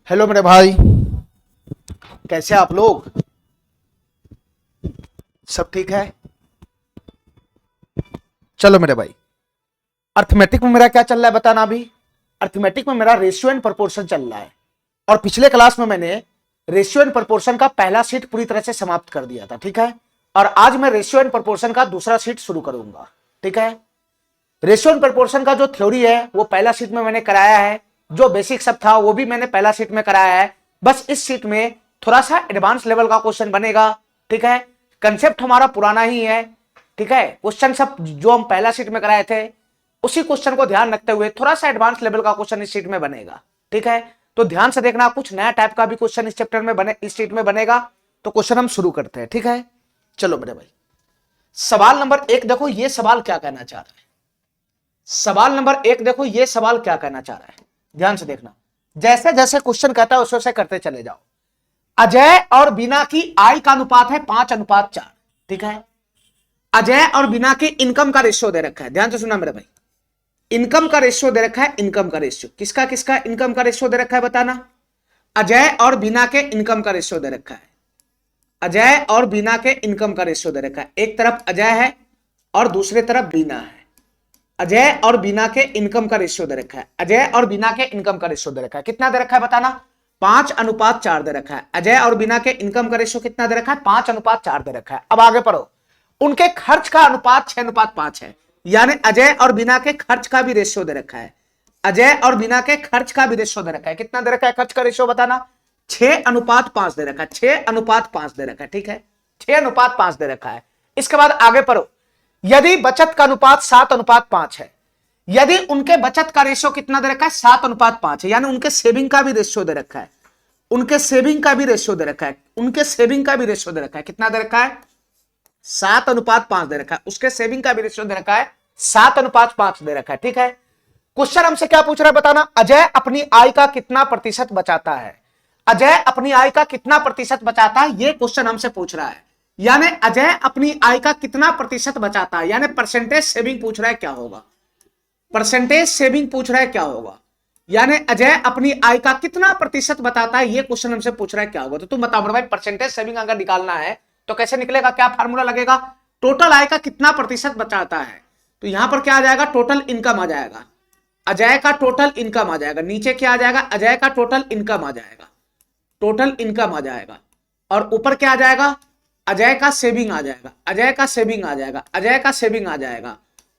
Hello मेरे भाई, कैसे आप लोग? सब ठीक है? चलो मेरे भाई, अर्थमेटिक में मेरा क्या चल रहा है बताना अभी। अर्थमेटिक में मेरा रेशियो एंड प्रोपोर्शन चल रहा है और पिछले क्लास में मैंने रेशियो एंड प्रोपोर्शन का पहला सीट पूरी तरह से समाप्त कर दिया था, ठीक है। और आज मैं रेशियो एंड प्रोपोर्शन का दूसरा सीट शुरू करूंगा, ठीक है। रेशियो एंड प्रोपोर्शन का जो थ्योरी है वो पहला सीट में मैंने कराया है, जो बेसिक सब था वो भी मैंने पहला सीट में कराया है। बस इस सीट में थोड़ा सा एडवांस लेवल का क्वेश्चन बनेगा, ठीक है। कंसेप्ट हमारा पुराना ही है, ठीक है। क्वेश्चन सब जो हम पहला सीट में कराए थे उसी क्वेश्चन को ध्यान रखते हुए थोड़ा सा एडवांस लेवल का क्वेश्चन इस सीट में बनेगा, ठीक है। तो ध्यान से देखना, कुछ नया टाइप का भी क्वेश्चन इस चैप्टर में बने, इस सीट में बनेगा। तो क्वेश्चन हम शुरू करते हैं, ठीक है। चलो मेरे भाई, सवाल नंबर 1 देखो, ये सवाल क्या कहना चाह रहा है। सवाल नंबर 1 देखो, ये सवाल क्या कहना चाह रहा है, ध्यान से देखना। जैसे जैसे क्वेश्चन कहता है उसे वैसे करते चले जाओ। अजय और बीना की आय का अनुपात है 5:4, ठीक है। अजय और बीना के इनकम का रेशियो दे रखा है, ध्यान से सुना मेरे भाई। इनकम का रेशियो दे रखा है, इनकम का रेशियो किसका किसका इनकम का रेशियो दे रखा है बताना। अजय और बीना के इनकम का रेशियो दे रखा है। अजय और बीना के इनकम का रेशियो दे रखा है। एक तरफ अजय है और दूसरी तरफ बीना है। अजय और बीना के इनकम का रेशियो दे रखा है। अजय और बीना के इनकम का रेशियो दे रखा है, कितना दे रखा है बताना। 5:4 दे रखा है। अजय और बीना के इनकम का रेशियो कितना दे रखा है, 5:4 दे रखा है। अब आगे पढ़ो। उनके खर्च का अनुपात 6:5 है, यानी अजय और बीना के खर्च का भी रेशियो दे रखा है। अजय और बीना के खर्च का भी रेशियो दे रखा है, कितना दे रखा है खर्च का रेशियो बताना। 6:5 दे रखा है, 6:5 दे रखा है, ठीक है। 6:5 दे रखा है। इसके बाद आगे पढ़ो। यदि बचत का अनुपात 7:5 है, यदि उनके बचत का रेशियो कितना दे रखा है, 7:5 है, यानी उनके सेविंग का भी रेशियो दे रखा है। उनके सेविंग का भी रेशियो दे रखा है। उनके सेविंग का भी रेशियो दे रखा है, कितना दे रखा है, 7:5 दे रखा है। उसके सेविंग का भी रेशियो दे रखा है, 7:5 दे रखा है, ठीक है। क्वेश्चन हमसे क्या पूछ रहा है बताना। अजय अपनी आय का कितना प्रतिशत बचाता है। अजय अपनी आय का कितना प्रतिशत बचाता है, यह क्वेश्चन हमसे पूछ रहा है। यानी अजय अपनी आय का कितना प्रतिशत बचाता है, यानी परसेंटेज सेविंग पूछ रहा है, क्या होगा। परसेंटेज सेविंग पूछ रहा है, क्या होगा। यानी अजय अपनी आय का कितना प्रतिशत बताता है, यह क्वेश्चन हमसे पूछ रहा है, क्या होगा। तो तुम बताओ भाई, परसेंटेज सेविंग अगर निकालना है तो कैसे निकलेगा, क्या फार्मूला लगेगा। टोटल आय का कितना प्रतिशत बचाता है, तो यहां पर क्या आ जाएगा, टोटल इनकम आ जाएगा। अजय का टोटल इनकम आ जाएगा। नीचे क्या आ जाएगा, अजय का टोटल इनकम आ जाएगा। टोटल इनकम आ जाएगा। और ऊपर क्या आ जाएगा, अजय का सेविंग आ जाएगा। अजय का सेविंग आ जाएगा। अजय का सेविंग आ जाएगा।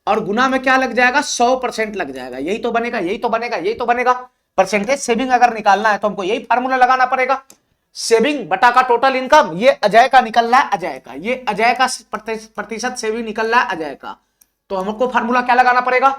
और गुना में क्या लग जाएगा, 100% लग जाएगा। यही तो बनेगा, यही तो बनेगा, यही तो बनेगा। परसेंटेज सेविंग अगर निकालना है तो हमको यही फार्मूला लगाना पड़ेगा। सेविंग बटा का टोटल इनकम, ये अजय का निकल रहा है, अजय का, ये अजय का प्रतिशत सेविंग निकल रहा है, अजय का। तो हमको फार्मूला क्या लगाना पड़ेगा,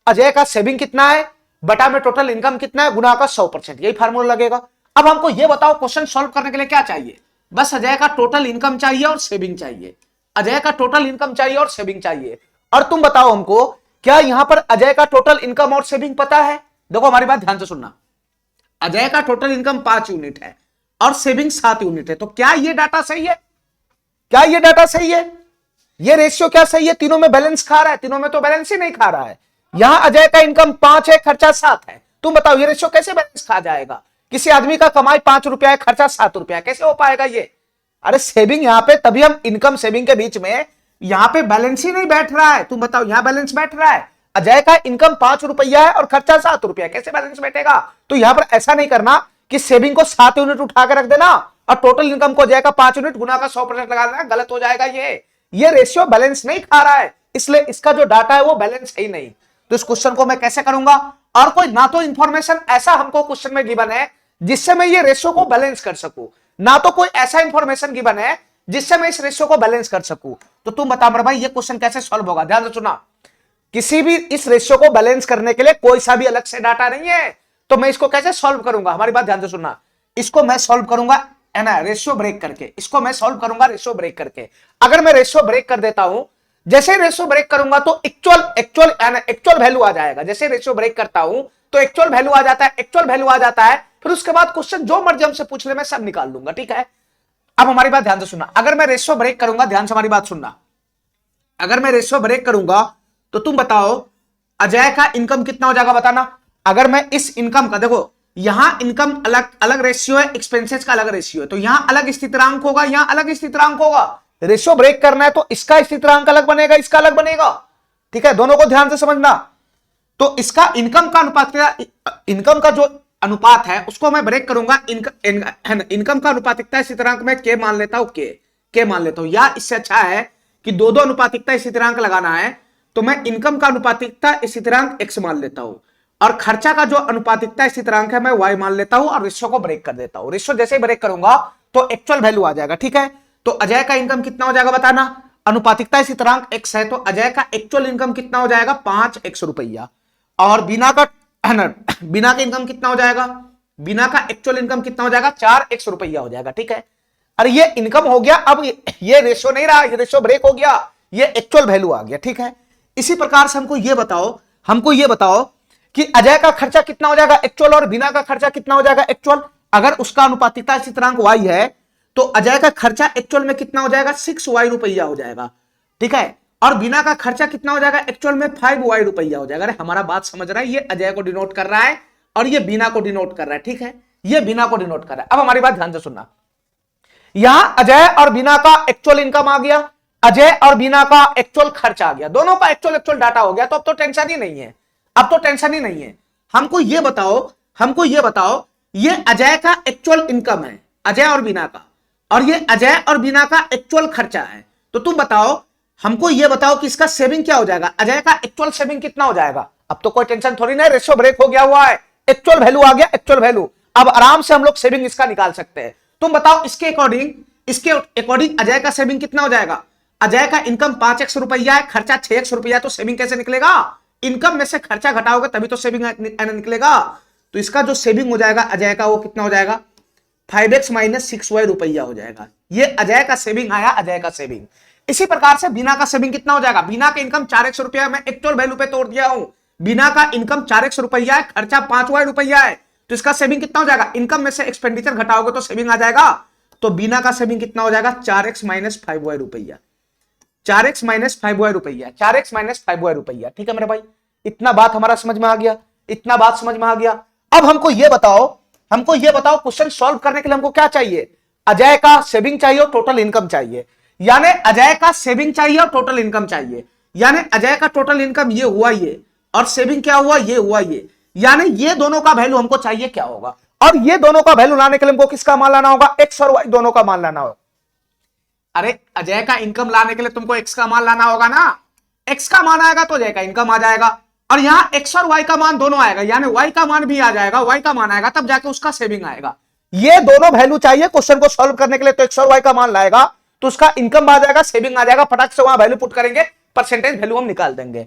अजय का सेविंग कितना है बटा में टोटल इनकम कितना है, गुना का 100%, यही फार्मूला लगेगा। अब हमको ये बताओ, क्वेश्चन सॉल्व करने के लिए क्या चाहिए, बस अजय का टोटल इनकम चाहिए और सेविंग चाहिए। अजय का टोटल इनकम चाहिए और सेविंग चाहिए। और तुम बताओ हमको, क्या यहां पर अजय का टोटल इनकम और सेविंग पता है। देखो हमारी बात ध्यान से सुनना। अजय का टोटल इनकम 5 यूनिट है और सेविंग 7 यूनिट है। तो क्या ये डाटा सही है, क्या ये डाटा सही है, ये रेशियो क्या सही है। तीनों में बैलेंस खा रहा है, तीनों में तो बैलेंस ही नहीं खा रहा है। यहां अजय का इनकम 5 है, खर्चा 7 है। तुम बताओ ये रेशियो कैसे बैलेंस खा जाएगा। किसी आदमी का कमाई 5 रुपया है, खर्चा 7 रुपया, कैसे हो पाएगा ये। अरे सेविंग यहां पे, तभी हम इनकम सेविंग के बीच में यहां पे बैलेंस ही नहीं बैठ रहा है। तुम बताओ यहां बैलेंस बैठ रहा है। अजय का इनकम 5 रुपया है और खर्चा 7 रुपया, कैसे बैलेंस बैठेगा। तो यहां पर ऐसा नहीं करना कि सेविंग को 7 यूनिट उठा के रख देना और टोटल इनकम को अजय का 5 यूनिट गुना का 100% लगा देना, गलत हो जाएगा। ये रेशियो बैलेंस नहीं खा रहा है, इसलिए इसका जो डाटा है वो बैलेंस है ही नहीं। तो इस क्वेश्चन को मैं कैसे करूंगा, और कोई ना तो इंफॉर्मेशन ऐसा हमको क्वेश्चन में गिवन है जिससे मैं ये रेशियो को बैलेंस कर सकूं, ना तो कोई ऐसा इंफॉर्मेशन गिवन है जिससे मैं इस रेशियो को बैलेंस कर सकूं। तो तुम बताओ मेरे भाई, ये क्वेश्चन कैसे सॉल्व होगा। ध्यान से सुना, किसी भी इस रेशियो को बैलेंस करने के लिए कोई सा भी अलग से डाटा नहीं है, तो मैं इसको कैसे सॉल्व करूंगा। हमारी बात ध्यान से सुनना, इसको मैं सॉल्व करूंगा है ना, रेशियो ब्रेक करके। इसको मैं सॉल्व करूंगा रेशियो ब्रेक करके। अगर मैं रेशियो ब्रेक कर देता हूं, जैसे रेशियो ब्रेक करूंगा तो एक्चुअल वैल्यू आ जाएगा। जैसे रेशियो ब्रेक करता हूं तो एक्चुअल वैल्यू आ जाता है, एक्चुअल वैल्यू आ जाता है। फिर उसके बाद क्वेश्चन जो मर्जी हमसे पूछ ले मैं सब निकाल लूंगा, ठीक है। अब हमारी बात ध्यान से सुनना, अगर मैं रेशियो ब्रेक करूंगा, ध्यान से हमारी बात सुनना, अगर मैं रेशियो ब्रेक करूंगा तो तुम बताओ अजय का इनकम कितना हो जाएगा बताना। अगर मैं इस इनकम का, देखो यहां इनकम अलग अलग रेशियो है, एक्सपेंसेस का अलग रेशियो है, तो यहां अलग स्थिरांक होगा, यहां अलग स्थिरांक होगा। रेशियो ब्रेक करना है तो इसका स्थिरांक अलग बनेगा, इसका अलग बनेगा। ठीक है, दोनों को ध्यान से समझना। तो इसका इनकम का अनुपातिकता, इनकम का जो अनुपात है उसको मैं ब्रेक करूंगा, इनकम का अनुपातिकता स्थिरांक में के मान लेता हूं, के मान लेता हूं। या इससे अच्छा है कि दो दो अनुपातिकता स्थिरांक लगाना है तो मैं इनकम का अनुपातिकता स्थिरांक एक्स मान लेता हूं और खर्चा का जो अनुपातिकता स्थिरांक है मैं वाई मान लेता हूं और रेशियो को ब्रेक कर देता हूं। रेशियो जैसे ही ब्रेक करूंगा तो एक्चुअल वैल्यू आ जाएगा। ठीक है, तो अजय का इनकम कितना हो जाएगा बताना, अनुपातिकता स्थिरांक एक्स है तो अजय का एक्चुअल इनकम कितना हो जाएगा, 5x रुपया। और बिना का बिना का इनकम कितना हो जाएगा, बिना का एक्चुअल इनकम कितना हो जाएगा, 4x रुपया हो जाएगा। ठीक है, अरे ये इनकम हो गया, अब ये रेशियो नहीं रहा, ये रेशियो ब्रेक हो गया, ये एक्चुअल वैल्यू आ गया। ठीक है, इसी प्रकार से हमको ये बताओ कि अजय का खर्चा कितना हो जाएगा एक्चुअल और बिना का खर्चा कितना हो जाएगा एक्चुअल। अगर उसका अनुपातिकता स्थिरांक y है तो अजय का खर्चा एक्चुअल में कितना हो जाएगा, 6y रुपया हो जाएगा। ठीक है, और बिना का खर्चा कितना हो जाएगा एक्चुअल में, 5y रुपया हो जाएगा। अरे हमारा बात समझ रहा है, ये अजय को डिनोट कर रहा है और ये बिना को डिनोट कर रहा है। ठीक है, ये बिना को डिनोट कर रहा है। अब हमारी बात ध्यान से सुनना, यहां अजय और बिना का एक्चुअल इनकम आ गया, अजय और बिना का एक्चुअल खर्चा आ गया, दोनों का एक्चुअल डाटा हो गया। तो अब तो टेंशन ही नहीं है, अब तो टेंशन ही नहीं है। हमको ये बताओ ये अजय का एक्चुअल इनकम है, अजय और बिना का, और ये अजय और बिना का एक्चुअल खर्चा है। तो तुम बताओ, हमको ये बताओ कि इसका सेविंग क्या हो जाएगा, अजय का एक्चुअल सेविंग कितना हो जाएगा। अब तो कोई टेंशन थोड़ी ना, रेशियो ब्रेक हो गया हुआ है, एक्चुअल वैल्यू आ गया, एक्चुअल वैल्यू। अब आराम से हम लोग सेविंग इसका निकाल सकते हैं। तुम बताओ इसके अकॉर्डिंग अजय का सेविंग कितना हो जाएगा। अजय का इनकम 5x रुपया है, खर्चा 6x रुपया, तो सेविंग कैसे निकलेगा, इनकम में से खर्चा घटाओगे तभी तो सेविंग निकलेगा। तो इसका जो सेविंग हो जाएगा अजय का, वो कितना हो जाएगा, 5x माइनस 6y रुपया हो जाएगा। ये अजय का सेविंग आया, अजय का सेविंग। इसी प्रकार से बिना का सेविंग कितना हो जाएगा, बिना का इनकम 4x रुपया, मैं एक्चुअल वैल्यू पे तोड़ दिया हूं, बिना का इनकम 4x रुपया है, खर्चा 5y रुपया है, तो इसका सेविंग कितना हो जाएगा, इनकम में से एक्सपेंडिचर घटाओगे तो सेविंग आ जाएगा। तो बिना का सेविंग कितना हो जाएगा, 4x माइनस 5y रुपया, 4x माइनस 5y रुपया, 4x माइनस 5y रुपया। ठीक है मेरे भाई, इतना बात हमारा समझ में आ गया, इतना बात समझ में आ गया। अब हमको ये बताओ क्वेश्चन सॉल्व करने के लिए हमको क्या चाहिए, अजय का सेविंग चाहिए और टोटल इनकम चाहिए। यानी अजय का सेविंग चाहिए और टोटल इनकम चाहिए, यानी अजय का टोटल इनकम ये हुआ, ये और सेविंग क्या हुआ, ये हुआ, ये, यानी ये दोनों का वैल्यू हमको चाहिए क्या होगा। और ये दोनों का वैल्यू लाने के लिए हमको किसका मान लाना होगा, एक्स और वाई दोनों का मान लाना होगा। अरे अजय का इनकम लाने के लिए तुमको एक्स का मान लाना होगा ना, एक्स का मान आएगा तो अजय का इनकम आ जाएगा, और यहां एक्स और वाई का मान दोनों आएगा, यानी वाई का मान भी आ जाएगा, वाई का मान आएगा तब जाके उसका सेविंग आएगा। ये दोनों वैल्यू चाहिए क्वेश्चन को सॉल्व करने के लिए, तो एक्स और वाई का मान लाएगा तो उसका इनकम आ जाएगा, सेविंग आ जाएगा, फटाक से वहां वैल्यू पुट करेंगे, परसेंटेज वैल्यू हम निकाल देंगे।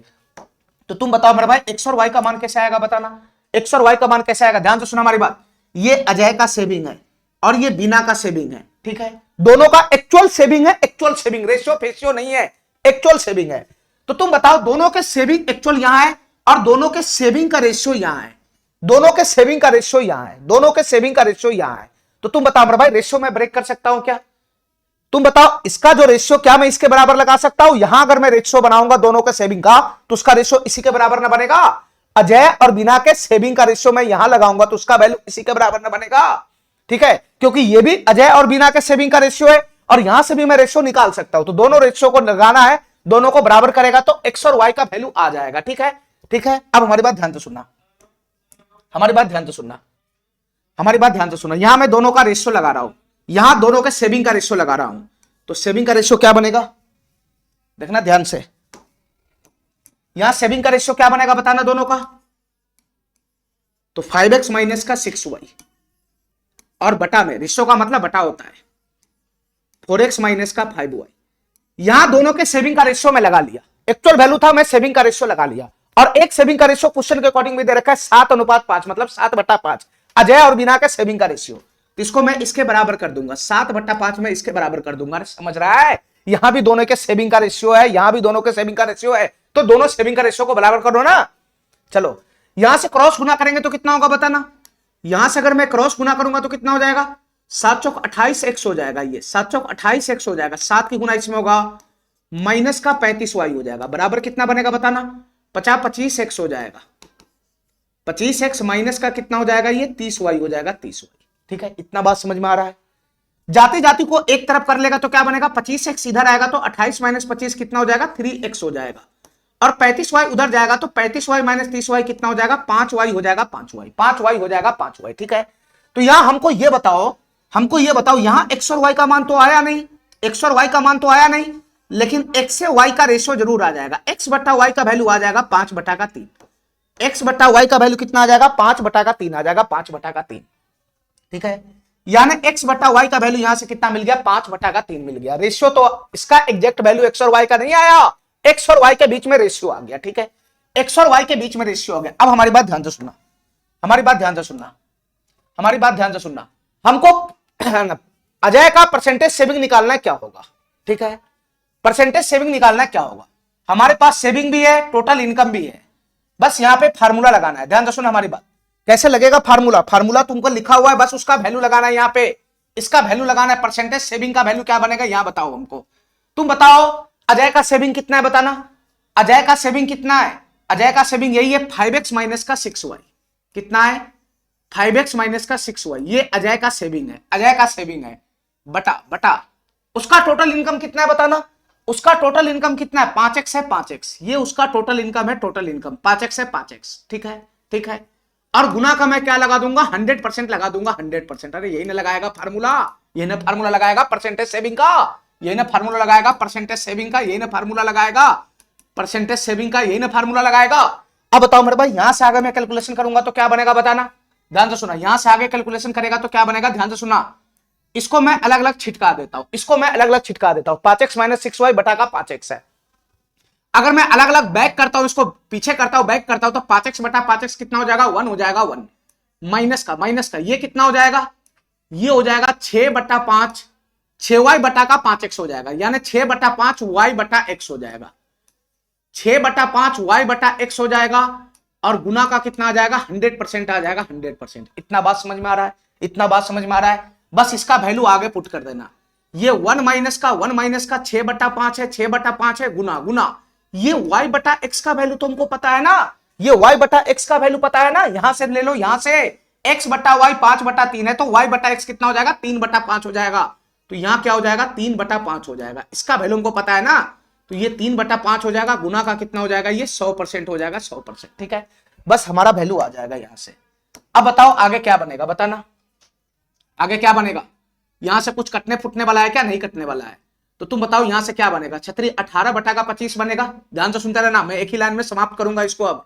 तो तुम बताओ मेरे भाई, एक्स और वाई का मान कैसे आएगा बताना, एक्स और वाई का मान कैसे आएगा, ध्यान से सुना हमारी बात। ये अजय का सेविंग है और ये बिना का सेविंग है। ठीक है, दोनों का एक्चुअल सेविंग है, एक्चुअल सेविंग, रेशियो फेशियो नहीं है, एक्चुअल सेविंग है। तो तुम बताओ, दोनों के सेविंग एक्चुअल यहां है और दोनों के सेविंग का रेशियो यहां है, दोनों के सेविंग का रेशियो यहां है, दोनों के सेविंग का रेशियो यहां है। तो तुम बताओ मेरे भाई, रेशियो में ब्रेक कर सकता हूं क्या, तुम बताओ इसका जो रेशियो क्या मैं इसके बराबर लगा सकता हूं। यहां अगर मैं रेशियो बनाऊंगा दोनों के सेविंग का तो उसका रेशियो इसी के बराबर ना बनेगा, अजय और बिना के सेविंग का रेशियो मैं यहां लगाऊंगा तो उसका वैल्यू इसी के बराबर ना बनेगा। ठीक है, क्योंकि ये भी अजय और बिना के सेविंग का रेशियो है और यहां से भी मैं रेशियो निकाल सकता हूं, तो दोनों रेशियो को लगाना है, दोनों को बराबर करेगा तो एक्स और वाई का वैल्यू आ जाएगा। ठीक है, ठीक है, अब हमारी बात ध्यान से सुनना, हमारी बात ध्यान से सुनना, हमारी बात ध्यान से सुनना। यहां मैं दोनों का रेशियो लगा रहा हूं, यहां दोनों के सेविंग का रेशियो लगा रहा हूं, तो सेविंग का रेशियो क्या बनेगा, देखना ध्यान से, यहां सेविंग का रेशियो क्या बनेगा बताना दोनों का, तो 5x माइनस का 6y और बटा में, रेशियो का मतलब बटा होता है, 4x माइनस का 5y। यहां दोनों के सेविंग का रेशियो में लगा लिया, एक्चुअल वैल्यू था, मैं सेविंग का रेशियो लगा लिया, और एक सेविंग का रेशियो क्वेश्चन के अकॉर्डिंग भी दे रखा है 7:5, मतलब 7/5 अजय और बिना के सेविंग का रेशियो। तो इसको मैं इसके बराबर कर दूंगा, 7/5 में इसके बराबर कर दूंगा। समझ रहा है, यहां भी दोनों के सेविंग का रेशियो है, यहां भी दोनों के सेविंग का रेशियो है, तो दोनों सेविंग का रेशियो को बराबर करो ना। चलो यहां से क्रॉस गुना करेंगे तो कितना होगा बताना, यहां से अगर मैं क्रॉस गुना करूंगा तो कितना हो जाएगा, 7 चौक 28x हो जाएगा, ये 7 चौक 28x हो जाएगा, 7 की गुना इसमें होगा, माइनस का 35y हो जाएगा, बराबर कितना बनेगा बताना, 50 25x हो जाएगा, 25x माइनस का कितना हो जाएगा, ये 30y हो जाएगा, 30y। ठीक है, इतना बात समझ में आ रहा है। जाति जाति को एक तरफ कर लेगा तो क्या बनेगा, 25x इधर आएगा तो 28 माइनस 25 कितना हो जाएगा, 3x हो जाएगा। और 35y उधर जाएगा तो 35y माइनस 30y कितना हो जाएगा, 5y हो जाएगा, 5y हो जाएगा, 5y। ठीक है, तो यहां हमको ये बताओ यहां x और y का मान तो आया नहीं, x और y का मान तो आया नहीं, लेकिन x से y का रेशियो जरूर आ जाएगा। x बट्टा y का वैल्यू आ जाएगा 5/3। x बट्टा y का वैल्यू कितना आ जाएगा, 5/3 आ जाएगा, 5/3। ठीक है, यानी x बट्टा y का वैल्यू यहां से कितना मिल गया, 5/3 मिल गया। रेशियो तो इसका एग्जैक्ट वैल्यू x और y का नहीं आया, x और y के बीच में रेशियो आ गया। ठीक है, x और y के बीच में रेशियो आ गया। अब हमारी बात ध्यान से सुनना, हमको अजय का परसेंटेज सेविंग निकालना है, क्या होगा। ठीक है, परसेंटेज सेविंग निकालना है, क्या होगा। हमारे पास सेविंग भी है, टोटल इनकम भी है, बस यहां पे फार्मूला लगाना है। ध्यान से सुनना हमारी बात, कैसे लगेगा फार्मूला तुमको लिखा हुआ है, बस उसका वैल्यू लगाना है। यहां पे इसका वैल्यू लगाना है, परसेंटेज सेविंग का वैल्यू क्या बनेगा, यहां बताओ हमको। तुम बताओ अजय का सेविंग कितना है, बताना। अजय का सेविंग कितना है, अजय का सेविंग यही है 5x माइनस का 6y। कितना है, 5x माइनस का 6y, ये अजय का सेविंग है, अजय का सेविंग है बटा उसका टोटल इनकम कितना है, बताना। उसका टोटल इनकम कितना है, 5x है, 5x, ये उसका टोटल इनकम है, टोटल इनकम 5x है, 5x। ठीक है, ठीक है, और गुना का मैं क्या लगा दूंगा, 100% लगा दूंगा, 100%। अरे यही ना लगाएगा फार्मूला, यही ना फार्मूला लगाएगा परसेंटेज सेविंग का, यही ना फार्मूला लगाएगा परसेंटेज सेविंग का, यही ना फार्मूला लगाएगा परसेंटेज सेविंग का, यही ना फार्मूला लगाएगा। अब बताओ मेरे भाई, यहां से आगे मैं कैलकुलेशन करूंगा तो क्या बनेगा, बताना। ध्यान से सुना, यहां से आगे कैलकुलेशन करेगा तो क्या बनेगा, ध्यान से सुना। इसको मैं अलग अलग छिटका देता हूं, 5x माइनस 6y बटा का 5x है। अगर मैं अलग अलग बैक करता हूं, इसको पीछे करता हूं, बैक करता हूं, तो 5x बटा 5x कितना हो जाएगा, 1 हो जाएगा, 1 माइनस का ये कितना हो जाएगा, ये हो जाएगा 6/5, 6y बटा का 5x हो जाएगा, यानी 6/5 y बटा x हो जाएगा, 6/5 y बटा x हो जाएगा। और गुना का कितना आ जाएगा, 100% आ जाएगा, 100%। इतना बात समझ में आ रहा है, इतना बात समझ में आ रहा है। बस इसका वैल्यू आगे पुट कर देना। ये 1 माइनस का 6/5 है, 6/5 है, गुना ये y बटा x का वैल्यू तुमको पता है ना, ये y बटा x का वैल्यू पता है ना, यहां से ले लो, यहां से x बटा y 5/3 है, तो y बटा x कितना हो जाएगा, 3/5 हो जाएगा। तो यहां क्या हो जाएगा, 3/5 हो जाएगा, इसका वैल्यू हमको पता है ना, तो ये 3/5 हो जाएगा। गुना का कितना हो जाएगा, ये 100% हो जाएगा, 100%। ठीक है, बस हमारा वैल्यू आ जाएगा यहां से। अब बताओ आगे क्या बनेगा, बताना आगे क्या बनेगा। यहां से कुछ कटने फुटने वाला है क्या, नहीं कटने वाला है, तो तुम बताओ यहां से क्या बनेगा, छतरी 18 बटा का 25 बनेगा। ध्यान से सुनते रहना, मैं एक ही लाइन में समाप्त करूंगा इसको। अब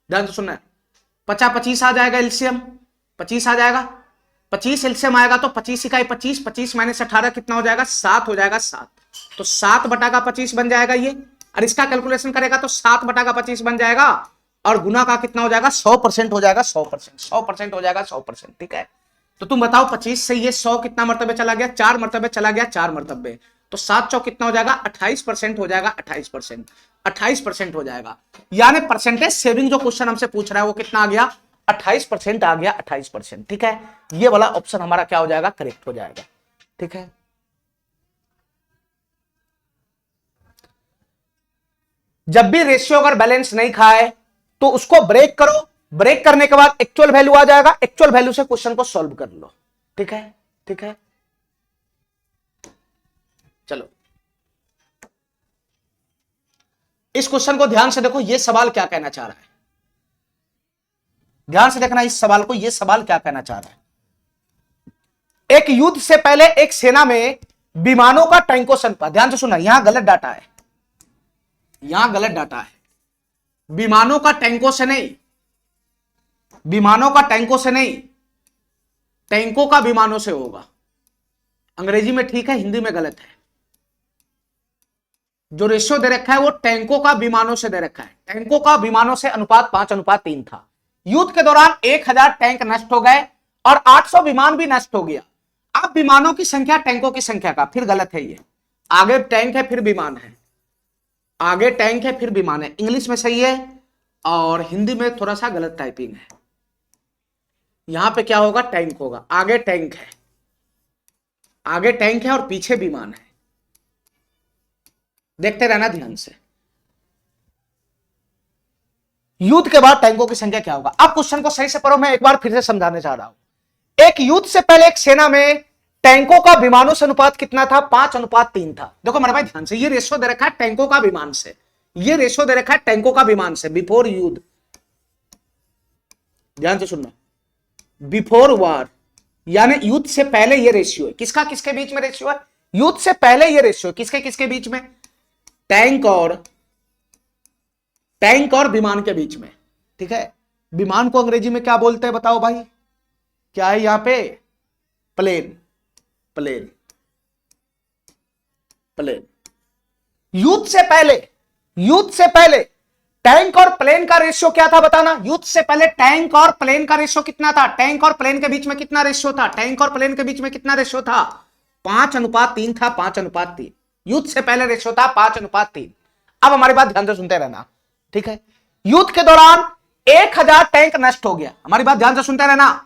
ध्यान से सुनना, 50 आ जाएगा एलसीएम, 25 आ जाएगा, 25 एलसीएम आएगा तो 25 इकाई 25, 25 माइनस 18 कितना हो जाएगा, 7 हो जाएगा, 7। तो 7 बटा का 25 बन जाएगा ये, और इसका कैलकुलेशन करेगा तो 7 बटा का 25 बन जाएगा, और गुना का कितना हो जाएगा, 100% हो जाएगा, 100% हो जाएगा, 100%। ठीक है, तो तुम बताओ 25 से ये 100 कितना मर्तबे चला गया, 4 मर्तबे चला गया, 4 मर्तबे, तो 7 चौक कितना हो जाएगा, 28% हो जाएगा, 28% हो जाएगा। यानी परसेंटेज सेविंग जो क्वेश्चन हमसे पूछ रहा है वो कितना आ गया, 28% आ गया, 28%। ठीक है, ये वाला ऑप्शन हमारा क्या हो जाएगा, करेक्ट हो जाएगा। ठीक है, जब भी रेशियो अगर बैलेंस नहीं खाए तो उसको ब्रेक करो, ब्रेक करने के बाद एक्चुअल वैल्यू आ जाएगा, एक्चुअल वैल्यू से क्वेश्चन को सॉल्व कर लो। ठीक है, ठीक है, चलो इस क्वेश्चन को ध्यान से देखो, ये सवाल क्या कहना चाह रहा है, ध्यान से देखना इस सवाल को, ये सवाल क्या कहना चाह रहा है। एक युद्ध से पहले एक सेना में विमानों का टैंकों से अनुपात, ध्यान से सुनना, यहां गलत डाटा है, यहां गलत डाटा है, विमानों का टैंकों से नहीं, विमानों का टैंकों से नहीं, टैंकों का विमानों से होगा। अंग्रेजी में ठीक है, हिंदी में गलत है। जो रेशियो दे रखा है वो टैंकों का विमानों से दे रखा है, टैंकों का विमानों से अनुपात 5:3 था। युद्ध के दौरान 1000 टैंक नष्ट हो गए और 800 विमान भी नष्ट हो गया। अब विमानों की संख्या टैंकों की संख्या का, फिर गलत है ये, आगे टैंक है फिर विमान है, आगे टैंक है फिर विमान है। इंग्लिश में सही है और हिंदी में थोड़ा सा गलत टाइपिंग है। यहां पे क्या होगा, टैंक होगा, आगे टैंक है, आगे टैंक है और पीछे विमान है। देखते रहना ध्यान से। युद्ध के बाद टैंकों की संख्या क्या होगा। अब क्वेश्चन को सही से पढ़ो, मैं एक बार फिर से समझाने चाह रहा हूं। एक युद्ध से पहले एक सेना में टैंकों का विमानों से अनुपात कितना था, 5:3 था। देखो मेरे भाई ध्यान से, ये रेशो दे रखा है टैंकों का विमान से, ये रेशो दे रखा है टैंकों का विमान से बिफोर युद्ध। ध्यान से सुनना, बिफोर वॉर यानी युद्ध से पहले ये रेशियो है। किसका किसके बीच में रेशियो है, युद्ध से पहले ये रेशियो है किसके किसके बीच में, टैंक और विमान के बीच में। ठीक है, विमान को अंग्रेजी में क्या बोलते हैं बताओ भाई, क्या है यहां पे, प्लेन। प्लेन प्लेन युद्ध से पहले टैंक और प्लेन का रेशियो क्या था बताना। युद्ध से पहले टैंक और प्लेन का रेशियो कितना था, टैंक और प्लेन के बीच में कितना रेशियो था, टैंक और प्लेन के बीच में कितना रेशियो था, 5:3 था, 5:3। युद्ध से पहले रेशियो था 5:3। अब हमारी बात ध्यान से सुनते रहना, ठीक है। युद्ध के दौरान 1000 टैंक नष्ट हो गया, हमारी बात ध्यान से सुनते रहना।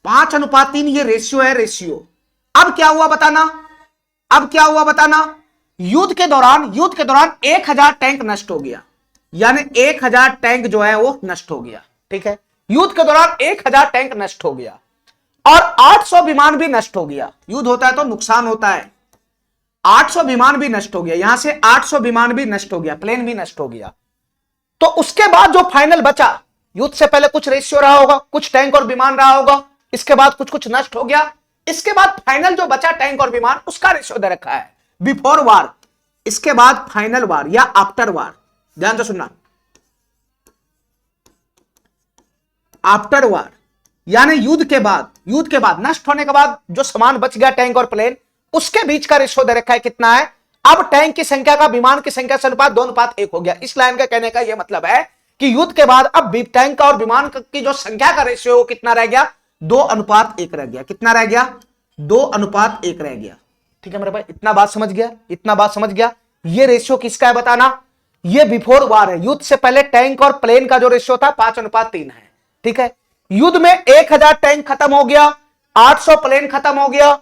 5:3 ये रेशियो है, रेशियो। अब क्या हुआ बताना, युद्ध के दौरान 1000 टैंक नष्ट हो गया, यानी 1000 टैंक जो है वो नष्ट हो गया। ठीक है, युद्ध के दौरान 1000 टैंक नष्ट हो गया और 800 विमान भी नष्ट हो गया। युद्ध होता है तो नुकसान होता है, 800 विमान भी नष्ट हो गया, यहां से 800 विमान भी नष्ट हो गया, प्लेन भी नष्ट हो गया। तो उसके बाद जो फाइनल बचा, युद्ध से पहले कुछ रेशियो रहा होगा, कुछ टैंक और विमान रहा होगा, इसके बाद कुछ नष्ट हो गया, इसके बाद फाइनल जो बचा टैंक और विमान, उसका रेशियो दे रखा है बिफोर वार, इसके बाद फाइनल वार या आफ्टर वार। ध्यान से सुनना, आफ्टर वार यानी युद्ध के बाद नष्ट होने के बाद जो सामान बच गया टैंक और प्लेन, उसके बीच का रेशियो दे रखा है कितना है। अब टैंक की संख्या का विमान की संख्या से अनुपात 2:1 हो गया। इस लाइन का कहने का यह मतलब है कि युद्ध के बाद अब टैंक और विमान की जो संख्या का रेशियो कितना रह गया, 2:1 रह गया। कितना रह गया, 2:1 रह गया। ठीक है मेरे भाई, इतना बात समझ गया। ये रेशियो किसका है बताना, ये बिफोर वार है। युद्ध से पहले टैंक और प्लेन का जो रेशियो था 5:3 है। ठीक है, युद्ध में 1000 टैंक खत्म हो गया, 800 प्लेन खत्म हो गया,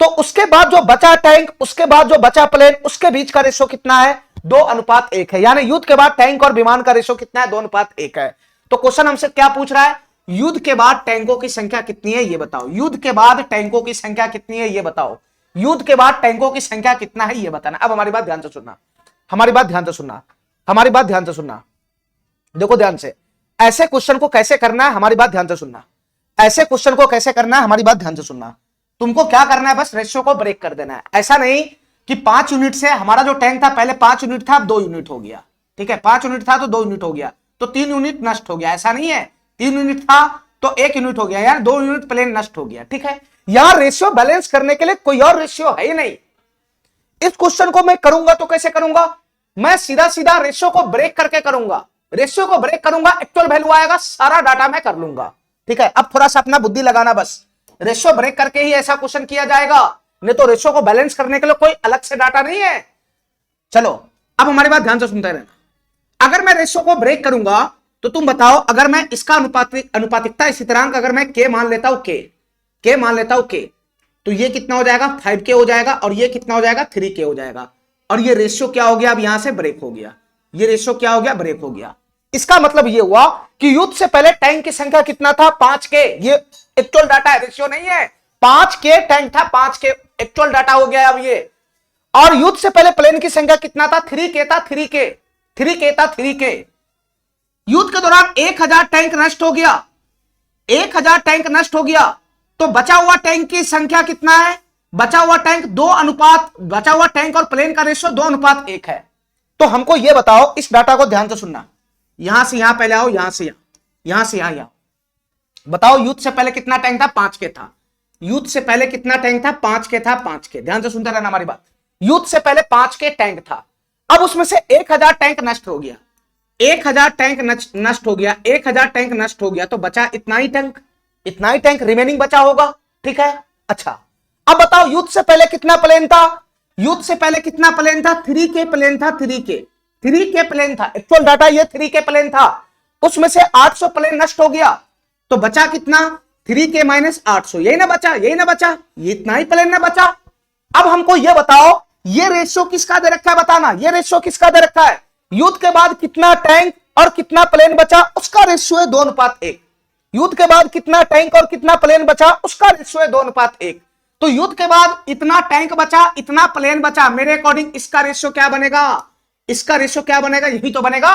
तो उसके बाद जो बचा टैंक, उसके बाद जो बचा प्लेन, उसके बीच का रेशियो कितना है, 2:1 है। यानी युद्ध के बाद टैंक और विमान का रेशियो कितना है, 2:1 है। तो क्वेश्चन हमसे क्या पूछ रहा है, युद्ध के बाद टैंकों की संख्या कितनी है ये बताओ। युद्ध के बाद टैंकों की संख्या कितनी है ये बताओ। युद्ध के बाद टैंकों की संख्या कितना है ये बताना। अब हमारी बात ध्यान से सुनना, देखो ध्यान से, ऐसे क्वेश्चन को कैसे करना है, हमारी बात ध्यान से सुनना। तुमको क्या करना है, बस रेशियो को ब्रेक कर देना है। ऐसा नहीं कि 5 यूनिट से हमारा जो टैंक था, पहले 5 यूनिट था, अब 2 यूनिट हो गया। ठीक है, 5 यूनिट था तो 2 यूनिट हो गया, तो 3 यूनिट नष्ट हो गया। ऐसा नहीं है, 3 यूनिट था तो 1 यूनिट हो गया, यार 2 यूनिट प्लेन नष्ट हो गया। ठीक है, यहां रेशियो बैलेंस करने के लिए कोई और रेशियो है ही नहीं। इस क्वेश्चन को मैं करूंगा तो कैसे करूंगा, मैं सीधा रेशियो को ब्रेक करके करूंगा। एक्चुअल वैल्यू आएगा, सारा डाटा मैं कर लूंगा। ठीक है, अब थोड़ा सा अपना बुद्धि लगाना, बस रेशियो ब्रेक करके ही ऐसा क्वेश्चन किया जाएगा, नहीं तो रेशियो को बैलेंस करने के लिए कोई अलग से डाटा नहीं है। चलो अब हमारी बात ध्यान से सुनते रहना। अगर मैं रेशियो को ब्रेक करूंगा तो तुम बताओ, अगर मैं इसका अनुपातिकता स्थिरांक अगर मैं के मान लेता हूं के, तो ये कितना हो जाएगा, 5K हो जाएगा, और ये कितना हो जाएगा, 3K हो जाएगा। और ये रेशियो क्या हो गया, अब यहां से ब्रेक हो गया, ये रेशियो क्या हो गया, ब्रेक हो गया। इसका मतलब ये हुआ कि युद्ध से पहले टैंक की संख्या कितना था, 5K। ये एक्चुअल डाटा है, रेशियो नहीं है। 5K टैंक था, 5K एक्चुअल डाटा हो गया अब ये। और युद्ध से पहले प्लेन की संख्या कितना था, 3K था, 3K। युद्ध के दौरान 1000 टैंक नष्ट हो गया, 1000 टैंक नष्ट हो गया, तो बचा हुआ टैंक की संख्या कितना है, बचा हुआ टैंक और प्लेन का रेशियो 2:1 है। तो हमको यह बताओ, इस डाटा को ध्यान से सुनना, यहां से यहां पहले आओ, यहां से यहां बताओ, युद्ध से पहले कितना टैंक था, 5K था। युद्ध से पहले कितना टैंक था, 5K था, 5K। ध्यान से सुनते रहना हमारी बात। युद्ध से पहले 5K टैंक था, अब उसमें से 1000 टैंक नष्ट हो गया, 1000 टैंक नष्ट हो गया, 1000 टैंक नष्ट हो गया, तो बचा इतना ही टैंक रिमेनिंग बचा होगा। ठीक है, अच्छा अब बताओ, युद्ध से पहले कितना प्लेन था, 3K प्लेन था, 3K प्लेन था। एक्चुअल डाटा ये 3K प्लेन था, उसमें से 800 प्लेन नष्ट हो गया, तो बचा कितना, 3K - 800। यही ना बचा, ये इतना ही प्लेन ना बचा। अब हमको ये बताओ, ये रेशियो किसका दे रखा है बताना, ये रेशियो किसका दे रखा है, युद्ध के बाद कितना टैंक और कितना प्लेन बचा उसका रेशियो है 2:1। युद्ध के बाद कितना टैंक और कितना प्लेन बचा उसका रेशियो है 2:1। तो युद्ध के बाद इतना टैंक बचा, इतना प्लेन बचा, मेरे अकॉर्डिंग इसका रेशियो क्या बनेगा? इसका रेशियो क्या बनेगा? यही तो बनेगा।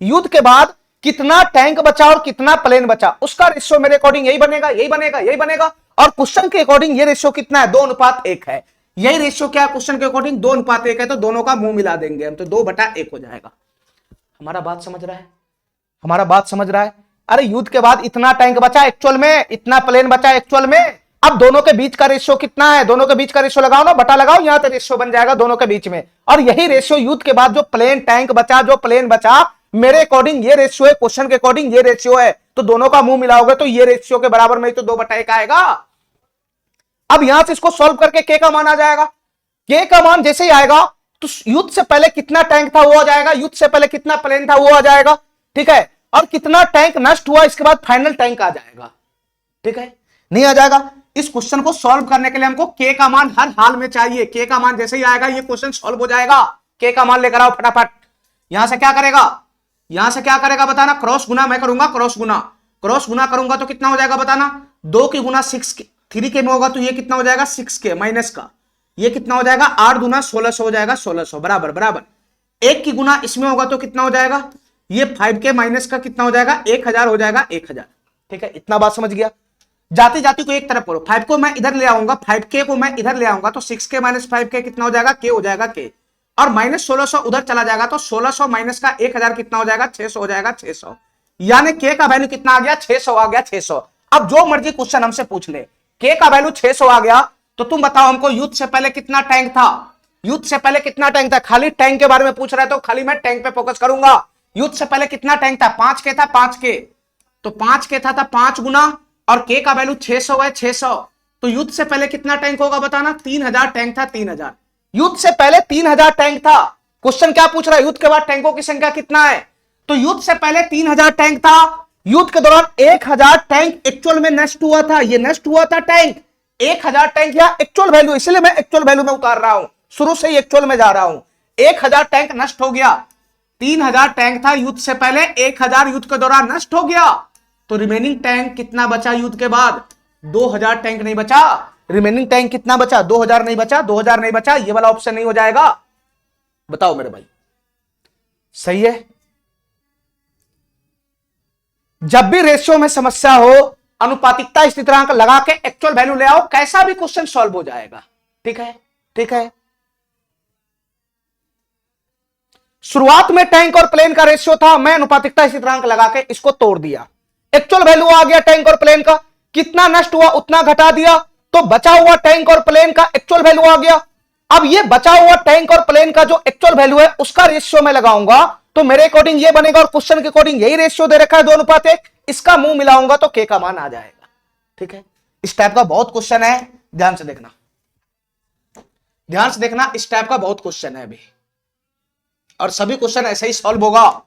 युद्ध के बाद कितना टैंक बचा और कितना प्लेन बचा उसका रेशियो मेरे अकॉर्डिंग यही बनेगा, यही बनेगा, यही बनेगा। और क्वेश्चन के अकॉर्डिंग ये रेशियो कितना है? 2:1 है। यही रेशियो क्या क्वेश्चन के अकॉर्डिंग? 2:1 है। तो दोनों का मुंह मिला देंगे हम, तो 2/1 हो जाएगा। हमारा बात समझ रहा है? हमारा बात समझ रहा है? अरे युद्ध के बाद इतना टैंक बचा एक्चुअल में, इतना प्लेन बचा एक्चुअल में। अब दोनों के बीच का रेशियो कितना है? दोनों के बीच का रेशियो लगाओ ना, बटा लगाओ, यहां पे रेशियो बन जाएगा दोनों के बीच में। और यही रेशियो युद्ध के बाद जो प्लेन टैंक बचा, जो प्लेन बचा, मेरे अकॉर्डिंग ये रेशियो है, क्वेश्चन के अकॉर्डिंग ये रेशियो है। तो दोनों का मुंह मिलाओगे तो ये रेशियो के बराबर में ही तो 2/1 आएगा। अब यहां से इसको सॉल्व करके के का मान आ जाएगा। के का मान जैसे ही आएगा तो युद्ध से पहले कितना टैंक था वो आ जाएगा, युद्ध से पहले कितना प्लेन था वो आ जाएगा, ठीक है। और कितना टैंक नष्ट हुआ इसके बाद फाइनल टैंक आ जाएगा, ठीक है। नहीं आ जाएगा। इस क्वेश्चन को सॉल्व करने के लिए हमको के का मान हर हाल में चाहिए। के का मान जैसे ही आएगा ये क्वेश्चन सॉल्व हो जाएगा। के का मान लेकर आओ फटाफट। यहां से क्या करेगा? यहां से क्या करेगा बताना? क्रॉस गुना मैं करूंगा, क्रॉस गुना। क्रॉस गुना करूंगा तो कितना हो जाएगा बताना? 2 की गुना 6 3 के में होगा तो ये कितना हो जाएगा? 6 के माइनस का ये कितना हो जाएगा? 8 दूना 1600 हो जाएगा, 1600 बराबर बराबर। 1 की गुना इसमें होगा तो कितना हो जाएगा? ये 5 के माइनस का कितना हो जाएगा? 1000 हो जाएगा, 1000, ठीक है। इतना बात समझ गया। जाति जाति को एक तरफ करो, 5 को मैं इधर ले आऊंगा, 5k को मैं इधर ले आऊंगा तो 6k माइनस 5k कितना हो जाएगा? k हो जाएगा, k। और माइनस 1600 उधर चला जाएगा तो 1600 माइनस का 1000 कितना हो जाएगा? 600 हो जाएगा, 600। यानी k का वैल्यू कितना आ गया? 600 आ गया, 600। अब जो मर्जी क्वेश्चन हमसे पूछ ले, k का वैल्यू 600 आ गया तो तुम बताओ हमको युद्ध से पहले कितना टैंक था? युद्ध से पहले कितना टैंक था? खाली टैंक के बारे में पूछ रहा है तो खाली मैं टैंक पे फोकस करूंगा। युद्ध से पहले कितना टैंक था? 5k था, 5k। तो 5k था 5 गुना और k का वैल्यू 600 है, 600। तो युद्ध से पहले कितना टैंक होगा बताना? 3000 टैंक था, 3000। युद्ध से पहले 3000 टैंक था। क्वेश्चन क्या पूछ रहा है? युद्ध के बाद टैंकों की संख्या कितना है? तो युद्ध से पहले 3000 टैंक था। युद्ध के दौरान 1000 टैंक एक्चुअल में नष्ट हुआ था। ये नष्ट हुआ था टैंक 1000 टैंक या एक्चुअल वैल्यू, इसलिए मैं एक्चुअल वैल्यू में उतार रहा हूं, शुरू से ही एक्चुअल में जा रहा हूं। 1000 टैंक नष्ट हो गया। 3000 टैंक था युद्ध से पहले, 1000 युद्ध के दौरान नष्ट हो गया। तो रिमेनिंग टैंक कितना बचा युद्ध के बाद? 2000 टैंक नहीं बचा। रिमेनिंग टैंक कितना बचा? 2000 नहीं बचा, 2000 नहीं बचा। ये वाला ऑप्शन नहीं हो जाएगा। बताओ मेरे भाई, सही है? जब भी रेशियो में समस्या हो, अनुपातिकता स्थिरांक लगा के एक्चुअल वैल्यू ले आओ, कैसा भी क्वेश्चन सॉल्व हो जाएगा, ठीक है, ठीक है। शुरुआत में टैंक और प्लेन का रेशियो था, मैं अनुपातिकता स्थिरांक लगा के इसको तोड़ दिया। एक्चुअल वैल्यू आ गया टैंक और प्लेन का, कितना नष्ट हुआ उतना घटा दिया, तो बचा हुआ टैंक और प्लेन का एक्चुअल वैल्यू आ गया। अब ये बचा हुआ टैंक और प्लेन का जो एक्चुअल वैल्यू है उसका रेशियो में लगाऊंगा तो मेरे अकॉर्डिंग ये बनेगा। और क्वेश्चन के अकॉर्डिंग यही रेशियो दे रखा है 2:1। इसका मुंह मिलाऊंगा तो के का मान आ जाएगा, ठीक है। इस टाइप का बहुत क्वेश्चन है, ध्यान से देखना, ध्यान से देखना। इस टाइप का बहुत क्वेश्चन है अभी, और सभी क्वेश्चन ऐसे ही सॉल्व होगा,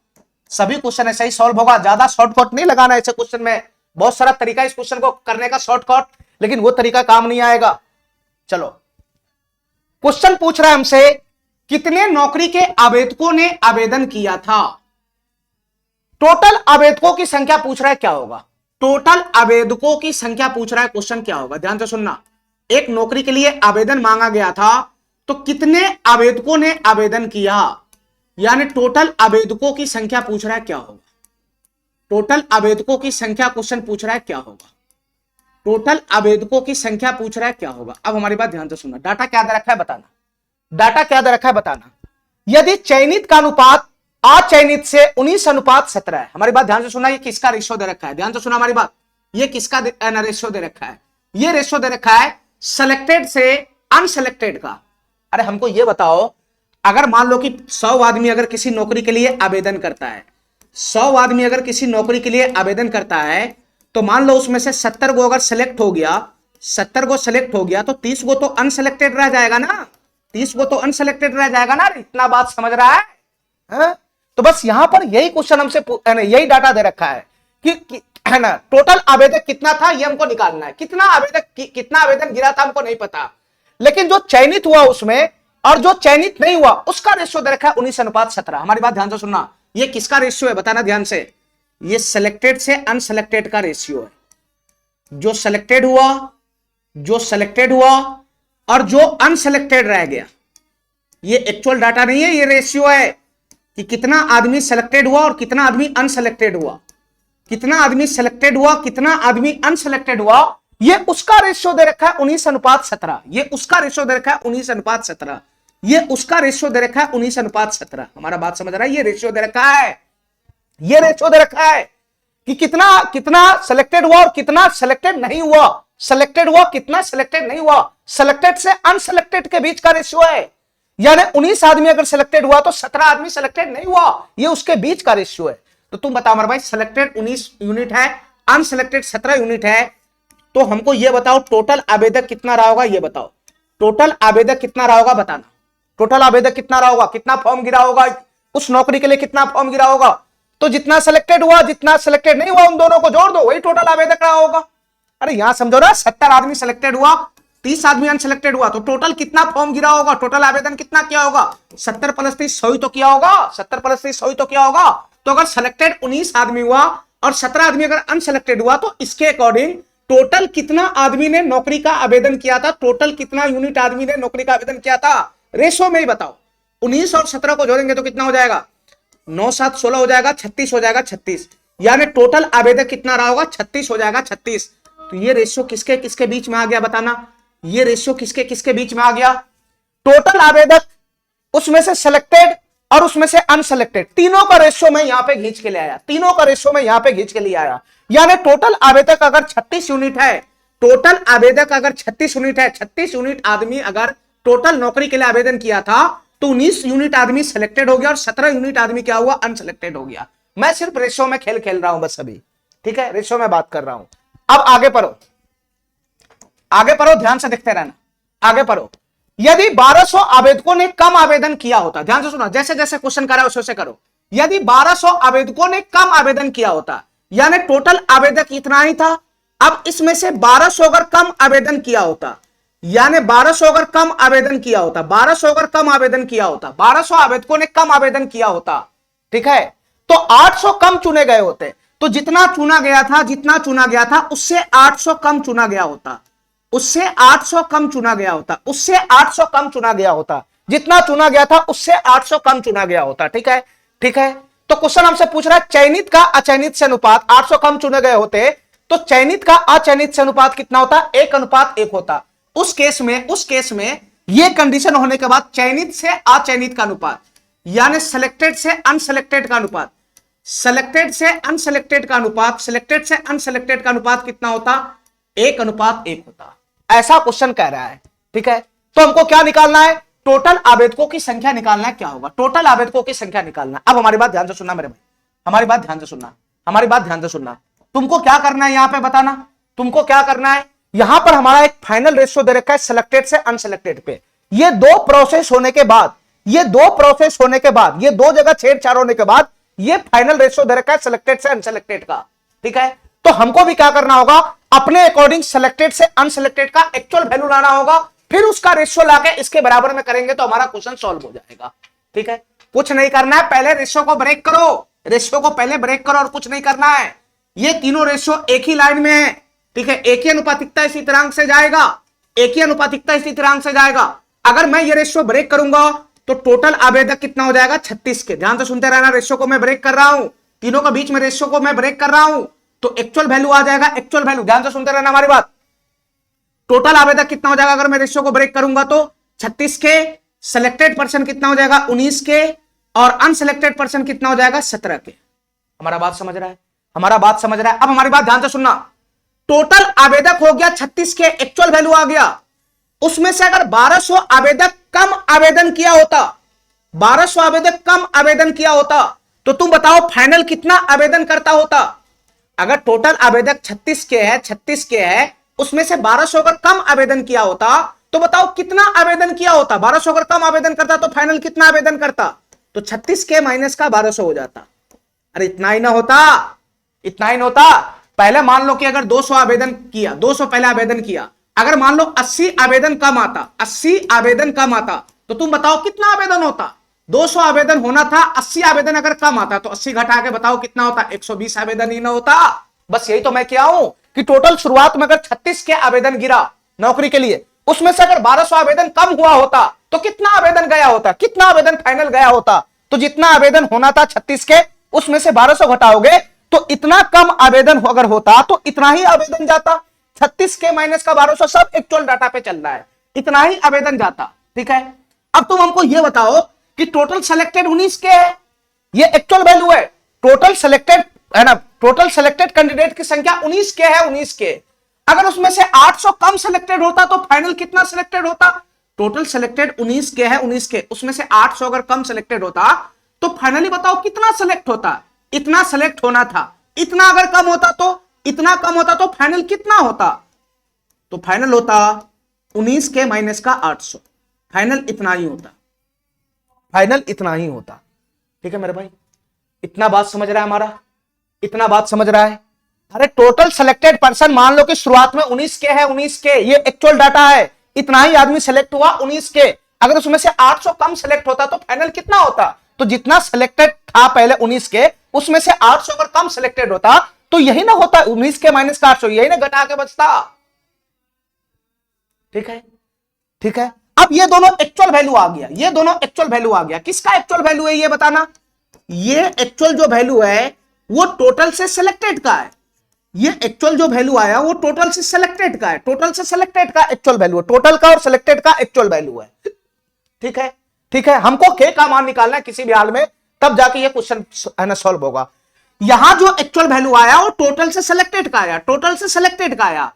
सभी क्वेश्चन ऐसे ही सॉल्व होगा। ज्यादा शॉर्टकट नहीं लगाना ऐसे क्वेश्चन में। बहुत सारा तरीका इस क्वेश्चन को करने का शॉर्टकट, लेकिन वो तरीका काम नहीं आएगा। चलो, क्वेश्चन पूछ रहा है हमसे, कितने नौकरी के आवेदकों ने आवेदन किया था? टोटल आवेदकों की संख्या पूछ रहा है, क्या होगा? टोटल आवेदकों की संख्या पूछ रहा है, क्वेश्चन क्या होगा? ध्यान से सुनना। एक नौकरी के लिए आवेदन मांगा गया था, तो कितने आवेदकों ने आवेदन किया, यानी टोटल आवेदकों की संख्या पूछ रहा है, क्या होगा? टोटल आवेदकों की संख्या क्वेश्चन पूछ रहा है, क्या होगा? टोटल आवेदकों की संख्या पूछ रहा है, क्या होगा? अब हमारी बात ध्यान से सुनना। डाटा क्या दे रखा है बताना, डाटा क्या दे रखा है बताना। यदि चयनित का अनुपात अचयनित से 19:17 है, हमारी बात ध्यान से सुनना। ये किसका रेशियो दे रखा है? ध्यान से सुना हमारी बात। ये किसका रेशियो दे रखा है? ये रेशियो दे रखा है सिलेक्टेड से अनसिलेक्टेड का। अरे हमको ये बताओ, अगर मान लो कि 100 आदमी अगर किसी नौकरी के लिए आवेदन करता है, 100 आदमी अगर किसी नौकरी के लिए आवेदन करता है, तो मान लो उसमें से 70 को अगर सिलेक्ट हो गया, 70 को सिलेक्ट हो गया, तो 30 को तो अनसिलेक्टेड रह जाएगा ना, 30 को तो अनसिलेक्टेड रह जाएगा ना। इतना बात समझ रहा है? तो बस यहां पर यही क्वेश्चन हमसे, यही डाटा दे रखा है कि है ना, टोटल आवेदक कितना था ये हमको निकालना है। कितना आवेदन गिरा था हमको नहीं पता, लेकिन जो चयनित हुआ उसमें और जो चयनित नहीं हुआ उसका रेशियो दे रखा है 19:17। हमारी बात ध्यान से सुनना। ये किसका रेशियो है बताना ध्यान से, ये सिलेक्टेड से अनसिलेक्टेड का रेशियो है। जो सिलेक्टेड हुआ और जो अनसिलेक्टेड रह गया, ये एक्चुअल डाटा नहीं है, ये रेशियो है कि कितना आदमी सिलेक्टेड हुआ और कितना आदमी अनसिलेक्टेड हुआ, कितना आदमी सिलेक्टेड हुआ कितना आदमी अनसिलेक्टेड हुआ। ये उसका रेशियो दे रखा है 19:17, ये उसका रेशियो दे रखा है 19:17, ये उसका रेशियो दे रखा है 19:17। हमारा बात समझ रहा है, ये रेशियो दे रखा है, ये रेशियो दे रखा है कि कितना कितना सिलेक्टेड हुआ और कितना सिलेक्टेड नहीं हुआ, सिलेक्टेड हुआ कितना सिलेक्टेड नहीं हुआ, सिलेक्टेड से अनसिलेक्टेड के बीच का रेशियो है। यानी 19 आदमी अगर सिलेक्टेड हुआ तो 17 आदमी सिलेक्टेड नहीं हुआ, ये उसके बीच का रेशियो है। तो तुम बताओ मेरे भाई, सिलेक्टेड 19 यूनिट है, अनसिलेक्टेड 17 यूनिट है, तो हमको ये बताओ टोटल आवेदक कितना रहा होगा, ये बताओ टोटल आवेदक कितना रहा होगा बताना, टोटल आवेदक कितना रहा होगा, कितना फॉर्म गिरा होगा उस नौकरी के लिए, कितना फॉर्म गिरा होगा। तो जितना सिलेक्टेड हुआ जितना सिलेक्टेड नहीं हुआ उन दोनों को जोड़ दो, वही टोटल आवेदक रहा होगा। अरे यहां समझो ना, 70 आदमी सिलेक्टेड हुआ 30 आदमी अनसिलेक्टेड हुआ, तो टोटल कितना फॉर्म गिरा होगा, टोटल आवेदन कितना किया होगा, 70 + 30 100 ही तो किया होगा, 70 + 30 100 ही तो किया होगा। तो अगर सिलेक्टेड 19 आदमी हुआ और 17 आदमी अगर अनसिलेक्टेड हुआ, तो इसके अकॉर्डिंग टोटल कितना आदमी ने नौकरी का आवेदन किया था, टोटल कितना यूनिट आदमी ने नौकरी का आवेदन किया था, रेशो में ही बताओ। 19 और 17 को जोड़ेंगे तो कितना हो जाएगा, 9 7 16 हो जाएगा, 36 हो जाएगा, 36। यानी टोटल आवेदक कितना रहा होगा, 36 हो जाएगा, 36। तो ये रेशियो किसके किसके बीच में आ गया बताना, ये रेशियो किसके किसके बीच में आ गया, टोटल आवेदक उसमें से सिलेक्टेड और उसमें से अनसिलेक्टेड, तीनों का रेशियो में यहां पे खींच के ले आया, तीनों का रेशियो में यहां पे खींच के ले आया। यानी टोटल आवेदक अगर 36 यूनिट है, टोटल आवेदक अगर 36 यूनिट है, 36 यूनिट आदमी अगर टोटल नौकरी के लिए आवेदन किया था, तो 19 यूनिट आदमी सिलेक्टेड हो गया और 17 यूनिट आदमी क्या हुआ, अनसिलेक्टेड हो गया। मैं सिर्फ रेशियो में खेल खेल रहा हूं बस अभी, ठीक है, रेशियो में बात कर रहा हूं। अब आगे पढ़ो, आगे पढ़ो, ध्यान से देखते रहना, आगे पढ़ो। यदि 1200 आवेदकों ने कम आवेदन किया होता, ध्यान से सुना, जैसे जैसे क्वेश्चन कर रहा है वैसे करो। यदि 1200 आवेदकों ने कम आवेदन किया होता, यानी टोटल आवेदक इतना ही था, अब इसमें से 1200 अगर कम आवेदन किया होता, यानी 1200 अगर कम आवेदन किया होता, 1200 अगर कम आवेदन किया होता, 1200 आवेदकों ने कम आवेदन किया होता, ठीक है, तो 800 कम चुने गए होते। तो जितना चुना गया था, जितना चुना गया था उससे 800 कम चुना गया होता, उससे 800 कम चुना गया होता, उससे 800 कम चुना गया होता, जितना चुना गया था उससे 800 कम चुना गया होता, ठीक है, ठीक है। तो क्वेश्चन हमसे पूछ रहा है चयनित का अचयनित से अनुपात, 800 कम चुने गए होते तो चयनित का अचयनित से अनुपात कितना होता, 1:1 होता। उस केस में यह कंडीशन होने के बाद चयनित से अचयनित का अनुपात, यानी सिलेक्टेड से अनसिलेक्टेड का अनुपात, सिलेक्टेड से अनसिलेक्टेड का अनुपात, सिलेक्टेड से अनसिलेक्टेड का अनुपात कितना होता, 1:1 होता। ऐसा क्वेश्चन कह रहा है, ठीक है। तो हमको क्या निकालना है, टोटल आवेदकों की संख्या निकालना है, क्या होगा, टोटल आवेदकों की संख्या निकालना। अब हमारी बात ध्यान से सुनना मेरे भाई, हमारी बात ध्यान से सुनना, हमारी बात ध्यान से सुनना। तुमको क्या करना है यहां पे बताना, तुमको क्या करना है, यहां पर हमारा एक फाइनल रेशियो दे रखा है सिलेक्टेड से अनसिलेक्टेड पे। ये दो प्रोसेस होने के बाद, ये दो प्रोसेस होने के बाद, ये दो जगह छेड़छाड़ होने के बाद ये फाइनल रेशियो दे रखा है सिलेक्टेड से अनसिलेक्टेड का, ठीक है। तो हमको भी क्या करना होगा, अपने अकॉर्डिंग सिलेक्टेड से अनसिलेक्टेड का एक्चुअल वैल्यू लाना होगा, फिर उसका रेशियो लाके इसके बराबर में करेंगे तो हमारा क्वेश्चन सॉल्व हो जाएगा, ठीक है। कुछ नहीं करना है, पहले रेशियो को ब्रेक करो, रेशियो को पहले ब्रेक करो और कुछ नहीं करना है। ये तीनों रेशियो एक ही लाइन में है, ठीक है, एक ही अनुपातिकता इसी स्थिरांक से जाएगा, एक ही अनुपातिकता इसी स्थिरांक से जाएगा। अगर मैं ये रेशियो ब्रेक करूंगा तो टोटल आवेदक कितना हो जाएगा, 36 के। ध्यान से सुनते रहना, रेशियो को मैं ब्रेक कर रहा हूं, तीनों के बीच में रेशियो को मैं ब्रेक कर रहा हूं, तो एक्चुअल वैल्यू आ जाएगा, एक्चुअल वैल्यू, ध्यान से सुनते रहना हमारी बात। टोटल आवेदक कितना हो जाएगा अगर मैं रेशियो को ब्रेक करूंगा तो 36 के, सिलेक्टेड पर्सन कितना हो जाएगा 19 के, और अनसिलेक्टेड पर्सन कितना हो जाएगा 17 के। हमारा बात समझ रहा है, हमारा बात समझ रहा है। अब हमारी बात ध्यान से सुनना, टोटल आवेदक हो गया 36 के, एक्चुअल वैल्यू आ गया, उसमें से अगर 1200 आवेदक कम आवेदन किया होता, 1200 आवेदक कम आवेदन किया होता, तो तुम बताओ फाइनल कितना आवेदन करता होता। अगर टोटल आवेदक 36 के है, 36 के है, उसमें से 1200 अगर कम आवेदन किया होता तो बताओ कितना आवेदन किया होता। 1200 अगर कम आवेदन करता तो फाइनल कितना आवेदन करता, तो 36 के माइनस का 1200 हो जाता। अरे इतना ही ना होता, इतना ही ना होता। पहले मान लो कि अगर 200 आवेदन किया, 200 पहले आवेदन किया, अगर मान लो 80 आवेदन कम आता, 80 आवेदन कम आता, तो तुम बताओ कितना आवेदन होता। 200 आवेदन होना था, 80 आवेदन अगर कम आता तो 80 घटा के बताओ कितना होता, 120 आवेदन ही ना होता। बस यही तो मैं क्या हूं कि टोटल शुरुआत में अगर 36 के आवेदन गिरा नौकरी के लिए, उसमें से अगर 1200 आवेदन कम हुआ होता तो कितना आवेदन गया होता, कितना आवेदन फाइनल गया होता। तो जितना आवेदन होना था 36 के, उसमें से 1200 घटाओगे तो इतना कम आवेदन अगर होता तो इतना ही आवेदन जाता। 36 के माइनस का 1200 सब एक्चुअल डाटा पे चल रहा है, इतना ही आवेदन जाता। ठीक है, अब तुम हमको यह बताओ कि टोटल सेलेक्टेड 19 के है, ये एक्चुअल वैल्यू है। टोटल सेलेक्टेड है ना, टोटल सेलेक्टेड कैंडिडेट की संख्या 19 के है, 19 के। अगर उसमें से 800 कम सेलेक्टेड होता तो फाइनल कितना सेलेक्टेड होता। टोटल सेलेक्टेड 19 के है, 19 के, उसमें से 800 अगर कम सेलेक्टेड होता तो फाइनली बताओ कितना सेलेक्ट होता। इतना सेलेक्ट होना था, इतना अगर कम होता तो, इतना कम होता तो फाइनल कितना होता। तो फाइनल होता 19 के माइनस का 800, फाइनल इतना ही होता, फाइनल इतना ही होता। ठीक है मेरे भाई, इतना बात समझ रहा है हमारा, इतना बात समझ रहा है। अरे टोटल सेलेक्टेड पर्सन मान लो कि शुरुआत में 19 के है, 19 के, ये एक्चुअल डाटा है, इतना ही आदमी सेलेक्ट हुआ 19 के। अगर उसमें से 800 कम सेलेक्ट होता तो फाइनल कितना होता। तो जितना सेलेक्टेड था पहले 19 के, उसमें से 800 अगर कम सेलेक्टेड होता तो यही ना होता, 19 के माइनस का 800, यही ना घटा के बचता। ठीक है, ठीक है। अब ये दोनों एक्चुअल वैल्यू आ गया, ये दोनों एक्चुअल वैल्यू आ गया। किसका एक्चुअल वैल्यू है ये बताना। ये एक्चुअल जो वैल्यू है वो टोटल से सिलेक्टेड का है। ये एक्चुअल जो वैल्यू आया वो टोटल से सिलेक्टेड का है, टोटल से सिलेक्टेड का एक्चुअल वैल्यू है, टोटल का और सिलेक्टेड का एक्चुअल वैल्यू है। ठीक है, ठीक है। हमको के का मान निकालना है किसी भी हाल में, तब जाके ये क्वेश्चन है ना सॉल्व होगा। यहां जो एक्चुअल वैल्यू आया वो टोटल से सिलेक्टेड का आया, टोटल से सिलेक्टेड का आया।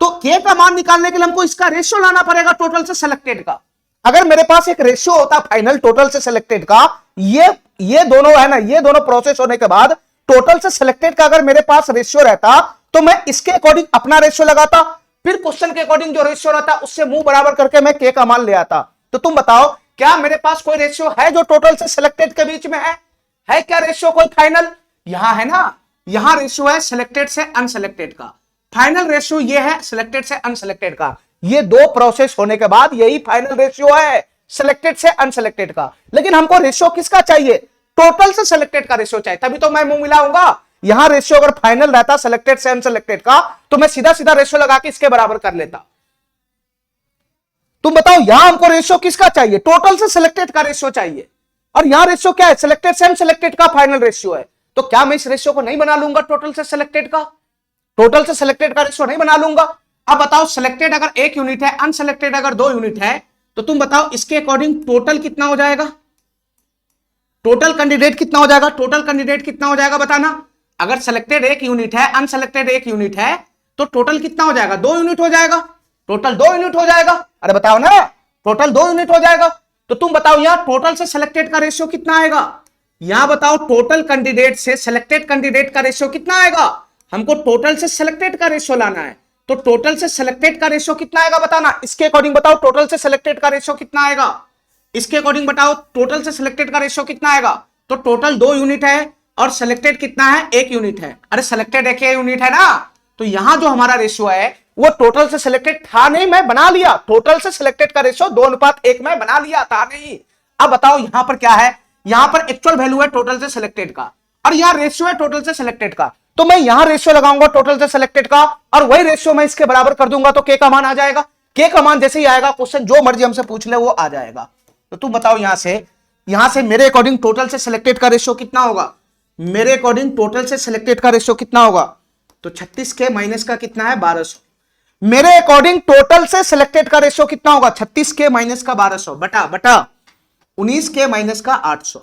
तो के का मान निकालने के लिए हमको इसका रेशियो लाना पड़ेगा टोटल से सिलेक्टेड का। अगर मेरे पास एक रेशियो होता फाइनल टोटल से सिलेक्टेड का, ये दोनों है ना, ये दोनों प्रोसेस होने के बाद टोटल से सिलेक्टेड का अगर मेरे पास रेशियो रहता तो मैं इसके अकॉर्डिंग अपना रेशियो लगाता, फिर क्वेश्चन के अकॉर्डिंग जो रेशियो रहता उससे मुंह बराबर करके मैं के का मान ले आता। तो तुम बताओ क्या मेरे पास कोई रेशियो है जो टोटल से सिलेक्टेड के बीच में है क्या रेशियो कोई फाइनल। यहां है ना, यहां रेशियो है सिलेक्टेड से अनसिलेक्टेड का, फाइनल रेशियो ये है सिलेक्टेड से अनसिलेक्टेड का। ये दो प्रोसेस होने के बाद यही फाइनल रेशियो है सिलेक्टेड से अनसिलेक्टेड का। लेकिन हमको रेशियो किसका चाहिए, टोटल से सिलेक्टेड का रेशियो चाहिए, तभी तो मैं मुंह मिलाऊंगा। यहां रेशियो अगर फाइनल रहता सिलेक्टेड से अनसिलेक्टेड का तो मैं सीधा सीधा रेशियो लगा के इसके बराबर कर लेता। तुम बताओ यहां हमको रेशियो किसका चाहिए, टोटल से सिलेक्टेड का रेशियो चाहिए, और यहां रेशियो क्या है, सिलेक्टेड से अनसिलेक्टेड का फाइनल रेशियो है। तो क्या मैं इस रेशियो को नहीं बना लूंगा टोटल से सिलेक्टेड का, टोटल से सिलेक्टेड का रेशियो नहीं बना लूंगा। अब बताओ सिलेक्टेड अगर 1 यूनिट है, अनसिलेक्टेड अगर 2 यूनिट है, तो तुम बताओ इसके अकॉर्डिंग टोटल कितना हो जाएगा, टोटल कैंडिडेट कितना हो जाएगा, टोटल कैंडिडेट कितना हो जाएगा बताना। अगर सिलेक्टेड 1 यूनिट है, अनसिलेक्टेड 1 यूनिट है, तो टोटल कितना हो जाएगा, 2 यूनिट हो जाएगा, टोटल 2 यूनिट हो जाएगा। अरे बताओ ना, टोटल 2 यूनिट हो जाएगा। तो तुम बताओ यहां टोटल से सिलेक्टेड का रेशियो कितना आएगा, यहां बताओ टोटल कैंडिडेट से सिलेक्टेड कैंडिडेट का रेशियो कितना आएगा। हमको टोटल से सिलेक्टेड का रेशियो लाना है, तो टोटल से सिलेक्टेड का रेशियो कितना आएगा बताना। इसके अकॉर्डिंग बताओ टोटल से सिलेक्टेड का रेशियो कितना आएगा, इसके अकॉर्डिंग बताओ टोटल से सिलेक्टेड का रेशियो कितना आएगा। तो टोटल 2 यूनिट है और सिलेक्टेड कितना है, 1 यूनिट है। अरे सिलेक्टेड 1 यूनिट है ना, तो यहां जो हमारा रेशियो है वो टोटल से सिलेक्टेड था नहीं, मैं बना लिया, टोटल से सिलेक्टेड का रेशियो 2:1 में बना लिया था नहीं। अब बताओ यहां पर क्या है, यहां पर एक्चुअल वैल्यू है टोटल से सिलेक्टेड का, और यहां रेशियो है टोटल से सिलेक्टेड का। तो मैं यहां रेशियो लगाऊंगा टोटल से सिलेक्टेड का, और वही रेशियो मैं इसके बराबर कर दूंगा, तो के का मान आ जाएगा। के का मान जैसे ही आएगा, क्वेश्चन जो मर्जी हमसे पूछ ले वो आ जाएगा। तो तुम बताओ यहां से मेरे अकॉर्डिंग टोटल से सिलेक्टेड का रेशियो कितना होगा, मेरे अकॉर्डिंग टोटल से सिलेक्टेड का रेशियो कितना होगा। तो 36 के माइनस का कितना है, 1200। मेरे अकॉर्डिंग टोटल से सिलेक्टेड का रेशियो कितना होगा, 36 के माइनस का 1200 बटा 19 के माइनस का 800,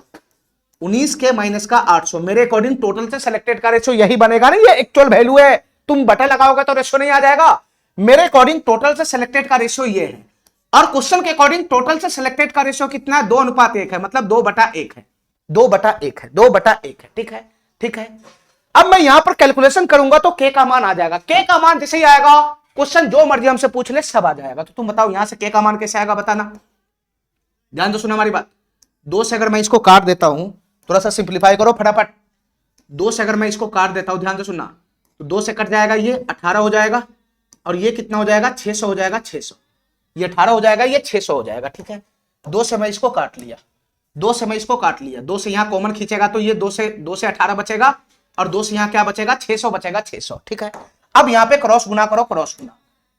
19 के माइनस का 800। मेरे अकॉर्डिंग टोटल से सिलेक्टेड का रेशियो यही बनेगा ना, ये एक्चुअल वैल्यू है। तुम बटा लगाओगे तो रेशियो नहीं आ जाएगा। मेरे अकॉर्डिंग टोटल से सिलेक्टेड का रेशियो ये है, और क्वेश्चन के अकॉर्डिंग टोटल से सिलेक्टेड का रेशियो कितना है, 2:1 है, मतलब 2/1 है, 2/1 है, 2/1 है। ठीक है, ठीक है। अब मैं यहां पर कैलकुलेशन करूंगा तो के का मान आ जाएगा। के का मान जैसे ही आएगा, क्वेश्चन जो मर्जी हमसे पूछ ले सब आ जाएगा। तो तुम बताओ यहां से के का मान कैसे आएगा बताना। ध्यान तो सुना हमारी बात। 2 से अगर मैं इसको काट देता हूं, थोड़ा सा सिंप्लीफाई करो फटाफट। 2 से अगर मैं इसको काट देता हूं, ध्यान से सुनना, तो 2 से कट जाएगा, ये 18 हो जाएगा, और ये कितना हो जाएगा, 600 हो जाएगा, 600। ये 18 हो जाएगा, ये 600 हो जाएगा। ठीक है, 2 से मैं इसको काट लिया, 2 से मैं इसको काट लिया, 2 से यहां कॉमन खींचेगा तो ये 2 से 18 बचेगा, और 2 से यहां क्या बचेगा, 600 बचेगा, 600। ठीक है, अब यहां पे क्रॉस गुना करो, क्रॉस गुना,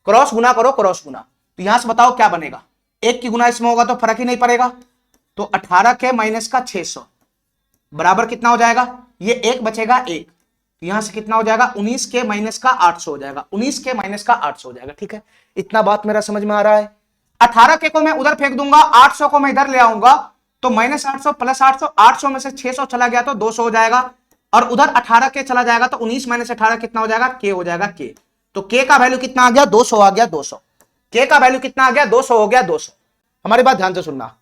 क्रॉस गुना करो, क्रॉस गुना, तो यहां से बताओ क्या बनेगा, 1 की गुना इसमें होगा तो फर्क ही नहीं पड़ेगा, तो 18 के माइनस का 600 बराबर कितना हो जाएगा, ये 1 बचेगा 1, तो यहां से कितना हो जाएगा, 19 के माइनस का 800 हो जाएगा, 19 के माइनस का 800 हो जाएगा। ठीक है, इतना बात मेरा समझ में आ रहा है। 18 के को मैं उधर फेंक दूंगा, 800 को मैं इधर ले आऊंगा, तो माइनस 800 प्लस 800, 800 में से 600 चला गया तो 200 हो जाएगा, और उधर 18 के चला जाएगा तो 19 माइनस 18 कितना हो जाएगा, के हो जाएगा, के। तो के का वैल्यू कितना आ गया, 200 आ गया, 200। के का वैल्यू कितना आ गया, 200 हो गया, 200। हमारी बात ध्यान से सुनना,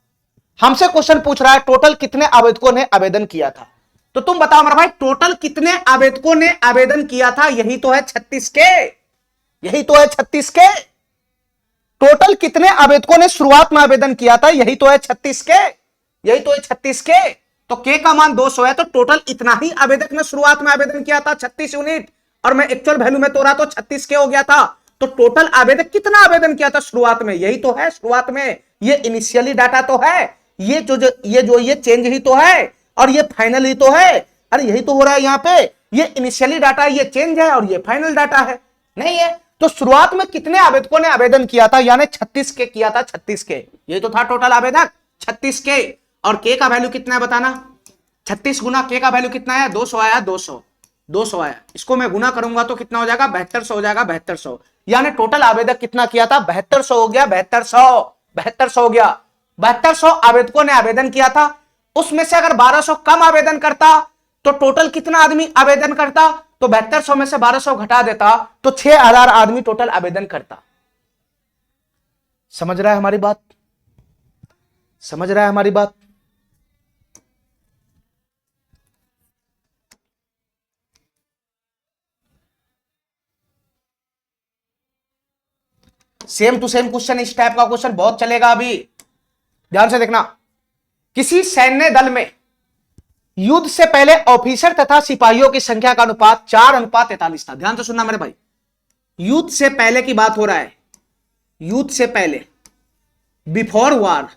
हमसे क्वेश्चन पूछ रहा है टोटल कितने आवेदकों ने आवेदन किया था, तो तुम बताओ मेरा भाई टोटल कितने आवेदकों ने आवेदन किया था, यही तो है 36 के, यही तो है 36 के। टोटल कितने आवेदकों ने शुरुआत में आवेदन किया था, यही तो है 36 के, यही तो है 36 के। तो के का मान 200 है, तो टोटल इतना ही आवेदक ने शुरुआत में आवेदन किया था, 36 यूनिट, और मैं एक्चुअल वैल्यू में तोड़ा तो 36 के हो गया था। तो टोटल आवेदक कितना आवेदन किया था शुरुआत में, यही तो है शुरुआत में, ये इनिशियली डाटा तो है, ये ये चेंज ही तो है, और ये फाइनल ही तो है। अरे यही तो हो रहा है यहाँ पे, ये इनिशियली डाटा, ये चेंज है, और ये फाइनल डाटा है, नहीं है। तो शुरुआत में कितने आवेदकों ने आवेदन किया था, यानी 36 के किया था, 36 के, ये तो था टोटल आवेदक 36 के। और के का वैल्यू कितना है बताना, 36 गुना के का वैल्यू कितना है, 200 आया, 200 आया, इसको मैं गुना करूंगा तो कितना हो जाएगा, 7200 हो जाएगा, 7200। यानी टोटल आवेदक कितना किया था, 7200 हो गया, 7200 हो गया। 7200 आवेदकों ने आवेदन किया था, उसमें से अगर 1200 कम आवेदन करता तो टोटल कितना आदमी आवेदन करता, तो 7200 में से 1200 घटा देता तो 6000 आदमी टोटल आवेदन करता। समझ रहा है हमारी बात, समझ रहा है हमारी बात। सेम टू सेम क्वेश्चन, इस टाइप का क्वेश्चन बहुत चलेगा अभी, ध्यान से देखना। किसी सैन्य दल में युद्ध से पहले ऑफिसर तथा सिपाहियों की संख्या का अनुपात 4:43 था। ध्यान से सुनना मेरे भाई, युद्ध से पहले की बात हो रहा है, युद्ध से पहले, बिफोर वॉर,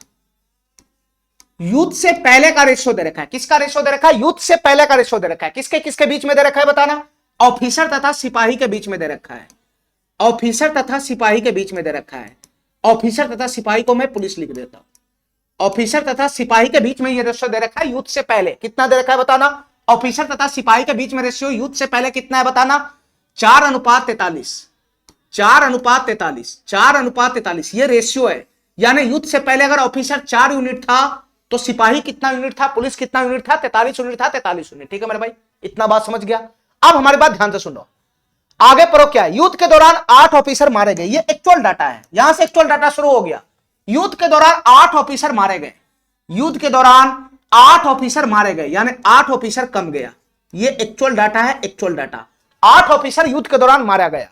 युद्ध से पहले का रेशियो दे रखा है। किसका रेशियो दे रखा है, युद्ध से पहले का रेशियो दे रखा है। किसके किसके बीच में दे रखा है बताना, ऑफिसर तथा सिपाही के बीच में दे रखा है, ऑफिसर तथा सिपाही के बीच में दे रखा है। ऑफिसर तथा सिपाही को मैं पुलिस लिख देता हूं, ऑफिसर तथा सिपाही के बीच में ये रेशियो दे रखा है युद्ध से पहले। कितना दे रखा है बताना, ऑफिसर तथा सिपाही के बीच में रेशियो युद्ध से पहले कितना है बताना, 4:43, 4:43, 4:43 ये रेशियो है। यानी युद्ध से पहले अगर ऑफिसर 4 यूनिट था तो सिपाही कितना यूनिट था, पुलिस कितना यूनिट था, 43 यूनिट था, 43 यूनिट। ठीक है मेरे भाई, इतना बात समझ गया। अब हमारी बात ध्यान से सुनो, आगे पढ़ो क्या, युद्ध के दौरान 8 ऑफिसर मारे गए, ये एक्चुअल डाटा है, यहां से एक्चुअल डाटा शुरू हो गया। युद्ध के दौरान 8 ऑफिसर मारे गए, युद्ध के दौरान 8 ऑफिसर मारे गए, यानी 8 ऑफिसर कम गया, ये एक्चुअल डाटा है, एक्चुअल डाटा। 8 ऑफिसर युद्ध के दौरान मारा गया,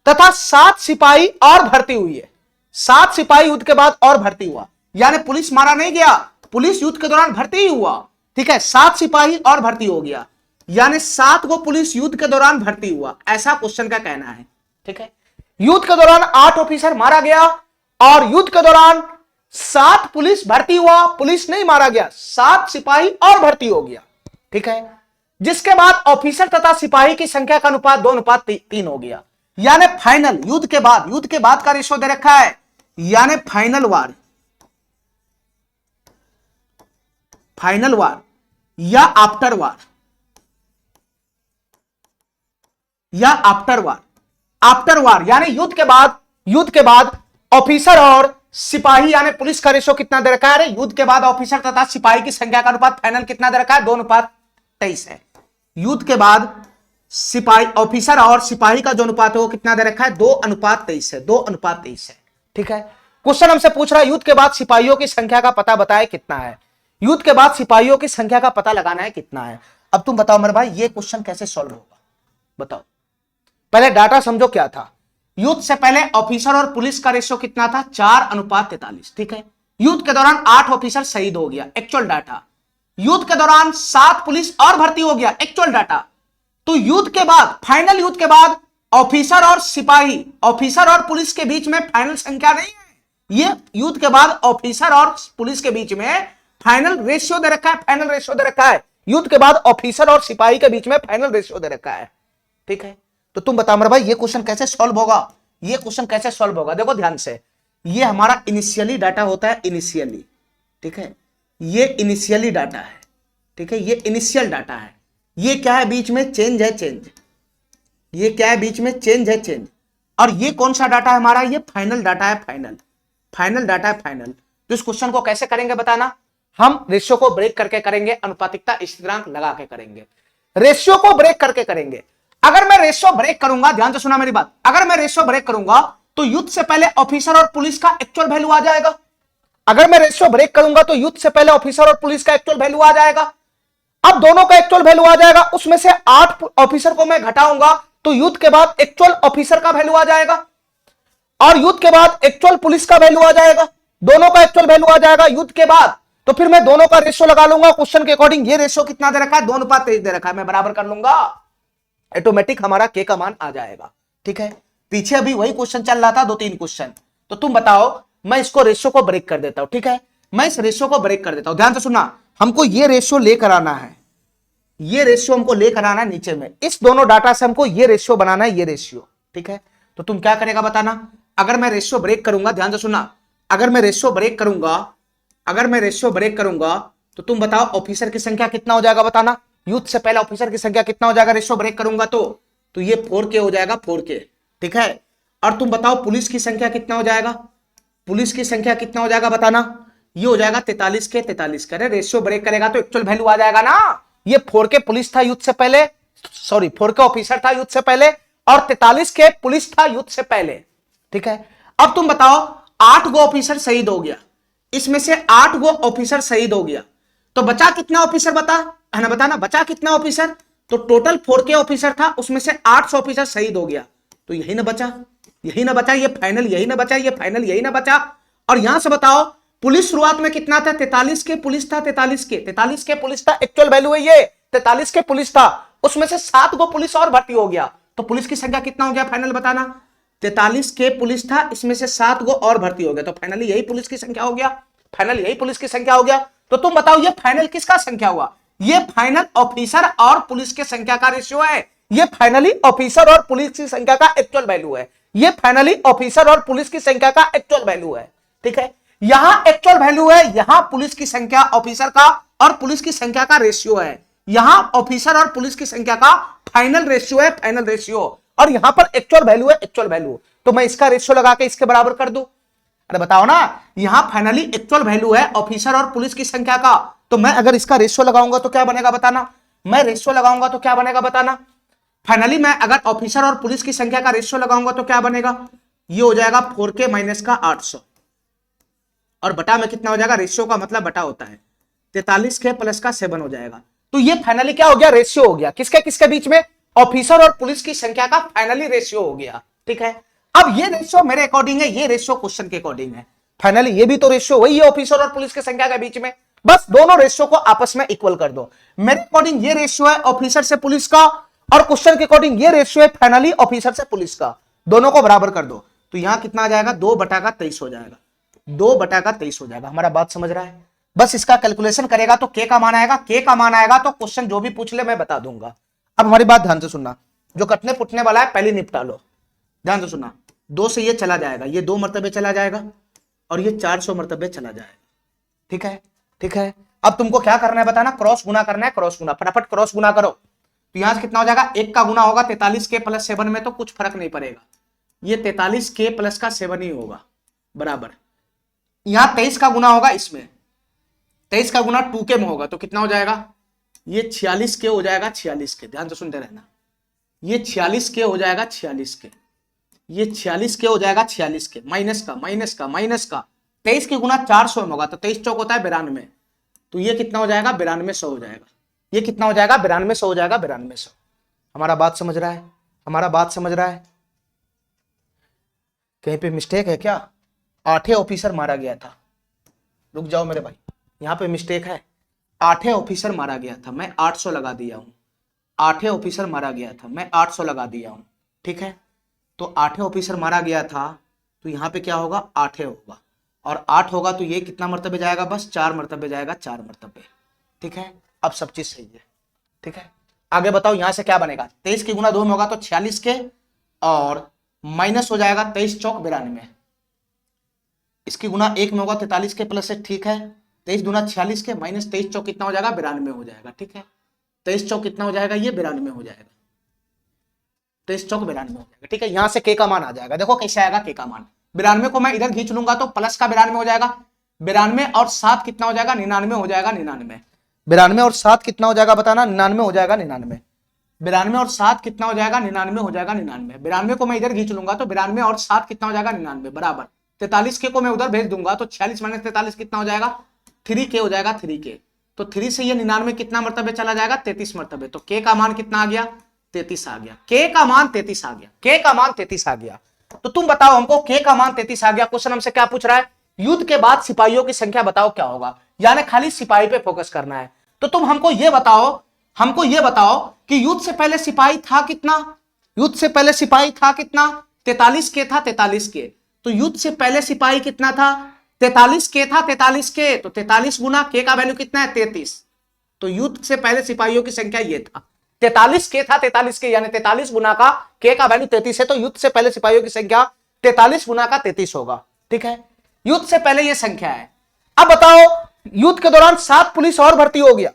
तथा 7 सिपाही और भर्ती हुई है, 7 सिपाही युद्ध के बाद और भर्ती हुआ, यानी पुलिस मारा नहीं गया, पुलिस युद्ध के दौरान भर्ती ही हुआ। ठीक है, 7 सिपाही और भर्ती हो गया, यानी 7 को पुलिस युद्ध के दौरान भर्ती हुआ, ऐसा क्वेश्चन का कहना है। ठीक है, युद्ध के दौरान 8 ऑफिसर मारा गया और युद्ध के दौरान 7 पुलिस भर्ती हुआ, पुलिस नहीं मारा गया, 7 सिपाही और भर्ती हो गया। ठीक है, जिसके बाद ऑफिसर तथा सिपाही की संख्या का अनुपात 2:3 हो गया, यानी फाइनल युद्ध के बाद का रेशियो दे रखा है, यानी फाइनल वार या आफ्टर वार, या आफ्टर वार यानी युद्ध के बाद ऑफिसर और सिपाही यानी पुलिस का रेशियो कितना दे रखा है, युद्ध के बाद ऑफिसर तथा सिपाही की संख्या का अनुपात फाइनल कितना दे रखा है, 2:23 है। युद्ध के बाद सिपाही, ऑफिसर और सिपाही का जो अनुपात है वो कितना दे रखा है, 2:23 है, 2:23 है। ठीक है, क्वेश्चन हमसे पूछ रहा है युद्ध के बाद सिपाहियों की संख्या का पता बताए कितना है, युद्ध के बाद सिपाहियों की संख्या का पता लगाना है कितना है। अब तुम बताओ मेरे भाई ये क्वेश्चन कैसे सॉल्व होगा, बताओ। पहले डाटा समझो क्या था, युद्ध से पहले ऑफिसर और पुलिस का रेशियो कितना था, 4:43। ठीक है, युद्ध के दौरान 8 ऑफिसर शहीद हो गया, एक्चुअल डाटा। युद्ध के दौरान 7 पुलिस और भर्ती हो गया, एक्चुअल डाटा। तो युद्ध के बाद, फाइनल युद्ध के बाद ऑफिसर और सिपाही, ऑफिसर और पुलिस के बीच में फाइनल संख्या नहीं है, ये युद्ध के बाद ऑफिसर और पुलिस के बीच में फाइनल रेशियो दे रखा है, फाइनल रेशियो दे रखा है, युद्ध के बाद ऑफिसर और सिपाही के बीच में फाइनल रेशियो दे रखा है। ठीक है, तो तुम बताओ मेरे भाई ये क्वेश्चन कैसे सॉल्व होगा, ये क्वेश्चन कैसे सॉल्व होगा। देखो ध्यान से, ये हमारा इनिशियली डाटा होता है, इनिशियली, ठीक है, ये इनिशियली डाटा है, ठीक है, ये इनिशियल डाटा है। ये क्या है, बीच में चेंज है, चेंज, ये क्या है, बीच में चेंज है, चेंज। और ये कौन सा डाटा है हमारा, ये फाइनल डाटा है, फाइनल, फाइनल डाटा है, फाइनल। तो इस क्वेश्चन को कैसे करेंगे बताना, हम रेशियो को ब्रेक करके करेंगे, अनुपातिकता स्थिरांक लगा के करेंगे, रेशियो को ब्रेक करके करेंगे। अगर मैं रेशियो ब्रेक करूंगा, ध्यान से सुना मेरी बात, अगर मैं रेशियो ब्रेक करूंगा तो युद्ध से पहले ऑफिसर और पुलिस का एक्चुअल वैल्यू आ जाएगा। अगर मैं रेशियो ब्रेक करूंगा तो युद्ध से पहले ऑफिसर और पुलिस का एक्चुअल वैल्यू आ जाएगा। अब दोनों का एक्चुअल वैल्यू आ जाएगा, उसमें से 8 ऑफिसर को मैं घटाऊंगा तो युद्ध के बाद एक्चुअल ऑफिसर का वैल्यू आ जाएगा, और युद्ध के बाद एक्चुअल पुलिस का वैल्यू आ जाएगा, दोनों का एक्चुअल वैल्यू आ जाएगा युद्ध के बाद। तो फिर मैं दोनों का रेशियो लगा लूंगा क्वेश्चन के अकॉर्डिंग। ये रेशियो कितना दे रखा है, 2:23 दे रखा है, मैं बराबर कर लूंगा, ऑटोमेटिक हमारा के का मान आ जाएगा। ठीक है, पीछे अभी वही क्वेश्चन चल रहा था, 2-3 क्वेश्चन। तो तुम बताओ, मैं इसको रेशियो को ब्रेक कर देता हूं। ठीक है, मैं इस रेशियो को ब्रेक कर देता हूं, ध्यान से सुनना, हमको ये रेशियो लेकर आना है, ये रेशियो हमको लेकर आना है नीचे में, इस दोनों डाटा से हमको ये रेशियो बनाना है, ये रेशियो। ठीक है, तो तुम क्या करेगा बताना, अगर मैं रेशियो ब्रेक करूंगा, ध्यान से सुनना, अगर मैं रेशियो ब्रेक करूंगा, अगर मैं रेशियो ब्रेक करूंगा तो तुम बताओ ऑफिसर की संख्या कितना हो जाएगा बताना, युद्ध से पहले ऑफिसर की संख्या कितना हो जाएगा रेशियो ब्रेक करूंगा तो ये 4K हो जाएगा, 4K। ठीक है, और तुम बताओ पुलिस की संख्या कितना हो जाएगा, पुलिस की संख्या कितना हो जाएगा बताना, ये हो जाएगा 43K, 43K। अरे रेशियो ब्रेक करेगा तो एक्चुअल वैल्यू आ जाएगा ना, ये 4K पुलिस था युद्ध से पहले, सॉरी 4K ऑफिसर था युद्ध से पहले, और 43K पुलिस था युद्ध से पहले। ठीक है, अब तुम बताओ 8 गो ऑफिसर शहीद हो गया, इसमें से 8 गो ऑफिसर शहीद हो गया, तो बचा कितना ऑफिसर बता, है ना, बताना बचा कितना ऑफिसर। तो टोटल 4K ऑफिसर था, उसमें से 8 ऑफिसर शहीद हो गया, तो यही ना बचा, यही ना बचा, ये फाइनल यही ना बचा, ये फाइनल यही ना बचा। और यहां से बताओ पुलिस शुरुआत में कितना था, 43K पुलिस था, 43K पुलिस था, एक्चुअल वैल्यू है ये 43K पुलिस था, उसमें से 7 गो पुलिस और भर्ती हो गया, तो पुलिस की संख्या कितना हो गया फाइनल बताना, 43K पुलिस था, इसमें से 7 गो और भर्ती हो गया, तो फाइनली यही पुलिस की संख्या हो गया, फाइनल यही पुलिस की संख्या हो गया। तो तुम बताओ ये फाइनल किसका संख्या हुआ, ये फाइनल ऑफिसर और पुलिस की संख्या का रेशियो है, ये फाइनली ऑफिसर और पुलिस की संख्या का एक्चुअल वैल्यू है, ये फाइनली ऑफिसर और पुलिस की संख्या का एक्चुअल वैल्यू है। ठीक है, यहां एक्चुअल वैल्यू है, यहां पुलिस की संख्या ऑफिसर का और पुलिस की संख्या का रेशियो है, यहां ऑफिसर और पुलिस की संख्या का फाइनल रेशियो है, फाइनल रेशियो, और यहां पर एक्चुअल वैल्यू है, एक्चुअल वैल्यू। तो मैं इसका रेशियो लगा के इसके बराबर कर दूं, अरे बताओ ना, यहां फाइनली एक्चुअल वैल्यू है ऑफिसर और पुलिस की संख्या का, तो मैं अगर इसका रेशियो लगाऊंगा तो क्या बनेगा बताना, मैं रेशियो लगाऊंगा तो क्या बनेगा बताना, फाइनली मैं अगर ऑफिसर और पुलिस की संख्या का रेशियो लगाऊंगा तो क्या बनेगा, ये हो जाएगा 4K माइनस का 800, और बटा में कितना हो जाएगा, रेशियो का मतलब बटा होता है, 43K प्लस का 7 हो जाएगा। तो ये फाइनली क्या हो गया, रेशियो हो गया, किसके किसके बीच में, ऑफिसर और पुलिस की संख्या का फाइनली रेशियो हो गया। ठीक है, अब ये रेशियो मेरे अकॉर्डिंग है, ये रेशियो क्वेश्चन के अकॉर्डिंग है, फाइनली ये भी तो रेशियो वही है ऑफिसर और पुलिस की संख्या के बीच में, बस दोनों रेशियो को आपस में इक्वल कर दो। मेरे अकॉर्डिंग ये रेशियो है ऑफिसर से पुलिस का, और क्वेश्चन के अकॉर्डिंग ये रेशियो है फाइनली ऑफिसर से पुलिस का, दोनों को बराबर कर दो, तो यहां कितना आ जाएगा, 2/23 हो जाएगा, 2/23 हो जाएगा। हमारा बात समझ रहा है, बस इसका कैलकुलेशन करेगा तो के का मान आएगा, के का मान आएगा तो क्वेश्चन जो भी पूछ ले मैं बता दूंगा। अब हमारी बात ध्यान से सुनना, जो कटने पुटने वाला है पहले निपटा लो, ध्यान से सुनना, 2 से ये चला जाएगा, ये 2 मरतबे चला जाएगा, और ये 400 मरतबे चला जाएगा। ठीक है, ठीक है, अब तुमको क्या करना है बताना, क्रॉस गुना करना है, क्रॉस गुना, फटाफट क्रॉस गुना करो। तो यहां से कितना हो जाएगा, 1 का गुना होगा 43K प्लस 7 में, तो कुछ फर्क नहीं पड़ेगा, ये 43K प्लस का 7 ही होगा, बराबर। यहां 23 का गुना होगा, इसमें 23 का गुना 2K में होगा, तो कितना हो जाएगा, ये 46K हो जाएगा, 46K, ध्यान से सुनते रहना, ये 46K हो जाएगा, 46K, ये 46K हो जाएगा, 46K माइनस का माइनस का माइनस का 23 के गुना 400 में होगा, तो 23 चौक होता है 92, तो ये कितना हो जाएगा, 9200 हो जाएगा, ये कितना हो जाएगा, 9200 हो जाएगा, 9200। हमारा बात समझ रहा है, हमारा बात समझ रहा है, कहीं पे मिस्टेक है क्या, 8 ऑफिसर मारा गया था, रुक जाओ मेरे भाई, यहाँ पे मिस्टेक है, 8 ऑफिसर मारा गया था, मैं 800 लगा दिया हूं, 8 ऑफिसर मारा गया था, मैं 800 लगा दिया हूं। ठीक है, तो 8 ऑफिसर मारा गया था, तो यहाँ पे क्या होगा, 8 होगा, और 8 होगा तो ये कितना मर्तबे जाएगा, बस 4 मर्तबे जाएगा, 4 मर्तबे। ठीक है, अब सब चीज सही है। ठीक है, आगे बताओ यहां से क्या बनेगा, 23 के गुना 2 में होगा तो 46 के, और माइनस हो जाएगा 23 चौक 92, इसकी गुना 1 में होगा 43 के प्लस से। ठीक है, 23 गुना 46 के माइनस 23 चौक कितना हो जाएगा, 92 हो जाएगा। ठीक है, 23 चौक कितना हो जाएगा, ये 92 हो जाएगा, 23 चौक 92 हो जाएगा। ठीक है, यहां से के का मान आ जाएगा, देखो कैसे आएगा के का मान। 92 को मैं इधर खींच लूंगा तो प्लस का 92 हो जाएगा, 92 और 7 कितना हो जाएगा, 99 हो जाएगा, 99। 92 और 7 कितना हो जाएगा बताना, 99 हो जाएगा, 99। 92 और 7 कितना हो जाएगा, 99 हो जाएगा, 99। 92 को मैं इधर खींच लूंगा तो 92 और 7 कितना हो जाएगा, 99 बराबर 43 के को मैं उधर भेज दूंगा तो 46 माइनस 43 कितना हो जाएगा, 3 के हो जाएगा, 3 के। तो 3 से ये 99 कितना मर्तबे चला जाएगा, 33 मर्तबे। तो के का मान कितना आ गया, 33 आ गया, के का मान 33 आ गया, के का मान 33 आ गया। तो तुम बताओ हमको, के का मान 33 आ गया। क्वेश्चन हमसे क्या पूछ रहा है, युद्ध के बाद सिपाहियों की संख्या बताओ क्या होगा, यानी खाली सिपाही पे फोकस करना है। तो तुम हमको ये बताओ, कि युद्ध से पहले सिपाही था कितना, युद्ध से पहले सिपाही था कितना, 43 के था, 43 के। तो युद्ध से पहले सिपाही कितना था, 43 के था, 43 के। तो 43 गुना के का वैल्यू कितना है, 33। तो युद्ध से पहले सिपाहियों की संख्या ये था, 43 के था, 43 के, यानी 43 गुना का के का वैल्यू 33 है। तो युद्ध से पहले सिपाहियों की संख्या 43 गुना का 33 होगा। ठीक है, युद्ध से पहले ये संख्या है। अब बताओ, युद्ध के दौरान 7 पुलिस और भर्ती हो गया,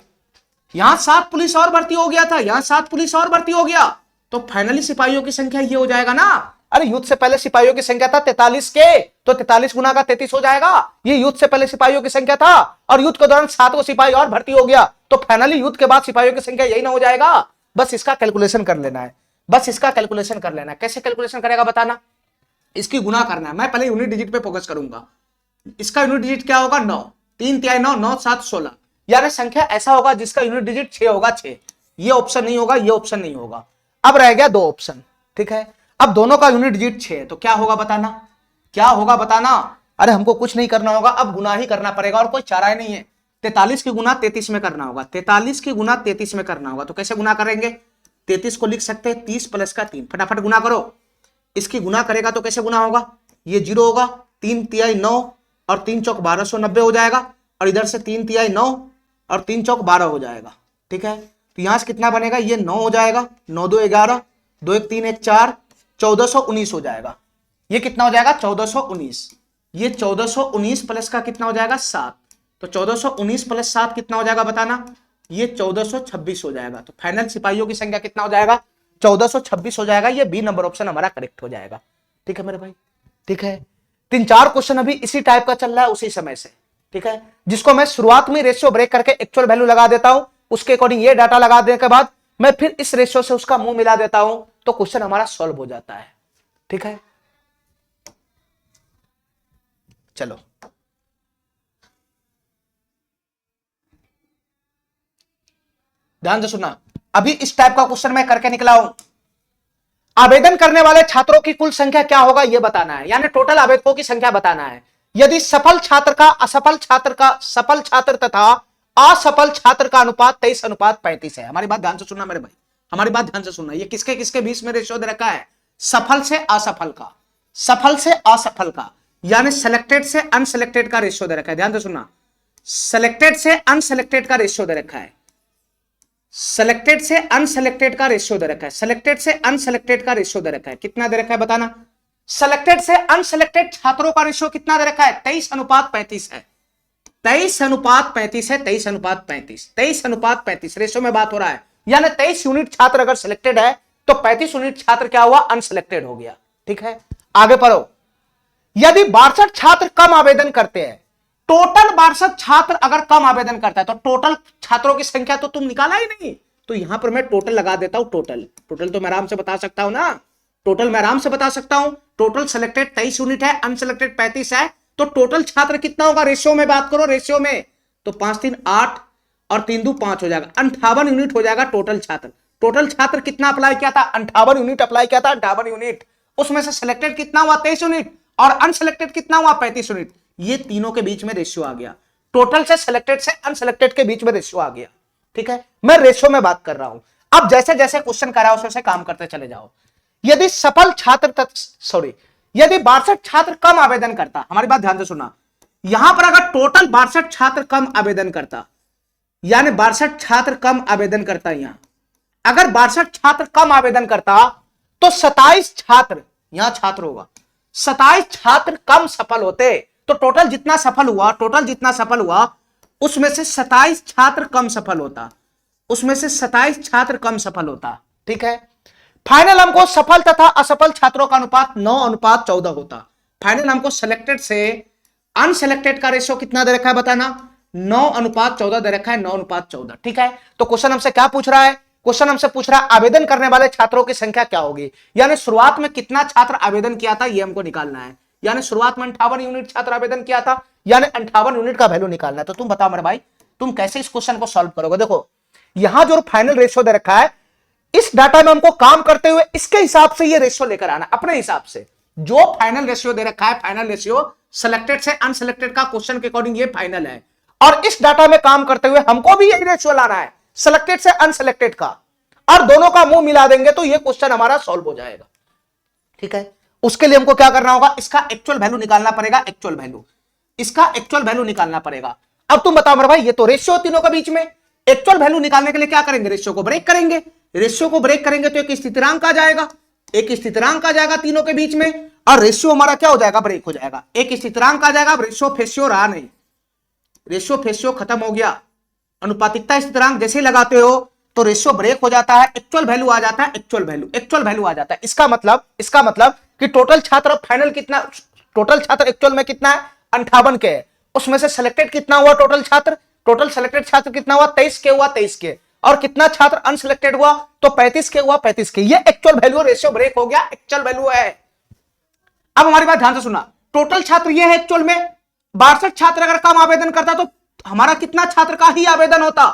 यहां 7 पुलिस और भर्ती हो गया था, यहां 7 पुलिस और भर्ती हो गया, तो फाइनली सिपाहियों की संख्या ये हो जाएगा ना। अरे युद्ध से पहले सिपाहियों की संख्या था 43 के, तो 43 गुना का 33 हो जाएगा। ये युद्ध से पहले सिपाहियों की संख्या था और युद्ध के दौरान 7 सिपाही और भर्ती हो गया, तो फाइनली युद्ध के बाद सिपाहियों की संख्या यही ना हो जाएगा। बस इसका कैलकुलेशन कर लेना है, बस इसका कैलकुलेशन कर लेना है। कैसे कैलकुलेशन करेगा बताना, इसकी गुना करना है। मैं पहले यूनिट डिजिट पे फोकस करूंगा। इसका यूनिट डिजिट क्या होगा, 9, 3 तिहाई 9, 9 7 16, यानी संख्या ऐसा होगा जिसका यूनिट डिजिट 6 होगा, 6। ये ऑप्शन नहीं होगा, ये ऑप्शन नहीं होगा। अब रह गया 2 ऑप्शन। ठीक है, अब दोनों का यूनिट डिजिट 6 है, तो क्या होगा बताना, क्या होगा बताना। अरे हमको कुछ नहीं करना होगा, अब गुना ही करना पड़ेगा और कोई चारा ही नहीं है। 43 की गुना 33 में करना होगा, 43 की गुना 33 में करना होगा। तो कैसे गुना करेंगे, 33 को लिख सकते हैं 30 प्लस का 3, फटाफट गुना करो। इसकी गुना करेगा तो कैसे गुना होगा, ये 0 होगा, 3 तिहाई 9 और 3 चौक 1290 हो जाएगा, और इधर से 3 तिहाई 9 और 3 चौक 12 हो जाएगा। ठीक है, तो यहां से कितना बनेगा, ये 9 हो जाएगा, 9 2 11, 2 1 3 1 4, 1419 हो जाएगा। ये कितना हो जाएगा, 1419। ये 1419 प्लस का कितना हो जाएगा, 7। तो 1419 प्लस 7 कितना हो जाएगा बताना, ये 1426 हो जाएगा। तो फाइनल सिपाहियों की संख्या कितना हो जाएगा, 1426 हो जाएगा। ये बी नंबर ऑप्शन हमारा करेक्ट हो जाएगा। ठीक है मेरे भाई, ठीक है। 3-4 क्वेश्चन अभी इसी टाइप का चल रहा है उसी समय से। ठीक है, जिसको मैं शुरुआत में रेशियो ब्रेक करके एक्चुअल वैल्यू लगा देता हूं, उसके अकॉर्डिंग ये डाटा लगा देने के बाद मैं फिर इस रेशियो से उसका मुंह मिला देता हूं, तो क्वेश्चन हमारा सॉल्व हो जाता है। ठीक है, चलो ध्यान से सुनना। अभी इस टाइप का क्वेश्चन मैं करके निकला हूं। आवेदन करने वाले छात्रों की कुल संख्या क्या होगा यह बताना है, यानी टोटल आवेदकों की संख्या बताना है। यदि सफल छात्र तथा असफल छात्र का अनुपात 23:35 है। हमारी बात ध्यान से सुनना मेरे भाई, हमारी बात ध्यान से सुनना। ये किसके किसके बीच में रेशियो दे रखा है, सफल से असफल का, सफल से असफल का, यानी सिलेक्टेड से अनसिलेक्टेड का रेशियो दे रखा है। ध्यान से सुनना, सिलेक्टेड से अनसिलेक्टेड का रेशियो दे रखा है, सिलेक्टेड से अनसिलेक्टेड का रेशियो दे रखा है, सिलेक्टेड से अनसिलेक्टेड का रेशियो दे रखा है। कितना दे रखा है बताना, सिलेक्टेड से अनसिलेक्टेड छात्रों का रेशियो कितना दे रखा है, 23:35 है, 23:35 है, 23:35, 23:35 रेशियो में बात हो रहा है। यानी 23 यूनिट छात्र अगर सिलेक्टेड है तो 35 यूनिट छात्र क्या हुआ, अनसिलेक्टेड हो गया। ठीक है, आगे पढ़ो। यदि 62 छात्र कम आवेदन करते हैं, टोटल 62 छात्र अगर कम आवेदन करता है तो टोटल छात्रों की संख्या तो तुम निकाला ही नहीं, तो यहां पर मैं टोटल लगा देता हूं। टोटल तो मैं आराम से बता सकता हूं ना, टोटल मैं आराम से बता सकता हूं। टोटल सिलेक्टेड 23 यूनिट है, अनसिलेक्टेड 35 है, तो टोटल छात्र कितना होगा, रेशियो में बात करो, रेशियो में, तो 5 3 8 और 3 2 5 हो जाएगा, 58 यूनिट हो जाएगा टोटल छात्र। टोटल छात्र कितना अप्लाई किया था, 58 यूनिट अप्लाई किया था, 58 यूनिट। उसमें से सिलेक्टेड कितना हुआ, 23 यूनिट, और अनसिलेक्टेड कितना हुआ, 35 यूनिट। ये तीनों के बीच में रेशियो आ गया, टोटल से सिलेक्टेड से अनसिलेक्टेड के बीच में रेशियो आ गया। ठीक है, मैं रेशियो में बात कर रहा हूं। अब जैसे जैसे क्वेश्चन करा उसे वैसे काम करते चले जाओ। यदि सफल छात्र यदि 62 छात्र कम आवेदन करता, हमारी बात ध्यान से सुनना, यहां पर अगर टोटल 62 छात्र कम आवेदन करता, यानी 62 छात्र कम आवेदन करता, यहां अगर 62 छात्र कम आवेदन करता तो 27 छात्र, यहां छात्र होगा, 27 छात्र कम सफल होते, तो टोटल जितना सफल हुआ, टोटल जितना सफल हुआ उसमें से 27 छात्र कम सफल होता, उसमें से 27 छात्र कम सफल होता। ठीक है, फाइनल हमको सफल तथा असफल छात्रों का अनुपात 9:14 होता। फाइनल हमको सिलेक्टेड से अनसिलेक्टेड का रेशियो कितना दे रखा है बताना, 9:14 दे रखा है, 9:14। ठीक है, तो क्वेश्चन हमसे क्या पूछ रहा है, क्वेश्चन हमसे पूछ रहा है आवेदन करने वाले छात्रों की संख्या क्या होगी, यानी शुरुआत में कितना छात्र आवेदन किया था ये हमको निकालना है। यानी शुरुआत में 58 यूनिट छात्र आवेदन किया था, यानी 58 यूनिट का वैल्यू निकालना है। तो तुम बताओ मेरे भाई, तुम कैसे इस क्वेश्चन को सॉल्व करोगे। देखो यहां जो फाइनल रेशियो दे रखा है, इस डाटा में हमको काम करते हुए इसके हिसाब से ये रेशियो लेकर आना, अपने हिसाब से जो फाइनल रेशियो दे रखा है, फाइनल रेशियो सिलेक्टेड से अनसिलेक्टेड का क्वेश्चन के अकॉर्डिंग ये फाइनल है, और इस डाटा में काम करते हुए हमको भी ये रेशियो लाना है सिलेक्टेड से अनसिलेक्टेड का, और दोनों का मुंह मिला देंगे तो ये क्वेश्चन हमारा सॉल्व हो जाएगा। ठीक है, उसके लिए हमको क्या करना होगा, इसका एक्चुअल वैल्यू निकालना पड़ेगा, एक्चुअल वैल्यू, इसका एक्चुअल वैल्यू निकालना पड़ेगा। अब तुम बताओ मेरे भाई, ये तो रेशियो तीनों के बीच में, एक्चुअल वैल्यू निकालने के लिए क्या करेंगे, रेशियो को ब्रेक करेंगे, रेशियो को ब्रेक करेंगे तो एक स्थिरांक आ जाएगा, एक स्थिरांक आ जाएगा तीनों के बीच में, और रेशियो हमारा क्या हो जाएगा, ब्रेक हो जाएगा, एक स्थिरांक आ जाएगा, रेशियो फेशियो रहा नहीं, रेशियो फेशियो खत्म हो गया, अनुपातिकता स्थिरांक जैसे लगाते हो तो रेशियो ब्रेक हो जाता है, एक्चुअल वैल्यू आ जाता है, एक्चुअल वैल्यू, एक्चुअल वैल्यू आ जाता है। इसका मतलब कि टोटल छात्र फाइनल कितना, टोटल छात्र एक्चुअल में कितना है, 58 के, उसमें से सिलेक्टेड कितना हुआ, टोटल छात्र, टोटल सिलेक्टेड छात्र कितना हुआ, 23 के हुआ, 23 के, और कितना छात्र अनसिलेक्टेड हुआ, तो 35 के हुआ, 35 के। ये एक्चुअल वैल्यू, रेशियो ब्रेक हो गया, एक्चुअल वैल्यू है। अब हमारी बात ध्यान से सुना, टोटल छात्र ये है एक्चुअल में, 62 छात्र अगर कम आवेदन करता तो हमारा कितना छात्र का ही आवेदन होता,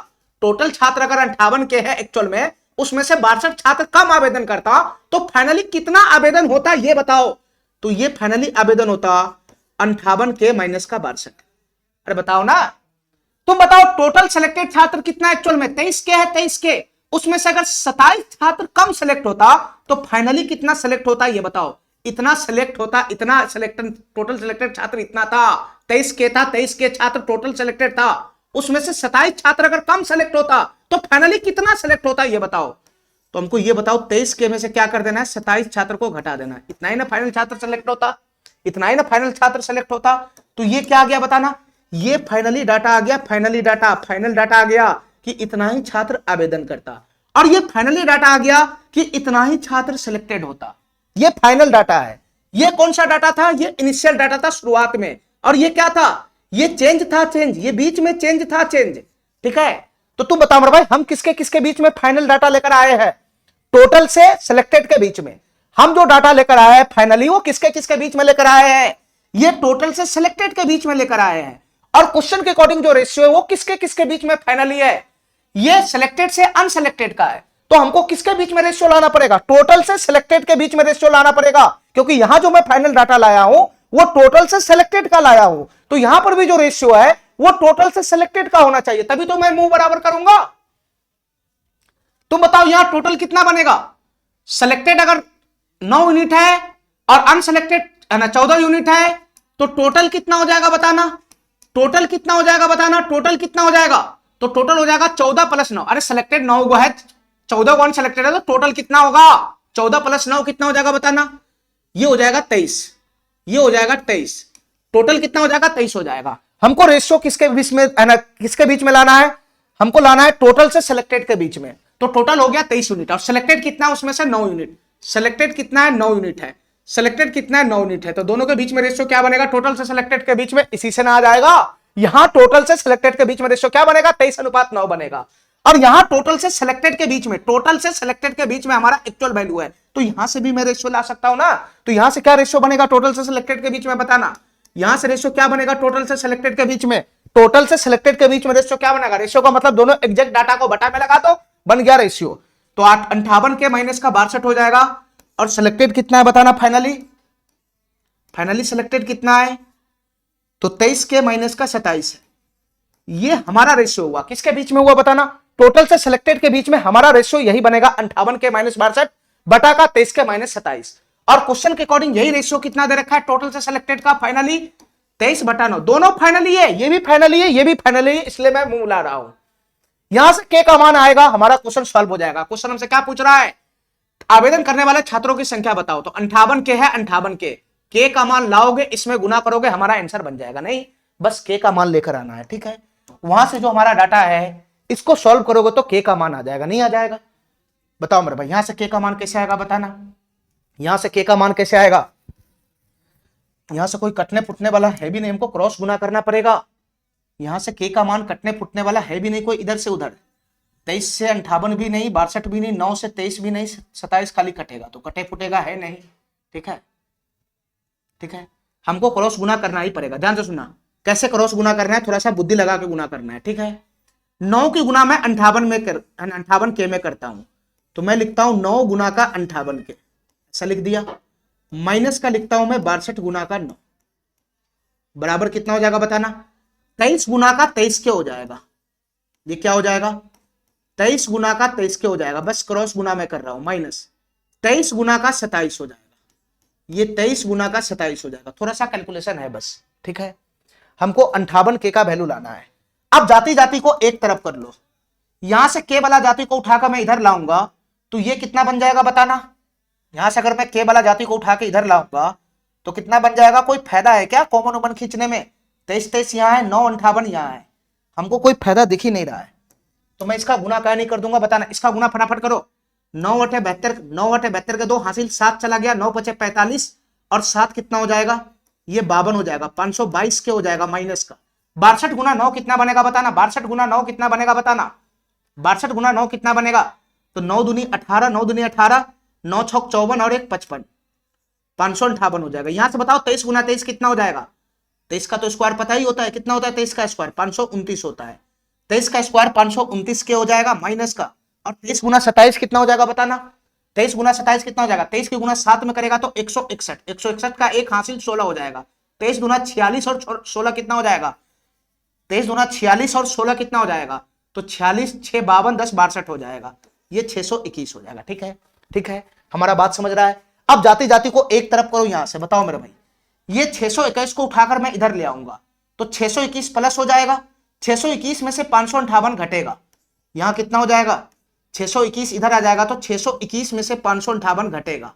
टोटल छात्र अगर 58 के है एक्चुअल में, उसमें से 62 छात्र कम आवेदन करता तो फाइनली कितना आवेदन होता ये बताओ, तो ये फाइनली आवेदन होता 58 के माइनस का 62। अरे बताओ ना, तुम बताओ टोटल सिलेक्टेड छात्र कितना एक्चुअल में, 23 के है, 23 के, उसमें से अगर 27 छात्र कम सिलेक्ट होता तो फाइनली कितना सिलेक्ट होता ये बताओ, इतना सिलेक्ट होता, इतना सिलेक्टेड, टोटल सिलेक्टेड छात्र इतना था, 23 के था, 23 के छात्र टोटल सिलेक्टेड था, उसमें से 27 छात्र अगर कम सिलेक्ट होता तो फाइनली कितना सिलेक्ट होता ये बताओ। तो हमको ये बताओ 23 के में से क्या कर देना है, 27 छात्र को घटा देना, इतना ही ना फाइनल छात्र सिलेक्ट होता, इतना ही ना फाइनल छात्र सिलेक्ट होता। तो ये क्या आ गया बताना, ये फाइनली डाटा आ गया, फाइनली डाटा, फाइनल डाटा आ गया कि इतना ही छात्र आवेदन करता, और ये फाइनली डाटा आ गया कि इतना ही छात्र सिलेक्टेड होता। ये फाइनल डाटा है। ये कौन सा डाटा था, ये इनिशियल डाटा था शुरुआत में, और ये क्या था, ये चेंज था, चेंज, ये बीच में चेंज था, चेंज। ठीक है, तो तुम बताओ मेरे भाई, हम किसके किसके बीच में फाइनल डाटा लेकर आए हैं, टोटल से सिलेक्टेड के बीच में। हम जो डाटा लेकर आए हैं फाइनली वो किसके किसके बीच में लेकर आए हैं, ये टोटल से सिलेक्टेड के बीच में लेकर आए हैं। और क्वेश्चन के अकॉर्डिंग जो रेशियो है वो किसके किसके बीच में फाइनली है, ये सिलेक्टेड से अनसिलेक्टेड का है। तो हमको किसके बीच में रेशियो लाना पड़ेगा, टोटल से सिलेक्टेड के बीच में रेशियो लाना पड़ेगा, क्योंकि यहां जो मैं फाइनल डाटा लाया हूं वो टोटल से सिलेक्टेड का लाया हूं, तो यहां पर भी जो रेशियो है वो टोटल से सिलेक्टेड का होना चाहिए, तभी तो मैं मुंह बराबर करूंगा। तुम बताओ यहां टोटल कितना बनेगा, सिलेक्टेड अगर 9 यूनिट है और अनसिलेक्टेड 14 यूनिट है, तो टोटल कितना हो जाएगा बताना, टोटल कितना हो जाएगा बताना, टोटल कितना हो जाएगा, तो टोटल हो जाएगा 14 + 9, अरे सिलेक्टेड 9 गो है, 14 को अनसिलेक्टेड है, तो टोटल कितना होगा, 14 + 9 कितना हो जाएगा बताना, ये हो जाएगा 23, ये हो जाएगा 23, टोटल कितना हो जाएगा 23 हो जाएगा। हमको रेशियो किसके बीच में, किसके बीच में लाना है, हमको लाना है टोटल से सिलेक्टेड के बीच में, तो टोटल हो गया 23 यूनिट, और सिलेक्टेड कितना है उसमें से 9 यूनिट, सिलेक्टेड कितना है 9 यूनिट है, सिलेक्टेड कितना है 9 यूनिट है, तो दोनों के बीच में रेशियो क्या बनेगा, टोटल से सिलेक्टेड के बीच में, इसी से ना आ जाएगा, यहां टोटल से सिलेक्टेड के बीच में रेशियो क्या बनेगा, 23:9 बनेगा, और यहां टोटल से सिलेक्टेड के बीच में, टोटल से सिलेक्टेड के बीच में हमारा एक्चुअल वैल्यू है, तो यहां से भी मैं रेशियो ला सकता हूं ना। तो यहां से क्या रेशियो बनेगा टोटल से सिलेक्टेड के बीच में बताना, यहां से रेशियो क्या बनेगा टोटल से सिलेक्टेड के बीच में, टोटल से सिलेक्टेड के बीच में रेशियो क्या बनेगा, रेशियो का मतलब दोनों एग्जैक्ट डाटा को बटा में लगा दो, बन गया रेशियो, तो 58 के माइनस का 62 हो जाएगा, और सिलेक्टेड कितना है बताना, फाइनली, फाइनली सिलेक्टेड कितना है, तो 23 के माइनस का 27 है, ये हमारा रेशियो हुआ, किसके बीच में हुआ बताना, टोटल से सिलेक्टेड के बीच में हमारा रेशियो यही बनेगा 58 के माइनस 62 बटा का 23 के माइनस 27, और क्वेश्चन के अकॉर्डिंग यही रेशियो कितना दे रखा है टोटल से सिलेक्टेड का, फाइनली 23/9, दोनों फाइनली है, ये भी फाइनली है, ये भी फाइनली है, इसलिए मैं मुंह मिला रहा हूं। यहां से के का मान आएगा, हमारा क्वेश्चन सॉल्व हो जाएगा। क्वेश्चन हमसे क्या पूछ रहा है, आवेदन करने वाले छात्रों की संख्या बताओ। तो 58 के है, 58 के का मान लाओगे, इसमें गुना करोगे, हमारा आंसर बन जाएगा। नहीं, बस के का मान लेकर आना है, ठीक है। वहां से जो हमारा डाटा है इसको सॉल्व करोगे तो के का मान आ जाएगा, नहीं आ जाएगा? बताओ मेरे भाई, यहां से के का मान कैसे आएगा बताना। यहां से के का मान कैसे आएगा? यहां से कोई कटने फुटने वाला है भी नहीं, हमको क्रॉस गुना करना पड़ेगा। यहां से के का मान कटने फुटने वाला है भी नहीं कोई इधर से उधर। 23 से 58 भी नहीं, 62 भी नहीं, 9 से 23 भी नहीं, 27 खाली कटेगा, तो कटे फुटेगा है नहीं, ठीक है। ठीक है, हमको क्रॉस गुना करना ही पड़ेगा। ध्यान से सुनना, कैसे क्रॉस गुना करना है, थोड़ा सा बुद्धि लगा के गुना करना है, ठीक है। 9 की गुना मैं 58 के में करता हूं, तो मैं लिखता हूं 9 गुना का 58 के, ऐसा लिख दिया। माइनस का लिखता हूं मैं 62 गुना का 9, बराबर कितना हो जाएगा बताना। 23 गुना का 23 के हो जाएगा, ये क्या हो जाएगा, 23 गुना का 23 के हो जाएगा, बस क्रॉस गुना मैं कर रहा हूं। माइनस 23 गुना का 27 हो जाएगा, ये 23 गुना का 27 हो जाएगा। थोड़ा सा कैलकुलेशन है बस, ठीक है। हमको 58 के का वैल्यू लाना है। अब जाति जाति को एक तरफ कर लो, यहां से के वाला जाति को उठाकर मैं इधर लाऊंगा तो ये कितना बन जाएगा बताना। यहां से अगर मैं के वाला जाति को उठा के इधर लाऊंगा तो कितना बन जाएगा, कोई फायदा है क्या कॉमन ओमन खींचने में? 23 यहाँ है, 9 यहाँ है, हमको कोई फायदा दिख ही नहीं रहा है, तो मैं इसका गुना क्या नहीं कर दूंगा बताना। इसका गुना फटाफट करो, 9/72, 9/72 के 2 हासिल 7 चला गया, 9×5 = 45 और 7 कितना हो जाएगा, ये 52 हो जाएगा, 522 के हो जाएगा माइनस का। 62 गुना 9 कितना बनेगा बताना, 62 गुना 9 कितना बनेगा बताना, 62 गुना 9 कितना बनेगा। तो 9 दूनी 18, 9 दूनी 18, 9 छक 54 और 1 55, 558 हो जाएगा। यहां से बताओ 23 गुना 23 कितना हो जाएगा। 23 का तो स्क्वायर पता ही होता है, कितना होता है 23 का स्क्वायर, 529 होता है। 23 का स्क्वायर 529 के हो जाएगा माइनस का, और 23 गुना 27 कितना हो जाएगा बताना। 23 गुना 27 कितना हो जाएगा, 23 की गुना 7 में करेगा तो 161, 161 का 1 हासिल 16 हो जाएगा। 23 गुना 46 और 16 कितना हो जाएगा, 23 गुना 46 और 16 कितना हो जाएगा, तो 46 6 52 10 62 हो जाएगा, ये 621 हो जाएगा। ठीक है, ठीक है, हमारा बात समझ रहा है। अब जाति जाति को एक तरफ करो, यहां से बताओ मेरे भाई, ये 621 को उठाकर मैं इधर ले आऊंगा तो 621 प्लस हो जाएगा, 621 में से 558 घटेगा, यहां कितना हो जाएगा, 621 इधर आ जाएगा तो 621 में से 558 घटेगा,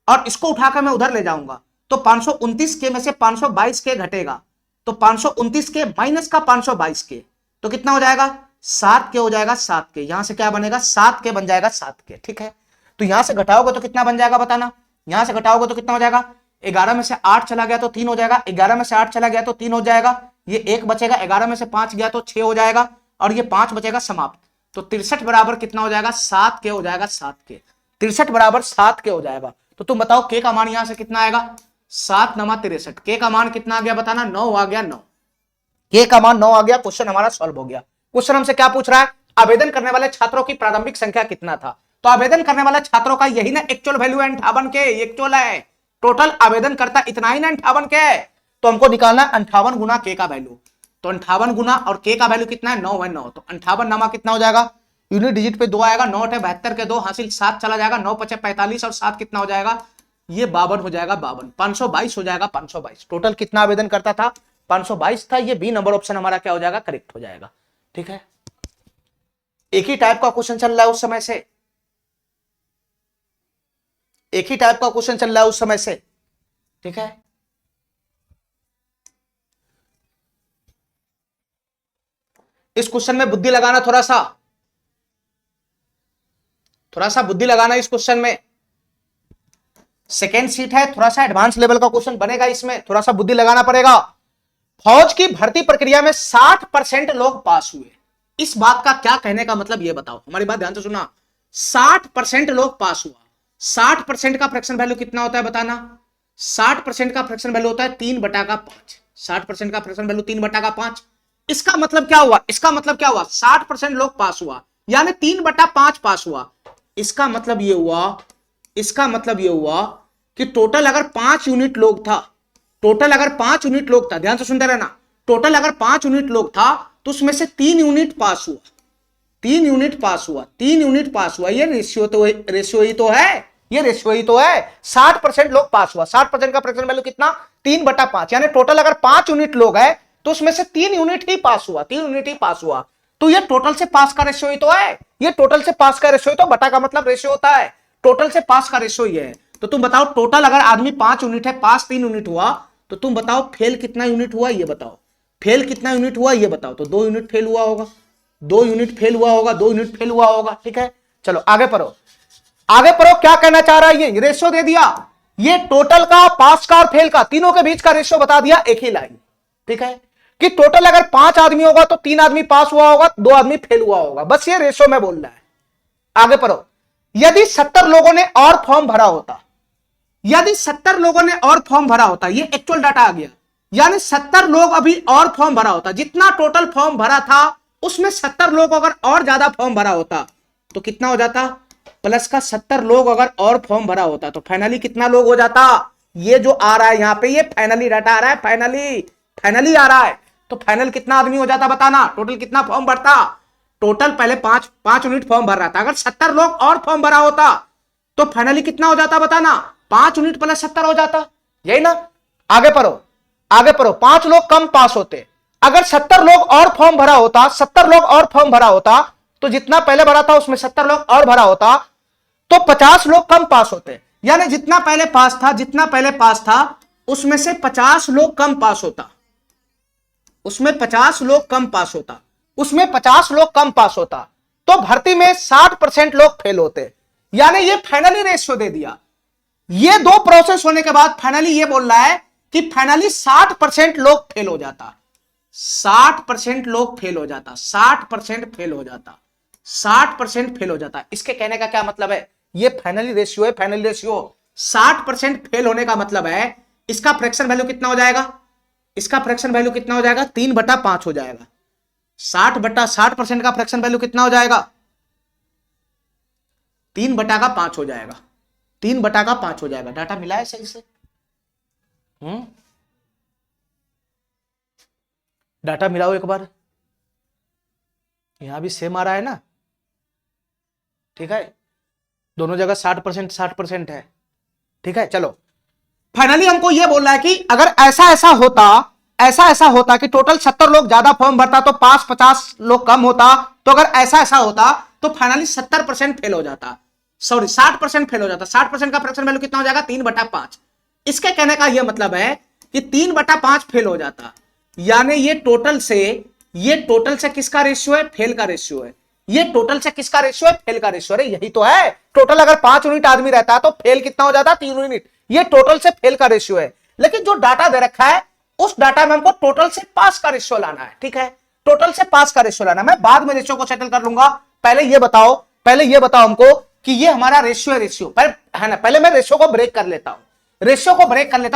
और इसको उठाकर मैं उधर ले जाऊंगा तो 529 के में से 522 के घटेगा, तो 529 के माइनस का 522 के, तो कितना हो जाएगा 7 के हो जाएगा, 7 के, यहां से क्या बनेगा 7 के बन जाएगा, 7 के। ठीक है, तो यहां से घटाओगे तो कितना बन जाएगा बताना, यहां से घटाओगे तो कितना हो जाएगा, 11 में से 8 चला गया तो 3 हो जाएगा, 11 में से 8 चला गया तो 3 हो जाएगा, ये 1 बचेगा, 11 में से 5 गया तो 6 हो जाएगा, और ये 5 बचेगा समाप्त, तो 63 बराबर कितना हो जाएगा, 7 के हो जाएगा, 7 के, 63 बराबर 7 के हो जाएगा। तो तुम बताओ के का मान यहां से कितना आएगा, 7 × 63, के का मान कितना आ गया बताना, 9 आ गया, 9, के का मान 9 आ गया। क्वेश्चन हमारा सॉल्व हो गया। क्वेश्चन हमसे क्या पूछ रहा है, आवेदन करने वाले छात्रों की प्रारंभिक संख्या कितना था, तो आवेदन करने वाले छात्रों का यही ना एक्चुअल वैल्यू है 58 के, एक्चुअल है, टोटल आवेदन करता इतना ही ना 58 के, तो हमको निकालना 58 गुना के का वैल्यू, तो 58 गुना और के का वैल्यू कितना है 9 है, 9, तो 58 नामा कितना हो जाएगा, यूनिट डिजिट पे 2 आएगा, 9/72 के 2 हासिल 7 चला जाएगा, 9×5 = 45 और 7 कितना हो जाएगा, ये 52 हो जाएगा, 52, 522 हो जाएगा, 522, टोटल कितना आवेदन करता था 522 था, ये बी नंबर ऑप्शन हमारा क्या हो जाएगा, करेक्ट हो जाएगा। ठीक है, एक ही टाइप का क्वेश्चन चल रहा है उस समय से, एक ही टाइप का क्वेश्चन चल रहा है उस समय से। ठीक है, इस क्वेश्चन में बुद्धि लगाना, थोड़ा सा बुद्धि लगाना इस क्वेश्चन में, सेकेंड सीट है, थोड़ा सा एडवांस लेवल का क्वेश्चन बनेगा, इसमें थोड़ा सा बुद्धि लगाना पड़ेगा। फौज की भर्ती प्रक्रिया में 60% लोग पास हुए, इस बात का क्या कहने का मतलब ये बताओ, हमारी बात ध्यान से सुना, 60% लोग पास हुआ, 60% का फ्रैक्शन वैल्यू कितना होता है बताना, 60% का फ्रैक्शन वैल्यू होता है 3/5, 60% का फ्रैक्शन वैल्यू 3/5, इसका मतलब क्या हुआ, इसका मतलब क्या हुआ, 60% लोग पास हुआ यानी 3/5 पास हुआ, इसका मतलब ये हुआ, इसका मतलब ये हुआ कि टोटल अगर 5 यूनिट लोग था, टोटल अगर 5 यूनिट लोग था, ध्यान से सुनते रहना, टोटल अगर 5 यूनिट लोग था तो उसमें से 3 यूनिट पास हुआ, 3 यूनिट पास हुआ, 3 यूनिट पास हुआ, ये रेशियो ही तो है, ये रेशियो ही तो है। 60% लोग पास हुआ, 60% का फ्रैक्शन वैल्यू कितना, 3/5, यानी टोटल अगर 5 यूनिट लोग है तो उसमें से 3 यूनिट ही पास हुआ, 3 यूनिट ही पास हुआ। तो ये टोटल से पास का रेशियो ही तो है, ये टोटल से पास का रेशियो ही तो, बटा का मतलब रेशियो होता है, टोटल से पास का रेशियो ही है। तो तुम बताओ टोटल अगर आदमी 5 यूनिट है, पास 3 यूनिट हुआ, तो तुम बताओ फेल कितना यूनिट हुआ ये बताओ, फेल कितना यूनिट हुआ ये बताओ। तो 2 यूनिट फेल हुआ होगा, 2 यूनिट फेल हुआ होगा, 2 यूनिट फेल हुआ होगा। ठीक है, चलो आगे पढ़ो, आगे पढ़ो क्या कहना चाह रहा है। ये रेशियो दे दिया, ये टोटल का, पास का और फेल का, तीनों के बीच का रेशियो बता दिया एक ही लाइन। ठीक है, कि टोटल अगर 5 आदमी होगा तो 3 आदमी पास हुआ होगा, 2 आदमी फेल हुआ होगा, बस ये रेशियो में बोल रहा है। आगे पढ़ो, यदि 70 लोगों ने और फॉर्म भरा होता, यदि 70 लोगों ने और फॉर्म भरा होता, ये एक्चुअल डाटा आ गया, यानी 70 लोग अभी और फॉर्म भरा होता, जितना टोटल फॉर्म भरा था उसमें 70 लोग अगर और ज्यादा फॉर्म भरा होता तो कितना हो जाता, प्लस का 70 लोग अगर और फॉर्म भरा होता तो फाइनली कितना लोग हो जाता। ये जो आ रहा है यहां पे, ये फाइनली डाटा आ रहा है, फाइनली आ रहा है, तो फाइनल कितना आदमी हो जाता बताना, टोटल कितना फॉर्म भरता। टोटल पहले 5 यूनिट फॉर्म भर रहा था, अगर 70 लोग और फॉर्म भरा होता तो फाइनली कितना हो जाता बताना, 5 यूनिट प्लस 70 हो जाता, यही ना। आगे पढ़ो, आगे पढ़ो, 5 लोग कम पास होते, अगर 70 लोग और फॉर्म भरा होता, 70 लोग और फॉर्म भरा होता तो जितना पहले भरा था उसमें 70 लोग और भरा होता तो 50 लोग कम पास होते, यानी जितना पहले पास था, जितना पहले पास था उसमें से 50 लोग कम पास होता, उसमें 50 लोग कम पास होता, उसमें 50 लोग कम पास होता, तो भर्ती में 60% लोग फेल होते, यानी ये फाइनली रेशियो दे दिया। ये 2 प्रोसेस होने के बाद फाइनली ये बोल रहा है कि फाइनली 60% लोग फेल हो जाता, 60% लोग फेल हो जाता, 60% फेल हो जाता, 60% फेल हो जाता। इसके कहने का क्या मतलब है, ये फाइनली रेशियो है, फाइनली रेशियो। 60% फेल होने का मतलब है इसका फ्रैक्शन वैल्यू कितना हो जाएगा, इसका फ्रैक्शन वैल्यू कितना हो जाएगा, 3/5 हो जाएगा। 60% का फ्रैक्शन वैल्यू कितना हो जाएगा, 3/5 हो जाएगा, 3/5 हो जाएगा। डाटा मिला है सही से, डाटा मिलाओ एक बार, यहां भी सेम आ रहा है ना। ठीक है, दोनों जगह 60% है। ठीक है, चलो फाइनली हमको यह बोल रहा है कि अगर ऐसा ऐसा होता कि टोटल 70 लोग ज्यादा फॉर्म भरता तो पास 50 लोग कम होता, तो अगर ऐसा होता तो फाइनली 70% फेल हो जाता, सॉरी 60% फेल हो जाता। 60% का फ्रैक्शन वैल्यू कितना हो जाएगा, 3/5। इसके कहने का यह मतलब है कि 3/5 फेल हो जाता, यानी ये टोटल से किसका रेशियो है, फेल का रेशियो है। ये टोटल से किसका रेशियो है, फेल का रेशियो। अरे यही तो है, टोटल अगर 5 यूनिट आदमी रहता तो फेल कितना हो जाता, 3 यूनिट। ये टोटल से फेल का रेशियो है, लेकिन जो डाटा दे रखा है उस डाटा में हमको टोटल से पास का रेशियो लाना है। ठीक है, टोटल से पास का रेशियो लाना, मैं बाद में रेशियो को सेटल कर लूंगा। पहले ये बताओ हमको कि ये हमारा रेशियो है ना। पहले मैं रेशियो को ब्रेक कर लेता हूं,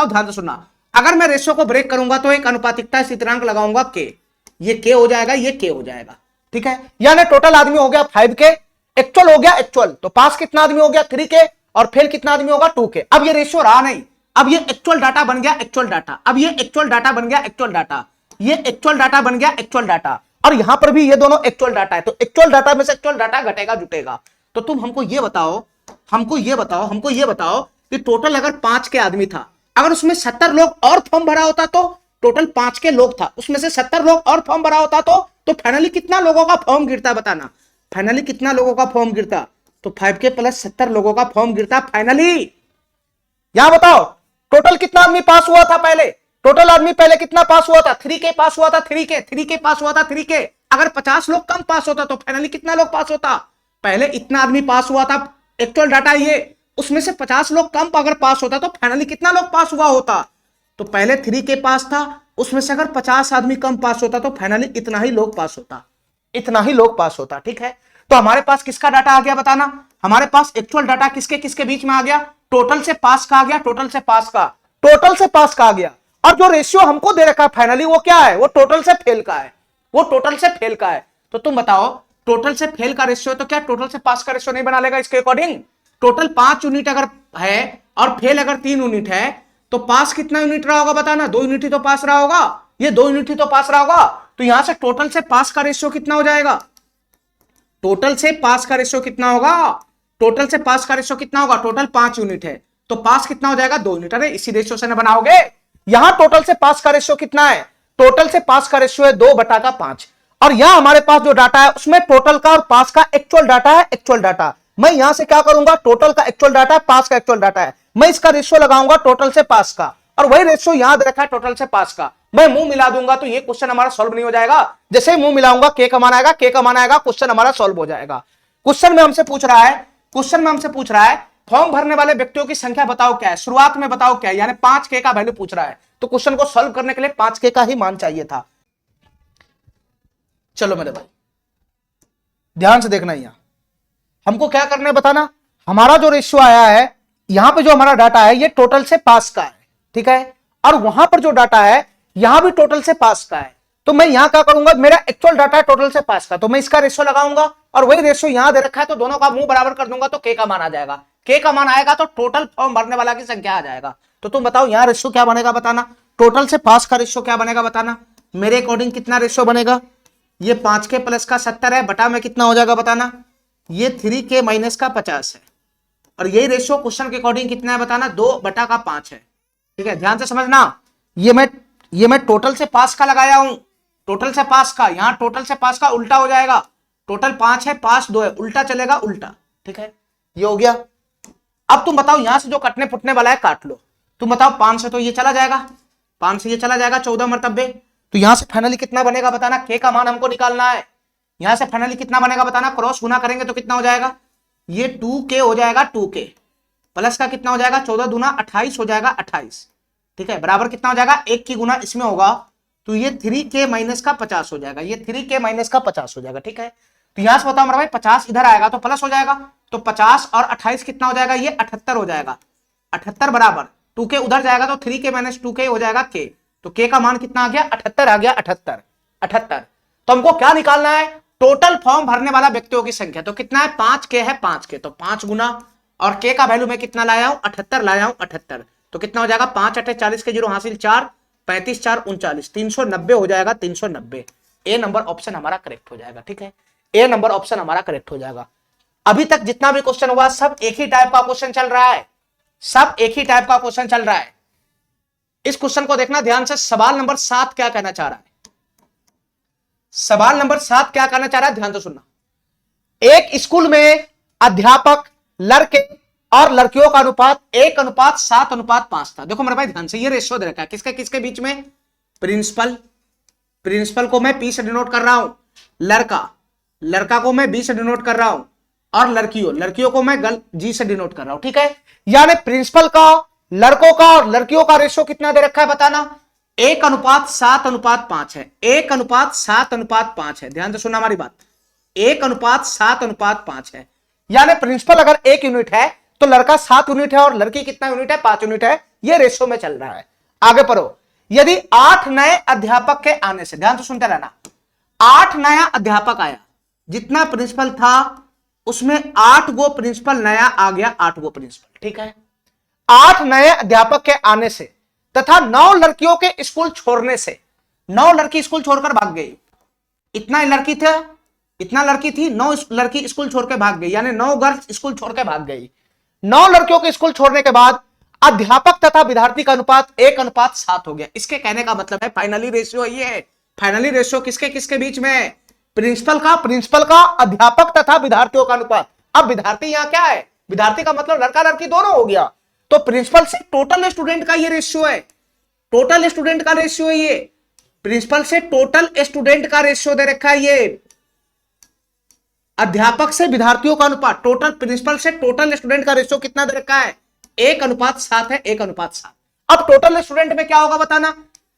ध्यान से सुनना। अगर मैं रेशियो को ब्रेक करूंगा तो एक अनुपातिकता स्थिरांक लगाऊंगा के, ये के हो जाएगा, ये के हो जाएगा। ठीक है, यानी टोटल आदमी हो गया 5 के, एक्चुअल हो गया एक्चुअल, तो पास कितना आदमी हो गया 3 के, और फेल कितना आदमी होगा 2 के। अब ये रेशियो रहा नहीं, अब ये एक्चुअल डाटा बन गया एक्चुअल डाटा, अब ये एक्चुअल डाटा बन गया एक्चुअल डाटा, ये एक्चुअल डाटा बन गया एक्चुअल डाटा, और यहां पर भी ये दोनों एक्चुअल डाटा है। तो एक्चुअल डाटा में से एक्चुअल डाटा घटेगा जुटेगा। तो तुम हमको ये बताओ कि टोटल अगर 5 के आदमी था, अगर उसमें 70 लोग और फॉर्म भरा होता तो टोटल 5 के लोग था, उसमें से 70 लोग और फॉर्म भरा होता तो फाइनली कितना लोगों का फॉर्म गिरता बताना, फाइनली कितना लोगों का फॉर्म गिरता, तो 5 के प्लस 70 लोगों का फॉर्म गिरता फाइनली। यहां बताओ टोटल कितना आदमी पास हुआ था पहले, टोटल आदमी पहले कितना पास हुआ था, 3 के पास हुआ था, 3 के पास हुआ था, 3 के। अगर 50 लोग कम पास होता तो फाइनली कितना लोग पास होता, पहले इतना आदमी पास हुआ था, एक्चुअल डाटा ये, उसमें से 50 लोग कम अगर पास होता तो फाइनली कितना लोग पास हुआ होता, तो पहले 3 के पास था, उसमें से अगर 50 आदमी कम पास होता तो फाइनली इतना ही लोग पास होता, इतना ही लोग पास होता। ठीक है, तो हमारे पास किसका डाटा आ गया बताना, हमारे पास एक्चुअल डाटा किसके किसके बीच में आ गया, टोटल से पास का आ गया, टोटल से पास का आ गया। और जो रेशियो हमको दे रखा है फाइनली वो क्या है, वो टोटल से फेल का है, वो टोटल से फेल का है। तो तुम बताओ टोटल से फेल का रेशियो तो क्या टोटल से पास का रेशियो नहीं बना लेगा इसके अकॉर्डिंग। टोटल 5 यूनिट अगर है और फेल अगर 3 यूनिट है तो पास कितना यूनिट रहा होगा बताना, 2 यूनिट ही तो पास रहा होगा, ये 2 यूनिट ही तो पास रहा होगा। तो यहां से टोटल से पास का रेशियो कितना हो जाएगा, टोटल से पास का रेशियो कितना होगा, टोटल से पास का रेशियो कितना होगा, टोटल 5 यूनिट है तो पास कितना हो जाएगा 2 यूनिट। अरे इसी रेशियो से ना बनाओगे, यहां टोटल से पास का रेशियो कितना है, टोटल से पास का रेशियो है 2/5 और यहां हमारे पास जो डाटा है उसमें टोटल का और पास का एक्चुअल डाटा है, एक्चुअल डाटा। मैं यहां से क्या करूंगा, टोटल का एक्चुअल डाटा है, पास का एक्चुअल डाटा है, मैं इसका रेशियो लगाऊंगा टोटल से पास का और वही रेशियो यहां दे रखा है टोटल से पास का, मैं मुंह मिला दूंगा तो ये क्वेश्चन हमारा सॉल्व नहीं हो जाएगा। जैसे ही मुंह मिलाऊंगा के का मान आएगा, के का मान आएगा, क्वेश्चन हमारा सॉल्व हो जाएगा। क्वेश्चन में हमसे पूछ रहा है, क्वेश्चन में हमसे पूछ रहा है फॉर्म भरने वाले व्यक्तियों की संख्या बताओ क्या है, शुरुआत में बताओ क्या है, यानी 5 के का वैल्यू पूछ रहा है तो क्वेश्चन को सॉल्व करने के लिए 5 के का ही मान चाहिए था। चलो मेरे भाई ध्यान से देखना, यहां हमको क्या करना है बताना, हमारा जो रेशियो आया है यहां पे जो हमारा डाटा है ये टोटल से पास का है, ठीक है, और वहां पर जो डाटा है यहां भी टोटल से पास का है। तो मैं यहां क्या करूंगा, मेरा एक्चुअल डाटा है टोटल से पास का तो मैं इसका रेशियो लगाऊंगा और वही रेशियो यहां दे रखा है तो दोनों का मुंह बराबर कर दूंगा तो के का मान आ जाएगा। के का मान आएगा तो टोटल फॉर्म भरने वाला की संख्या आ जाएगा। तो तुम बताओ यहां रेशियो क्या बनेगा बताना, टोटल से पास का रेशियो क्या बनेगा बताना। मेरे अकॉर्डिंग कितना रेशियो बनेगा, ये 5 के प्लस का 70 है बटा में कितना हो जाएगा बताना, ये 3 के माइनस का 50 है और यही रेशियो क्वेश्चन के अकॉर्डिंग कितना है बताना, 2/5 है। ठीक है, ध्यान से समझना, ये मैं टोटल से पास का लगाया हूं, टोटल से पास का, यहां टोटल से पास का उल्टा हो जाएगा, टोटल 5 है, पास 2 है, उल्टा चलेगा उल्टा। ठीक है, ये हो गया। अब तुम बताओ यहां से जो कटने फुटने वाला है काट लो, तुम बताओ 5 से तो ये चला जाएगा, 5 से ये चला जाएगा 14 मरतबे, तो यहां से फाइनली कितना बनेगा बताना, के का मान हमको निकालना है, यहां से फाइनली कितना बनेगा बताना, क्रॉस गुना करेंगे तो कितना हो जाएगा, ये 2k हो जाएगा, 2k प्लस का कितना हो जाएगा 14 दूना 28 हो जाएगा 28। ठीक है, बराबर कितना हो जाएगा, 1 की गुना इसमें होगा तो ये 3k माइनस का 50 हो जाएगा, ये 3k माइनस का 50 हो जाएगा। ठीक है, तो यहां से बताओ मेरा भाई 50 इधर आएगा तो प्लस हो जाएगा, तो 50 और 28 कितना हो जाएगा, ये 78 हो जाएगा, 78 बराबर 2k उधर जाएगा तो 3k माइनस 2k हो जाएगा k, तो k का मान कितना आ गया 78 आ गया, 78। तो हमको क्या निकालना है, टोटल फॉर्म भरने वाला व्यक्तियों की संख्या, तो कितना है 5k है, 5k तो 5 गुना और k का वैल्यू मैं कितना लाया हूं 78 लाया हूं 78, तो कितना हो जाएगा 5 8 40 के 0 हासिल 4 35 4 39 390 हो जाएगा, 390। ए नंबर ऑप्शन हमारा करेक्ट हो जाएगा। ठीक है, ए नंबर ऑप्शन हमारा करेक्ट हो जाएगा। अभी तक जितना भी क्वेश्चन हुआ सब एक ही टाइप का क्वेश्चन चल रहा है, सब एक ही टाइप का क्वेश्चन चल रहा है। इस क्वेश्चन को देखना ध्यान से, सवाल नंबर 7 क्या कहना चाह रहा है, सवाल नंबर 7 क्या कहना चाह रहा है ध्यान से सुनना। एक स्कूल में अध्यापक लड़के और लड़कियों का अनुपात 1:7:5 था। देखो मेरे भाई ध्यान से, ये रेशियो दे रखा है किसके किसके बीच में, प्रिंसिपल को मैं P से डिनोट कर रहा हूं, लड़का को मैं B से डिनोट कर रहा हूं और लड़कियों को मैं G से डिनोट कर रहा हूं। ठीक है, यानी प्रिंसिपल का, लड़कों का और लड़कियों का रेशियो कितना दे रखा है बताना, 1:7:5 है, 1:7:5 है। ध्यान से सुनना हमारी बात, 1:7:5 है, यानी प्रिंसिपल अगर 1 यूनिट है तो लड़का 7 यूनिट है और लड़की कितना यूनिट है 5 यूनिट है। ये रेशियो में चल रहा है। आगे पढ़ो, यदि 8 नए अध्यापक के आने से, ध्यान से सुनते रहना, 8 नया अध्यापक आया, जितना प्रिंसिपल था उसमें 8 गो प्रिंसिपल नया आ गया, 8 गो प्रिंसिपल। ठीक है, 8 नए अध्यापक के आने से तथा 9 लड़कियों के स्कूल छोड़ने से, 9 लड़की स्कूल छोड़कर भाग गई, इतना लड़की थी 9 लड़की स्कूल छोड़ के भाग गई, यानी 9 गर्ल्स स्कूल छोड़ के भाग गई। 9 लड़कियों के स्कूल छोड़ने के बाद अध्यापक तथा विद्यार्थी का अनुपात 1:7 हो गया। इसके कहने का मतलब है फाइनली रेशियो ये है, फाइनली रेशियो किसके किसके बीच में है, प्रिंसिपल का अध्यापक तथा विद्यार्थियों का अनुपात। अब विद्यार्थी यहां क्या है, विद्यार्थी का मतलब लड़का लड़की दोनों हो गया, तो प्रिंसिपल से टोटल स्टूडेंट का ये रेशियो है, टोटल स्टूडेंट का रेशियो है ये, प्रिंसिपल से टोटल स्टूडेंट का रेशियो दे रखा है ये, अध्यापक से विद्यार्थियों का अनुपात, टोटल प्रिंसिपल से टोटल स्टूडेंट का रेशियो कितना दे रखा है 1:7 है, 1:7। अब टोटल स्टूडेंट में क्या होगा बताना,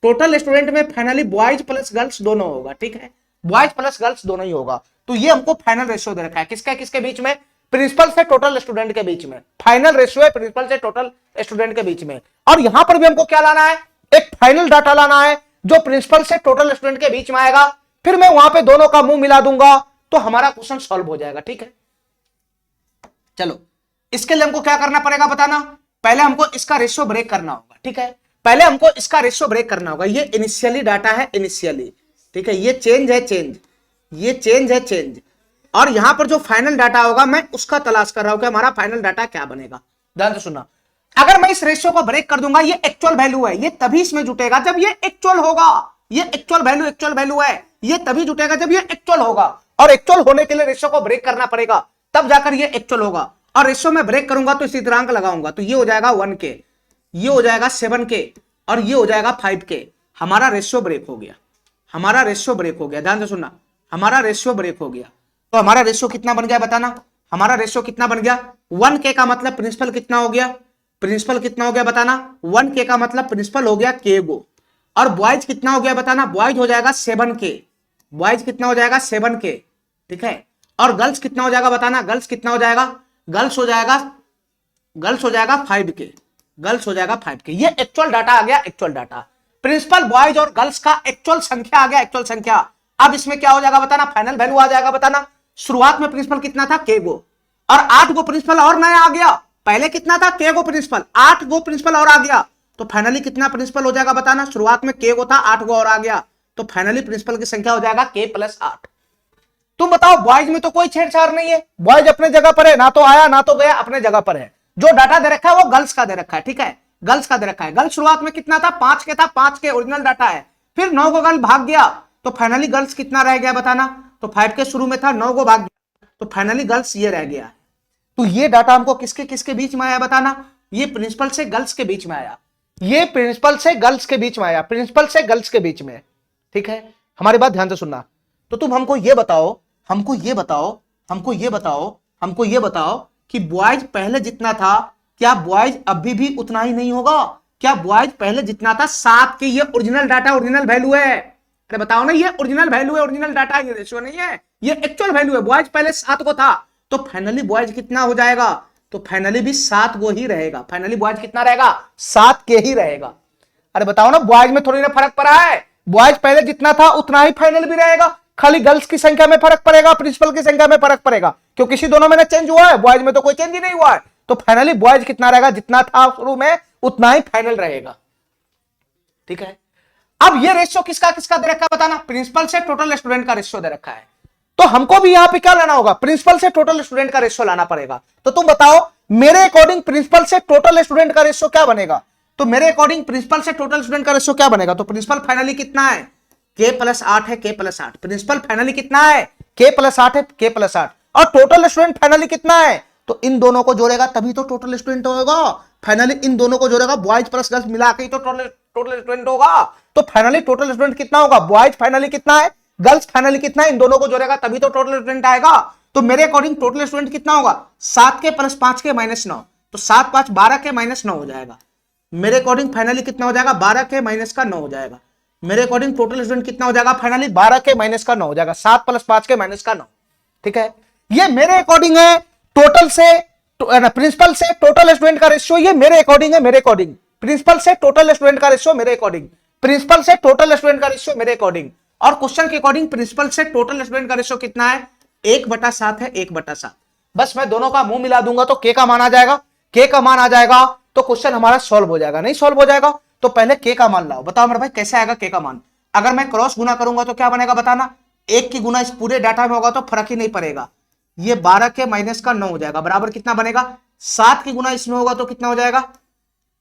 टोटल स्टूडेंट में फाइनली बॉयज प्लस गर्ल्स दोनों होगा। ठीक है, बॉयज प्लस गर्ल्स दोनों ही होगा, तो ये हमको फाइनल रेशियो दे रखा है किसके किसके बीच में, प्रिंसिपल से टोटल स्टूडेंट के बीच में। फाइनल रेशियो है प्रिंसिपल से टोटल स्टूडेंट के बीच में, और यहां पर भी हमको क्या लाना है, एक फाइनल डाटा लाना है जो प्रिंसिपल से टोटल स्टूडेंट के बीच में आएगा, फिर मैं वहां पे दोनों का मुंह मिला दूंगा तो हमारा क्वेश्चन सॉल्व हो जाएगा। ठीक है, चलो इसके लिए हमको क्या करना पड़ेगा बताना, पहले हमको इसका रेशियो ब्रेक करना होगा। ठीक है, पहले हमको इसका रेशियो ब्रेक करना होगा। ये इनिशियली डाटा है, इनिशियली, ठीक है, ये चेंज है चेंज, ये चेंज है चेंज, और यहां पर जो फाइनल डाटा होगा मैं उसका तलाश कर रहा हूं कि हमारा फाइनल डाटा क्या बनेगा। ध्यान से सुनना, अगर मैं इस रेशियो को ब्रेक कर दूंगा, ये एक्चुअल वैल्यू है, ये तभी इसमें जुटेगा जब ये एक्चुअल होगा। ये एक्चुअल वैल्यू है, ये तभी जुटेगा जब ये एक्चुअल होगा। और एक्चुअल होने के लिए रेशियो को ब्रेक करना पड़ेगा, तब जाकर ये एक्चुअल होगा। और रेशियो में ब्रेक करूंगा तो स्थिरांक लगाऊंगा, तो ये हो जाएगा 1 के, ये हो जाएगा 7 के, और ये हो जाएगा 5 के। हमारा रेशियो ब्रेक हो गया, हमारा रेशियो ब्रेक हो गया। ध्यान से सुनना, हमारा रेशियो ब्रेक हो गया। तो हमारा रेशियो कितना बन गया बताना, हमारा रेशियो कितना बन गया? 1 के का मतलब प्रिंसिपल कितना हो गया? प्रिंसिपल कितना हो गया बताना? 1 के का मतलब प्रिंसिपल हो गया के गो। और बॉयज कितना हो गया बताना? बॉयज हो जाएगा 7 के, बॉयज कितना हो जाएगा? 7 के, ठीक है। और गर्ल्स कितना हो जाएगा बताना? गर्ल्स कितना हो जाएगा? गर्ल्स हो जाएगा 5 के, गर्ल्स हो जाएगा 5 के। ये एक्चुअल डाटा आ गया, एक्चुअल डाटा। प्रिंसिपल बॉयज और गर्ल्स का एक्चुअल संख्या आ गया, एक्चुअल संख्या। अब इसमें क्या हो जाएगा बताना? फाइनल वैल्यू आ जाएगा बताना। शुरुआत में प्रिंसिपल कितना था? के गो, और 8 गो प्रिंसिपल और नया आ गया। पहले कितना था? के गो प्रिंसिपल, 8 गो प्रिंसिपल और आ गया, तो फाइनली कितना प्रिंसिपल हो जाएगा बताना? शुरुआत में के गो था, 8 गो और आ गया, तो फाइनली प्रिंसिपल की संख्या हो जाएगा के प्लस 8। तुम बताओ, बॉयज में तो कोई छेड़छाड़ नहीं है, बॉयज अपने जगह पर है, ना तो आया ना तो गया, अपने जगह पर है। जो डाटा दे रखा है वो गर्ल्स का दे रखा है, ठीक है, गर्ल्स का दे रखा है। गर्ल्स शुरुआत में कितना था? 5 के था, 5 के ओरिजिनल डाटा है। फिर 9 को गर्ल भाग गया, तो फाइनली गर्ल्स कितना रह गया बताना? तो 5 के शुरू में था, 9 को भाग गया, तो फाइनली गर्ल्स ये रह गया। तो ये डाटा हमको किसके किसके बीच में आया बताना? ये प्रिंसिपल से गर्ल्स के बीच में आया, ये प्रिंसिपल से गर्ल्स के बीच में आया, प्रिंसिपल से गर्ल्स के बीच में, ठीक है। हमारी बात ध्यान से सुनना। तो तुम हमको ये बताओ, हमको ये बताओ, हमको ये बताओ, हमको ये बताओ कि बॉयज पहले जितना था, क्या बॉयज अभी भी उतना ही नहीं होगा? क्या बॉयज पहले जितना था 7 के, ये ओरिजिनल डाटा, ओरिजिनल वैल्यू है। अरे बताओ ना, ये ओरिजिनल वैल्यू है, ओरिजिनल डाटा, ये रेशियो नहीं है, ये एक्चुअल वैल्यू है। बॉयज पहले 7 को था, तो फाइनली बॉयज कितना हो जाएगा? तो फाइनली भी 7 को ही रहेगा। फाइनली बॉयज कितना रहेगा? 7 के ही रहेगा। अरे बताओ ना, बॉयज में थोड़ी ना फर्क पड़ा है, बॉयज पहले जितना था उतना ही फाइनल भी रहेगा, खाली गर्ल्स की संख्या में फर्क पड़ेगा, प्रिंसिपल की संख्या में फर्क पड़ेगा, क्योंकि किसी दोनों में ना चेंज हुआ है, बॉयज में तो कोई चेंज ही नहीं हुआ है। तो फाइनली बॉयज कितना रहेगा? जितना था शुरू में उतना ही फाइनल रहेगा, ठीक है। अब ये रेशियो किसका किसका दे रखा है बताना? प्रिंसिपल से टोटल स्टूडेंट का रेशियो दे रखा है, तो हमको भी यहां पे क्या लाना होगा? प्रिंसिपल से टोटल स्टूडेंट का रेशियो लाना पड़ेगा। तो तुम बताओ, मेरे अकॉर्डिंग प्रिंसिपल से टोटल स्टूडेंट का रेशियो क्या बनेगा? तो मेरे अकॉर्डिंग प्रिंसिपल से टोटल स्टूडेंट का रेशियो क्या बनेगा? तो प्रिंसिपल फाइनली कितना है? के प्लस 8 है, के प्लस 8। प्रिंसिपल फाइनली कितना है? के प्लस 8 है, के प्लस 8। और टोटल स्टूडेंट फाइनली कितना है? तो इन दोनों को जोड़ेगा तभी तो टोटल स्टूडेंट होगा। फाइनली इन दोनों को जोड़ेगा, बॉयज प्लस गर्ल्स मिला के ही तो टोटल स्टूडेंट होगा। तो फाइनली टोटल स्टूडेंट कितना होगा? बॉयज फाइनली कितना है, गर्ल्स फाइनली कितना है, इन दोनों को जोड़ेगा तभी तो टोटल स्टूडेंट आएगा। तो मेरे अकॉर्डिंग टोटल स्टूडेंट कितना होगा? 7 के प्लस 5 के माइनस 9, तो 7 5 12 के माइनस 9 हो जाएगा। मेरे अकॉर्डिंग फाइनली कितना हो जाएगा? 12 के माइनस का 9 हो जाएगा। मेरे अकॉर्डिंग टोटल स्टूडेंट कितना हो जाएगा? फाइनली 12 के माइनस का 9 हो जाएगा, 7 प्लस 5 के माइनस का 9, ठीक है। ये मेरे अकॉर्डिंग है टोटल से प्रिंसिपल से टोटल स्टूडेंट का रेशियो, ये मेरे अकॉर्डिंग है, मेरे अकॉर्डिंग प्रिंसिपल से टोटल स्टूडेंट का रेशियो मेरे अकॉर्डिंग, प्रिंसिपल से टोटल स्टूडेंट का रेशियो मेरे अकॉर्डिंग। और क्वेश्चन के अकॉर्डिंग प्रिंसिपल से टोटल स्टूडेंट का रेशियो कितना है? 1/7 है, 1/7। बस मैं दोनों का मुंह मिला दूंगा तो के का मान आ जाएगा, के का मान आ जाएगा तो क्वेश्चन हमारा सॉल्व हो जाएगा। नहीं सॉल्व हो जाएगा तो पहले के का मान लाओ। बताओ मेरे भाई कैसे आएगा के का मान? अगर मैं क्रॉस गुना करूंगा तो क्या बनेगा बताना? 1 की गुना इस पूरे डाटा में होगा तो फर्क ही नहीं पड़ेगा। ये 12 के माइनस का 9 हो जाएगा, बराबर कितना बनेगा? 7 की गुना इसमें होगा तो कितना हो जाएगा?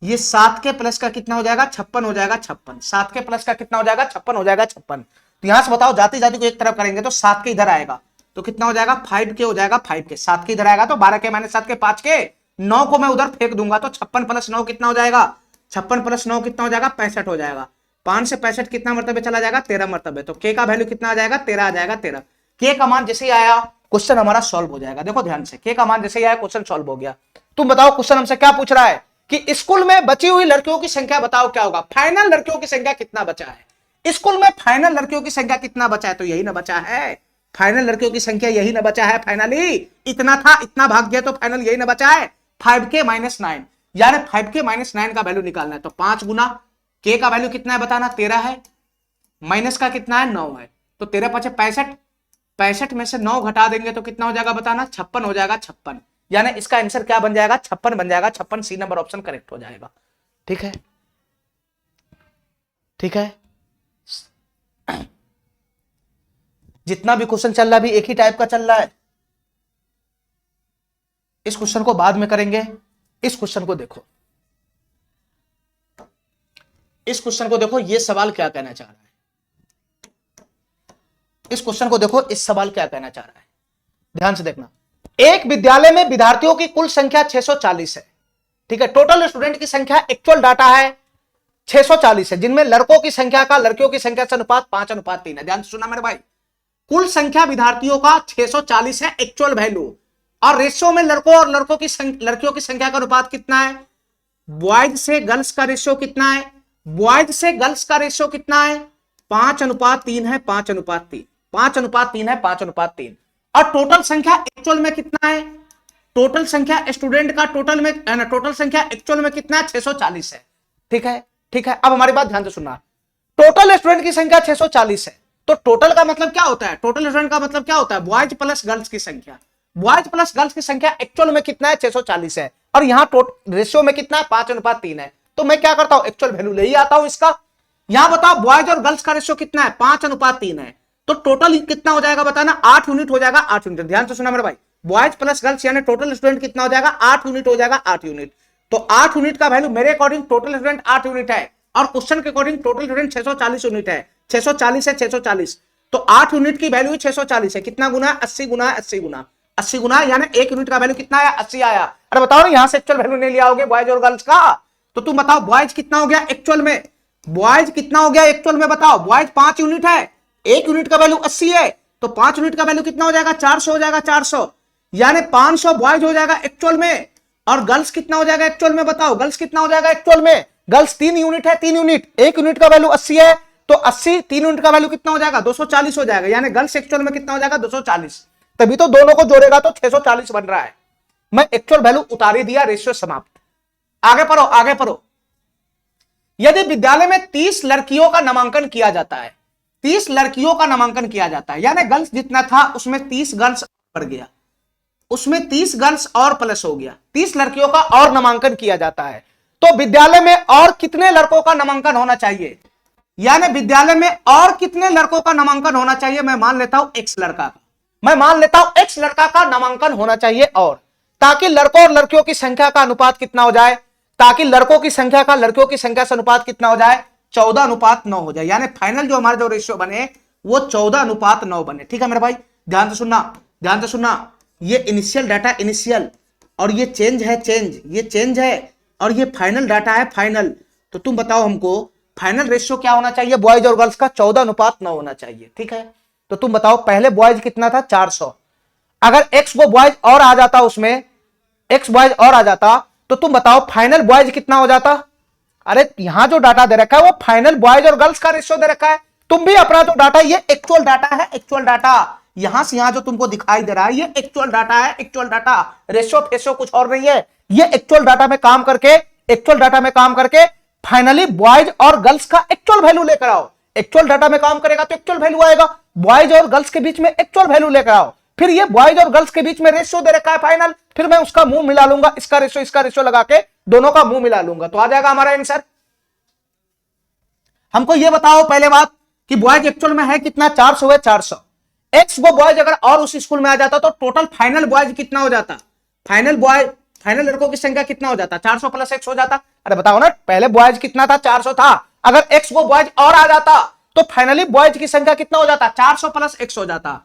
ये 7 के प्लस का कितना हो जाएगा? 56 हो जाएगा, 56। 7 के प्लस का कितना हो जाएगा? 56 हो जाएगा, 56। तो यहां से बताओ, जाते जाते को एक तरफ करेंगे तो 7 के इधर आएगा तो कितना हो जाएगा? 5 के हो जाएगा, 5 के। 7 के इधर आएगा तो 12 के माइनस 7 के 5 के, 9 को मैं उधर फेंक दूंगा तो 56 प्लस 9 कितना हो जाएगा? 56 प्लस 9 कितना हो जाएगा? 65 हो जाएगा। 5 से 65 कितना मरतबे चला जाएगा? 13 मरतबे। तो के का वैल्यू कितना आ जाएगा? 13 आ जाएगा, 13। के का मान जैसे ही आया क्वेश्चन हमारा सॉल्व हो जाएगा। देखो ध्यान से, के का मान जैसे ही आया क्वेश्चन सॉल्व हो गया। तुम बताओ, क्वेश्चन हमसे क्या पूछ रहा है कि स्कूल में बची हुई लड़कियों की संख्या बताओ क्या होगा? फाइनल लड़कियों की संख्या कितना बचा है स्कूल में? फाइनल लड़कियों की संख्या कितना बचा है? तो यही ना बचा है, फाइनल लड़कियों की संख्या यही ना बचा है। फाइनली इतना था, इतना भाग गया तो फाइनल यही ना बचा है, 5 के माइनस 9। यानी 5 के माइनस 9 का वैल्यू निकालना है तो 5 गुना के का वैल्यू कितना है बताना? 13 है, माइनस का कितना है? 9 है। तो 13 5 65, 65 में से 9 घटा देंगे तो कितना हो जाएगा बताना? 56 हो जाएगा, 56। यानी इसका आंसर क्या बन जाएगा? 56 बन जाएगा, 56 सी नंबर ऑप्शन करेक्ट हो जाएगा। ठीक है, ठीक है। जितना भी क्वेश्चन चल रहा है अभी एक ही टाइप का चल रहा है, इस क्वेश्चन को बाद में करेंगे। इस क्वेश्चन को देखो, इस क्वेश्चन को देखो, ये सवाल क्या कहना चाह रहा है। इस क्वेश्चन को देखो, इस सवाल क्या कहना चाह रहा है, ध्यान से देखना। एक विद्यालय में विद्यार्थियों की कुल संख्या 640 है, ठीक है। टोटल स्टूडेंट की संख्या एक्चुअल डाटा है 640 है, जिनमें लड़कों की संख्या का लड़कियों की संख्या से अनुपात 5:3 है। ध्यान से सुना मेरे भाई, कुल संख्या विद्यार्थियों का 640 है एक्चुअल वैल्यू, और रेशियो में लड़कों और लड़कियों की संख्या का अनुपात कितना है, बॉयज से गर्ल्स का रेशियो कितना है, बॉयज से गर्ल्स का रेशियो कितना है, 5:3 है, 5:3, 5:3 है, 5:3। और टोटल संख्या एक्चुअल में कितना है, टोटल संख्या स्टूडेंट का टोटल में टोटल संख्या एक्चुअल में कितना है, 640 है, ठीक है, ठीक है। अब हमारी बात ध्यान से सुनना, टोटल स्टूडेंट की संख्या 640 है, तो टोटल का मतलब क्या होता है, टोटल स्टूडेंट का मतलब क्या होता है, बॉयज प्लस गर्ल्स की संख्या। बॉयज प्लस गर्ल्स की संख्या एक्चुअल में कितना है, 640 है, और यहां रेशियो में कितना है, 5:3 है। तो मैं क्या करता हूं, एक्चुअल वैल्यू ले ही आता हूं इसका। यहां बताओ बॉयज और गर्ल्स का रेशियो कितना है, 5:3 है, तो टोटल कितना हो जाएगा बताना, 8 यूनिट हो जाएगा, 8 यूनिट। ध्यान से सुना मेरे भाई, बॉयज प्लस गर्ल्स यानी टोटल स्टूडेंट कितना हो जाएगा, 8 यूनिट हो जाएगा, 8 यूनिट। तो 8 यूनिट का वैल्यू मेरे अकॉर्डिंग टोटल स्टूडेंट 8 यूनिट है, और क्वेश्चन के अकॉर्डिंग टोटल स्टूडेंट 640 यूनिट है, 640 है, 640। तो 8 यूनिट की वैल्यू 640 है, कितना गुना, 80 गुना 80 गुना 80 गुना, यानी 1 यूनिट का वैल्यू कितना आया, 80 आया। अरे बताओ ना, यहां से एक्चुअल वैल्यू नहीं लिया होगे बॉयज और गर्ल्स का, तो तुम बताओ बॉयज कितना हो गया एक्चुअल में, बॉयज कितना हो गया एक्चुअल में बताओ। बॉयज 5 यूनिट है, 1 यूनिट का वैल्यू 80 है, तो 5 यूनिट का वैल्यू कितना हो जाएगा, 400 हो जाएगा, 400, यानी 500 बॉयज हो जाएगा एक्चुअल में। और गर्ल्स कितना हो जाएगा एक्चुअल में बताओ, गर्ल्स कितना हो जाएगा एक्चुअल में, गर्ल्स 3 यूनिट है, 3 यूनिट, 1 यूनिट का वैल्यू 80 है, तो 80 3 यूनिट का वैल्यू कितना हो जाएगा, 240 हो जाएगा, यानी गर्ल्स एक्चुअल में कितना हो जाएगा, 240। तभी तो दोनों को जोड़ेगा तो 640 बन रहा है। मैं एक्चुअल वैल्यू उतार ही दिया, रेशियो समाप्त। आगे पढ़ो, आगे पढ़ो। यदि विद्यालय में 30 लड़कियों का नामांकन किया जाता है, 30 लड़कियों का नामांकन किया जाता है, यानी गर्ल्स जितना था उसमें 30 गर्ल्स बढ़ गया, उसमें 30 गर्ल्स और प्लस हो गया, 30 लड़कियों का और नामांकन किया जाता है, तो विद्यालय में और कितने लड़कों का नामांकन होना चाहिए, यानी विद्यालय में और कितने लड़कों का नामांकन होना चाहिए। मैं मान लेता हूं एक्स लड़का का, मैं मान लेता हूं एक्स लड़का का नामांकन होना चाहिए, और ताकि लड़कों और लड़कियों की संख्या का अनुपात कितना हो जाए, ताकि लड़कों की संख्या का लड़कियों की संख्या से अनुपात कितना हो जाए, 14:9 हो जाए, यानी फाइनल जो हमारा जो रेशियो बने वो 14:9 बने। ठीक है मेरे भाई, ध्यान से सुनना, ध्यान से सुनना। ये इनिशियल डाटा इनिशियल, और ये चेंज है चेंज, ये चेंज है, और ये फाइनल डाटा है फाइनल। तो तुम बताओ हमको फाइनल रेशियो क्या होना चाहिए, बॉयज और गर्ल्स का 14:9 होना चाहिए। ठीक है, तो तुम बताओ पहले बॉयज कितना था, 400, अगर एक्स वो बॉयज और आ जाता, उसमें एक्स बॉयज और आ जाता, तो तुम बताओ फाइनल बॉयज कितना हो जाता। अरे यहां जो डाटा दे रखा है वो फाइनल बॉयज और गर्ल्स का रेशियो दे रखा है, तुम भी अपना जो डाटा, ये एक्चुअल डाटा है, एक्चुअल डाटा यहां से यहां जो तुमको दिखाई दे रहा है ये एक्चुअल डाटा है, एक्चुअल डाटा, रेशियो फेशियो कुछ और नहीं है। ये एक्चुअल डाटा में काम करके, एक्चुअल डाटा में काम करके फाइनली बॉयज और गर्ल्स का एक्चुअल वैल्यू लेकर आओ। एक्चुअल डाटा में काम करेगा तो एक्चुअल वैल्यू आएगा, बॉयज और गर्ल्स के बीच में एक्चुअल वैल्यू लेकर आओ, फिर ये बॉयज और गर्ल्स के बीच में रेशियो दे रखा है फाइनल, फिर मैं उसका मुंह मिला लूंगा, इसका रेशियो लगा के दोनों का मुंह मिला लूंगा, तो आ जाएगा हमारा आंसर। हमको ये बताओ पहले बात कि बॉयज एक्चुअल में है कितना, 400 है, 400 एक्स वो बॉयज अगर और उस स्कूल में आ जाता तो टोटल फाइनल बॉयज कितना हो जाता, फाइनल बॉय फाइनल लड़कों की संख्या कितना हो जाता, 400 प्लस एक्स हो जाता। अरे बताओ ना, पहले बॉयज कितना था, 400 था, अगर एक्स वो बॉयज और आ जाता तो फाइनली बॉयज की संख्या कितना हो जाता, 400 प्लस एक्स हो जाता।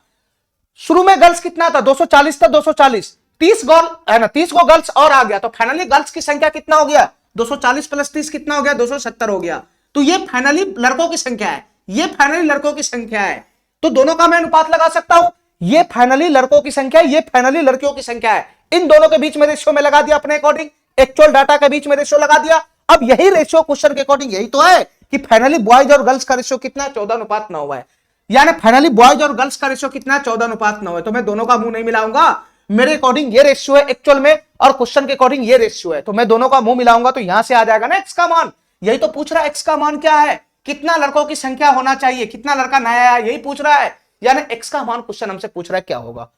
शुरू में गर्ल्स कितना था, 240 था, 240, 30 गर्ल है ना, 30 को गर्ल्स और आ गया तो फाइनली गर्ल्स की संख्या कितना हो गया, 240 प्लस 30 कितना हो गया, 270 हो गया। तो ये फाइनली लड़कों की संख्या है, ये फाइनली लड़कों की संख्या है, तो दोनों का मैं अनुपात लगा सकता हूं, ये फाइनली लड़कों की संख्या है, ये फाइनली लड़कियों की संख्या है, इन दोनों के बीच में रेशियो में लगा दिया अपने अकॉर्डिंग, एक्चुअल डाटा के बीच में रेशियो लगा दिया। अब यही रेशियो क्वेश्चन के अकॉर्डिंग यही तो है कि फाइनली बॉयज और गर्ल्स का रेशियो कितना है, 14:9 है, यानी फाइनली बॉयज और गर्ल्स का रेशियो कितना है, 14:9 है। तो मैं दोनों का मुंह नहीं मिलाऊंगा, मेरे अकॉर्डिंग ये रेशियो है एक्चुअल में, और क्वेश्चन के अकॉर्डिंग ये रेशियो है, तो मैं दोनों का मुंह मिलाऊंगा तो यहां से आ जाएगा ना एक्स का मान। यही तो पूछ रहा है, एक्स का मान क्या है, कितना लड़कों की संख्या होना चाहिए, कितना लड़का नया है, यही पूछ रहा है, यानी एक्स का मान क्वेश्चन हमसे पूछ रहा है क्या होगा।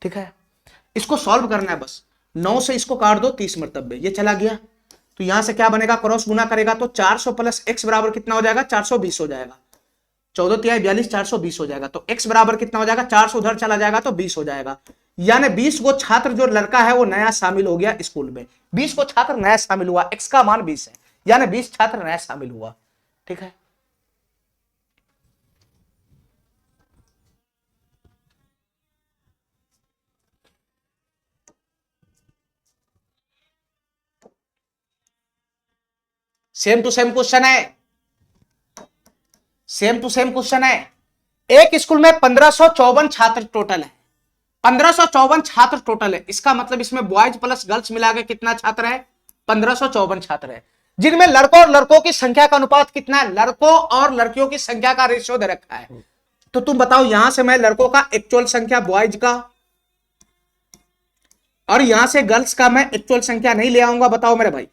ठीक है, इसको सॉल्व करना है बस, 9 से इसको काट दो 30 मरतबे, ये चला गया, तो यहां से क्या बनेगा, क्रॉस गुना करेगा तो 400 प्लस एक्स बराबर कितना हो जाएगा, 420 हो जाएगा, 14 तिहाई 42, 420 हो जाएगा, तो एक्स बराबर कितना हो जाएगा, 400 उधर चला जाएगा तो 20 हो जाएगा, यानी 20 को छात्र जो लड़का है वो नया शामिल हो गया स्कूल में, 20 को छात्र नया शामिल हुआ, x का मान 20 है, यानी 20 छात्र नया शामिल हुआ। ठीक है, सेम टू सेम क्वेश्चन है, सेम टू सेम क्वेश्चन है। एक स्कूल में 1554 छात्र टोटल है, 1554 छात्र टोटल है, इसका मतलब इसमें बॉयज प्लस गर्ल्स मिला के कितना छात्र है, 1554 छात्र है, जिनमें लड़कों और लड़कों की संख्या का अनुपात कितना है, लड़कों और लड़कियों की संख्या का रेशियो दे रखा है। तो तुम बताओ, यहां से मैं लड़कों का एक्चुअल संख्या बॉयज का और यहां से गर्ल्स का मैं एक्चुअल संख्या नहीं ले आऊंगा, बताओ मेरे भाई,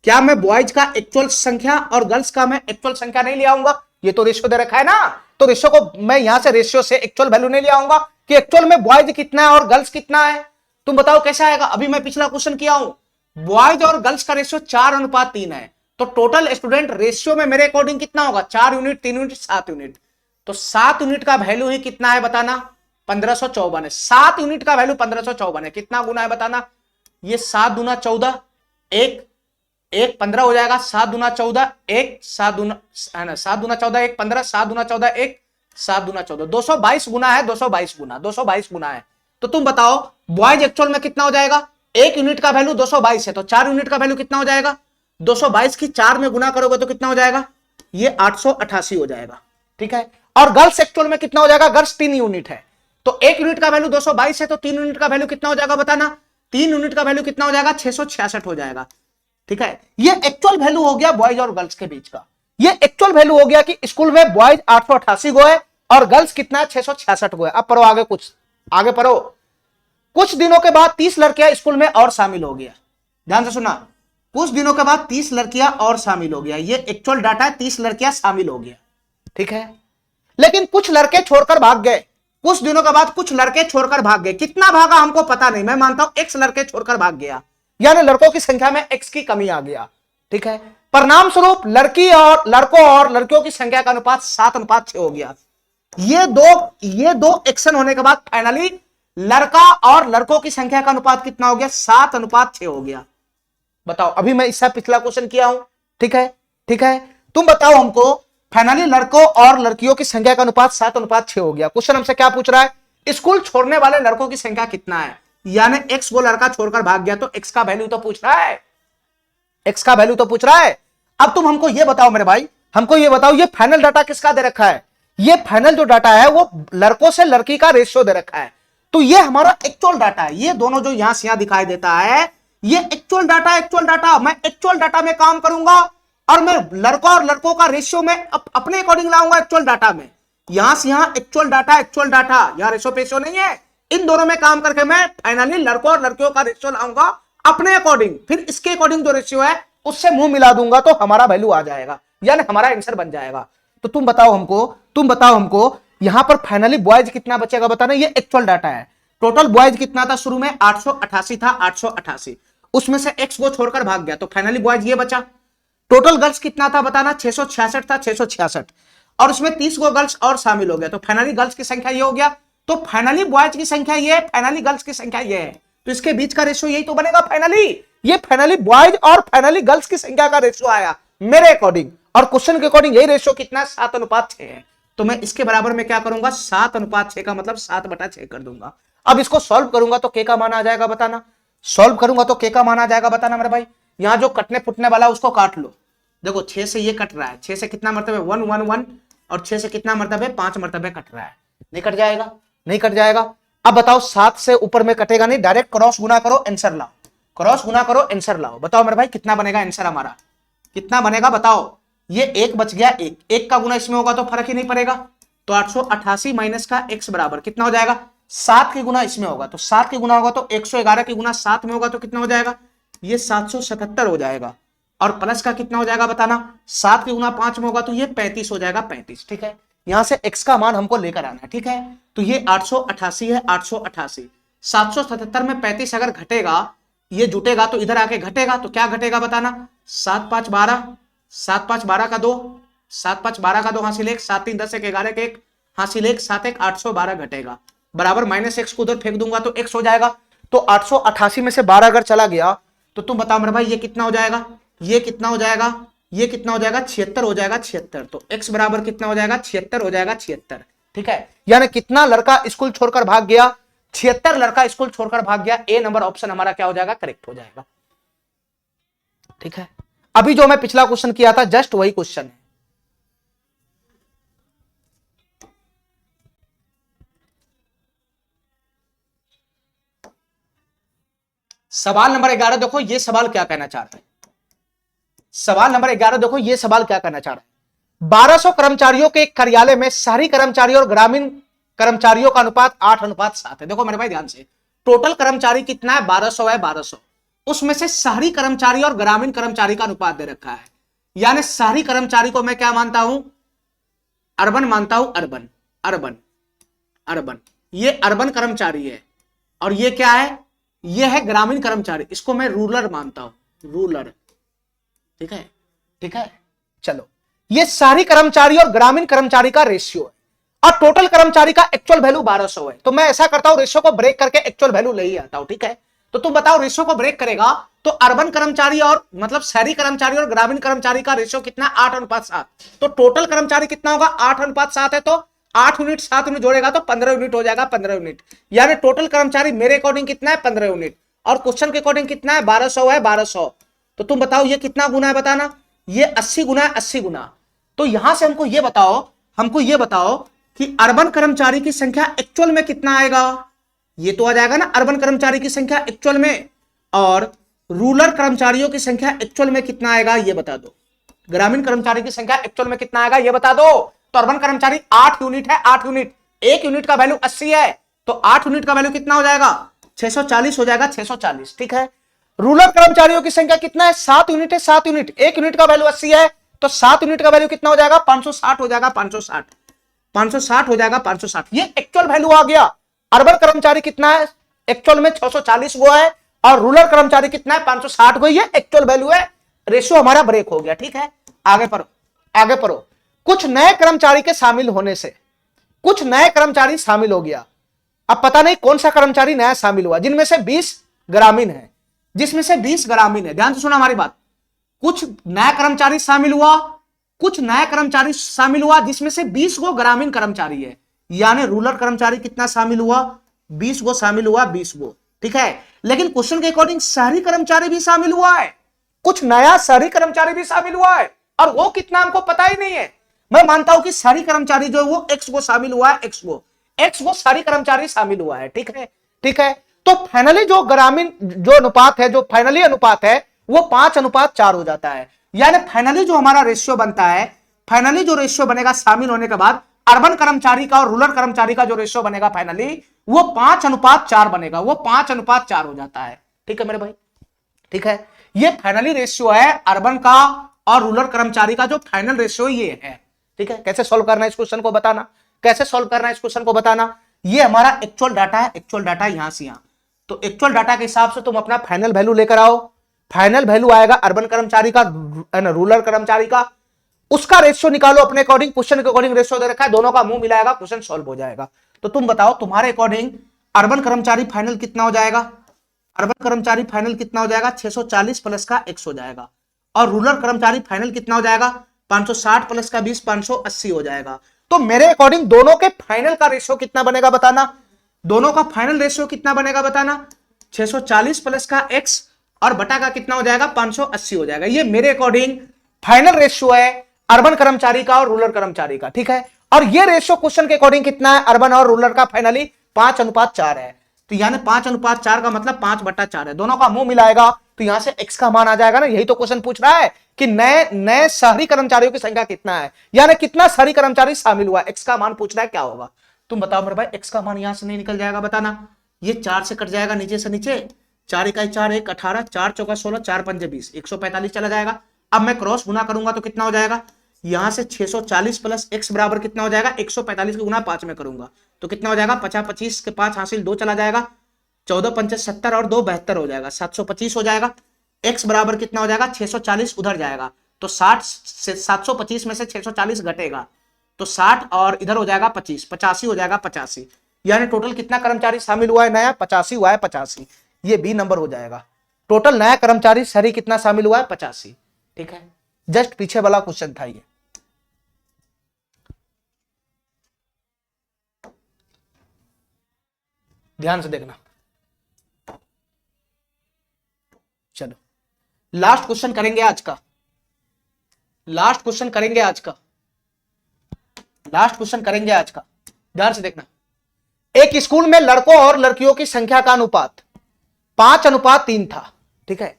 क्या मैं बॉयज का एक्चुअल संख्या और गर्ल्स का मैं एक्चुअल संख्या नहीं ले आऊंगा, ये तो रेशियो दे रखा है ना, तो रेशियो को मैं यहां से रेशियो से एक्चुअल वैल्यू नहीं ले आऊंगा कि एक्चुअल में बॉयज कितना है और गर्ल्स कितना है। तुम बताओ कैसा आएगा, अभी मैं पिछला क्वेश्चन किया हूं, बॉयज और गर्ल्स का रेशियो 4:3 है, तो टोटल स्टूडेंट रेशियो में मेरे अकॉर्डिंग कितना होगा, 4 यूनिट, 3 यूनिट, 7 यूनिट, तो 7 यूनिट का वैल्यू ही कितना है बताना, 1554 है, 7 यूनिट का वैल्यू 1554 है, कितना गुना है बताना, ये 7 दूना 14, एक 15 हो जाएगा, 7 दूना 14, एक 7 दूना है ना, 7 दूना 14 एक 15, 7 दूना 14 एक 7 दूना 14, 222 गुना है, 222 गुना है। तो तुम बताओ बॉयज एक्चुअल में कितना हो जाएगा, एक यूनिट का वैल्यू 222 है, तो 4 यूनिट का वैल्यू कितना हो जाएगा, 222 की 4 में गुना करोगे तो कितना हो जाएगा, ये 888 हो जाएगा। ठीक है, और गर्ल्स एक्चुअल में कितना हो जाएगा, गर्ल्स 3 यूनिट है, तो एक यूनिट का वैल्यू 222 है, तो 3 यूनिट का वैल्यू कितना हो जाएगा बताना, 3 यूनिट का वैल्यू कितना हो जाएगा, 666 हो जाएगा। ठीक है, ये एक्चुअल वैल्यू हो गया बॉयज और गर्ल्स के बीच का, ये एक्चुअल वैल्यू हो गया कि स्कूल में बॉयज 888 गो है और गर्ल्स कितना है, 666 गो है। अब पढ़ो आगे, कुछ आगे पढ़ो। कुछ दिनों के बाद 30 लड़कियां स्कूल में और शामिल हो गया, ध्यान से सुना, कुछ दिनों के बाद 30 लड़कियां और शामिल हो गया, ये एक्चुअल डाटा है, 30 लड़कियां शामिल हो गया। ठीक है, लेकिन कुछ लड़के छोड़कर भाग गए, कुछ दिनों के बाद कुछ लड़के छोड़कर भाग गए, कितना भागा हमको पता नहीं, मैं मानता हूं x लड़के छोड़कर भाग गया, यानी लड़कों की संख्या में x की कमी आ गया। ठीक है, परिणाम स्वरूप लड़कों और लड़कियों की संख्या का अनुपात 7:6 हो गया। ये दो एक्शन होने के बाद फाइनली लड़का और लड़कों की संख्या का अनुपात कितना हो गया, 7:6 हो गया। बताओ, अभी मैं इससे पिछला क्वेश्चन किया हूं। ठीक है, ठीक है, तुम बताओ हमको, फाइनली लड़कों और लड़कियों की संख्या का अनुपात 7:6 हो गया। क्वेश्चन हमसे क्या पूछ रहा है, स्कूल छोड़ने वाले लड़कों की संख्या कितना है, यानी x वो लड़का छोड़कर भाग गया, तो x का वैल्यू तो पूछ रहा है, x का वैल्यू तो पूछ रहा है। अब तुम हमको ये बताओ मेरे भाई, हमको ये बताओ, ये फाइनल डाटा किसका दे रखा है, ये फाइनल जो डाटा है वो लड़कों से लड़की का रेशियो दे रखा है, तो ये हमारा एक्चुअल डाटा है, ये दोनों जो यहां से यहां दिखाई देता है ये एक्चुअल डाटा, मैं एक्चुअल डाटा में काम करूंगा और मैं लड़का और लड़कों का रेशियो में अपने अकॉर्डिंग लाऊंगा एक्चुअल डाटा में, यहां से यहां एक्चुअल डाटा, यहां रेशियो पेशियो नहीं है, इन दोनों में काम करके मैं फाइनली लड़कों और लड़कियों का रेशियो लाऊंगा अपने अकॉर्डिंग, फिर इसके अकॉर्डिंग जो रेशियो है उससे मुंह मिला दूंगा तो हमारा वैल्यू आ जाएगा, यानी हमारा आंसर बन जाएगा। तो तुम बताओ हमको यहां पर फाइनली बॉयज कितना बचेगा बताना, ये एक्चुअल डाटा है, टोटल बॉयज कितना था शुरू में 888 था, 888, उसमें से x को छोड़कर भाग गया, तो फाइनली बॉयज ये बचा। टोटल गर्ल्स कितना था बताना, 666 था, 666, और उसमें 30 गो गर्ल्स और शामिल हो गया, तो फाइनली गर्ल्स की संख्या ये हो गया, तो फाइनली बॉयज की संख्या ये है, फाइनली गर्ल्स की संख्या ये है, तो इसके बीच का रेशियो यही तो बनेगा फाइनली, ये फाइनली बॉयज और फाइनली गर्ल्स की संख्या का रेशियो आया मेरे अकॉर्डिंग, और क्वेश्चन के अकॉर्डिंग यही रेशियो कितना है, 7:6 है, तो मैं इसके बराबर में क्या करूंगा, 7:6 का मतलब 7/6 कर दूंगा। अब इसको सॉल्व करूंगा तो के का मान आ जाएगा बताना, सॉल्व करूंगा तो के का मान आ जाएगा बताना मेरे भाई, यहां जो कटने फुटने वाला उसको काट लो, देखो 6 से ये कट रहा है, 6 से कितना मरतबे 1 1 1, और 6 से कितना मरतबे 5 मरतबे कट रहा है, नहीं कट जाएगा, नहीं कट जाएगा। अब बताओ 7 से ऊपर में कटेगा नहीं, डायरेक्ट क्रॉस गुना करो आंसर लाओ, क्रॉस गुना करो आंसर लाओ, बताओ मेरे भाई कितना बनेगा आंसर हमारा, कितना बनेगा बताओ, ये 1 बच गया, 1 का गुना इसमें होगा तो फर्क ही नहीं पड़ेगा, तो 888 माइनस का x बराबर कितना हो जाएगा, 7 के गुना इसमें होगा, तो 7 के गुना होगा तो 111 के गुना 7 में होगा तो कितना हो जाएगा, ये 777 हो जाएगा, और प्लस का कितना हो जाएगा बताना, 7 के गुना 5 में होगा तो ये 35 हो जाएगा, 35। ठीक है, यहां से x का मान हमको लेकर आना है। ठीक है, तो ये 888 है, 888, 777 में 35 अगर घटेगा, ये जुटेगा तो इधर आके घटेगा, तो क्या घटेगा बताना, 7 5 12, 7 5 12 का 2, 7 5 12 का 2 हासिल 1, 7 3 10 1 11 के 1 हासिल 1, 7 1 812 घटेगा, बराबर -x को उधर फेंक दूंगा तो x हो जाएगा। तो 888 में से 12 अगर चला गया तो तुम बताओ मेरे भाई ये कितना हो जाएगा, ये कितना हो जाएगा, ये कितना हो जाएगा, 76 हो जाएगा, 76। तो x बराबर कितना हो जाएगा, 76 हो जाएगा, 76। ठीक है, यानी कितना लड़का स्कूल छोड़कर भाग गया, 76 लड़का स्कूल छोड़कर भाग गया। ए नंबर ऑप्शन हमारा क्या हो जाएगा, करेक्ट हो जाएगा। ठीक है, अभी जो मैं पिछला क्वेश्चन किया था जस्ट वही क्वेश्चन है। सवाल नंबर 11 देखो, ये सवाल क्या कहना चाह रहा है। सवाल नंबर 11 देखो, ये सवाल क्या कहना चाह रहा है। 1200 कर्मचारियों के एक कार्यालय में शहरी कर्मचारियों और ग्रामीण कर्मचारियों का अनुपात 8:7 है। देखो मेरे भाई ध्यान से, टोटल कर्मचारी कितना है, 1200 है, 1200। उसमें से शहरी कर्मचारी और ग्रामीण कर्मचारी का अनुपात दे रखा है। यानी शहरी कर्मचारी को मैं क्या मानता हूं, अर्बन मानता हूं, अर्बन अर्बन अर्बन। ये अर्बन कर्मचारी है और ये क्या है, ये है ग्रामीण कर्मचारी, इसको मैं रूरल मानता हूं, रूरल। ठीक है, ठीक है, चलो ये शहरी कर्मचारी और ग्रामीण कर्मचारी का रेशियो है और टोटल कर्मचारी का एक्चुअल वैल्यू 1200 है। तो मैं ऐसा करता हूं, रेशियो को ब्रेक करके एक्चुअल वैल्यू ले ही आता हूं। ठीक है, तो तुम बताओ रेशियो को ब्रेक करेगा तो अर्बन कर्मचारी और मतलब शहरी कर्मचारी और ग्रामीण कर्मचारी का रेशियो कितना, 8:7। तो टोटल कर्मचारी कितना होगा, 8:7 है। तो 8 यूनिट 7 यूनिट जोड़ेगा तो 15 यूनिट हो जाएगा, 15 यूनिट। यानी टोटल कर्मचारी मेरे अकॉर्डिंग कितना है, 15 यूनिट। और क्वेश्चन के अकॉर्डिंग कितना है, 1200 है, 1200। तो तुम बताओ ये कितना गुना है, बताना। ये 80 गुना है, 80 गुना। तो यहां से हमको ये बताओ कि अर्बन कर्मचारी की संख्या एक्चुअल में कितना आएगा। ये तो आ जाएगा ना अर्बन कर्मचारी की संख्या एक्चुअल में, और रूरल कर्मचारियों की संख्या एक्चुअल में कितना आएगा ये बता दो। ग्रामीण कर्मचारी की संख्या एक्चुअल में कितना आएगा ये बता दो। तो अर्बन कर्मचारी 8 यूनिट है, 8 यूनिट, 1 यूनिट का वैल्यू 80 है, तो 8 यूनिट का वैल्यू कितना हो जाएगा, 640 हो जाएगा, 640। ठीक है, रूरल कर्मचारियों की संख्या कितना है, 7 यूनिट है, 7 यूनिट, 1 यूनिट का वैल्यू 80 है, तो 7 यूनिट का वैल्यू कितना हो जाएगा, 560 हो जाएगा, 560, 560 हो जाएगा, 560। ये एक्चुअल वैल्यू आ गया। अर्बन कर्मचारी कितना है, एक्चुअल में 640 वो है, और रूरल कर्मचारी कितना है, 560 वो, ये एक्चुअल वैल्यू है। रेशियो हमारा ब्रेक हो गया। ठीक है, आगे पढ़ो, आगे पढ़ो। कुछ नए कर्मचारी के शामिल होने से, कुछ नए कर्मचारी शामिल हो गया। अब पता नहीं कौन सा कर्मचारी नया शामिल हुआ, जिनमें से 20 ग्रामीण है, जिसमें से 20 ग्रामीण है। ध्यान से सुना हमारी बात। कुछ नया कर्मचारी शामिल हुआ, कुछ नया कर्मचारी शामिल हुआ, जिसमें से 20 गो ग्रामीण कर्मचारी है। यानी रूरल कर्मचारी कितना शामिल हुआ, 20 गो शामिल हुआ, 20 गो। ठीक है, लेकिन क्वेश्चन के अकॉर्डिंग शहरी कर्मचारी भी शामिल हुआ है, कुछ नया शहरी कर्मचारी भी शामिल हुआ है, और वो कितना हमको पता ही नहीं है। मैं मानता हूं कि शहरी कर्मचारी जो है वो x गो शामिल हुआ है, x गो शहरी कर्मचारी शामिल हुआ है। ठीक है, ठीक है। तो फाइनली जो ग्रामीण जो अनुपात है, जो फाइनली अनुपात है वो 5:4 हो जाता है। यानी फाइनली जो हमारा रेशियो बनता है, फाइनली जो रेशियो बनेगा शामिल होने के बाद, अर्बन कर्मचारी का और रूरल कर्मचारी का जो रेशियो बनेगा फाइनली, वो 5:4 बनेगा, वो 5:4 हो जाता है। ठीक है मेरे भाई, ठीक है। ये फाइनली रेशियो है अर्बन का और रूरल कर्मचारी का, जो फाइनल रेशियो ये है। ठीक है, कैसे सॉल्व करना है इस क्वेश्चन को बताना, कैसे सॉल्व करना है इस क्वेश्चन को बताना। ये हमारा एक्चुअल डाटा है, एक्चुअल डाटा यहां से यहां। तो एक्चुअल डाटा के हिसाब से तुम अपना फाइनल वैल्यू लेकर आओ। फाइनल वैल्यू आएगा अर्बन कर्मचारी का, रूरल कर्मचारी का, उसका रेशियो निकालो अपने अकॉर्डिंग। क्वेश्चन के अकॉर्डिंग रेशियो दे रखा है, दोनों का मुंह मिलाएगा, क्वेश्चन सॉल्व हो जाएगा। तो तुम बताओ तुम्हारे अकॉर्डिंग अर्बन कर्मचारी फाइनल कितना हो जाएगा, अर्बन कर्मचारी फाइनल कितना हो जाएगा, 640 प्लस का x हो जाएगा। और रूरल कर्मचारी फाइनल कितना हो जाएगा, 560 प्लस का 20, 580 हो जाएगा। तो मेरे अकॉर्डिंग दोनों के फाइनल का रेशियो कितना बनेगा बताना, दोनों का फाइनल रेशियो कितना बनेगा बताना, 640 प्लस का x और बटा का कितना हो जाएगा, 580 हो जाएगा। ये मेरे अकॉर्डिंग फाइनल रेशियो है अर्बन कर्मचारी का और रूरल कर्मचारी का। ठीक है, और ये रेशियो क्वेश्चन के अकॉर्डिंग कितना है, अर्बन और रूरल का फाइनली 5:4 है। तो यानी 5:4 का मतलब 5/4 है, दोनों का मुंह मिलाएगा तो यहां से x का मान आ जाएगा ना। यही तो क्वेश्चन पूछ रहा है कि नए नए शहरी कर्मचारियों की संख्या कितना है, यानी कितना शहरी कर्मचारी शामिल हुआ, x का मान पूछ रहा है, क्या होगा। तुम बताओ मेरे भाई, x का मान यहां से नहीं निकल जाएगा बताना। ये 4 से कट जाएगा नीचे से नीचे, 4 इकाई 4 1 18, 4 चौका 16, 4 पंजे 20, 145 चला जाएगा। अब मैं क्रॉस गुना करूंगा तो कितना हो जाएगा, यहां से 640 प्लस x बराबर कितना हो जाएगा, 145 के गुना 5 में करूंगा तो कितना हो जाएगा, 50 25 के 5 हासिल 2 चला जाएगा, 14 पंचे 70 और 2 72 हो जाएगा, 725 हो जाएगा। x बराबर कितना हो जाएगा, 640 उधर जाएगा तो 60 से 725 में से 640 घटेगा तो 60 और इधर हो जाएगा 25, 85 हो जाएगा, 85 यानी टोटल कितना कर्मचारी शामिल हुआ है नया? 85 हुआ है, 85। ये बी नंबर हो जाएगा। टोटल नया कर्मचारी शहरी कितना शामिल हुआ है? 85। ठीक है, जस्ट पीछे वाला क्वेश्चन था ये। ध्यान से देखना। चलो लास्ट क्वेश्चन करेंगे आज का, लास्ट क्वेश्चन करेंगे आज का, लास्ट क्वेश्चन करेंगे आज का। ध्यान से देखना। एक स्कूल में लड़कों और लड़कियों की संख्या का अनुपात 5:3 था। ठीक है,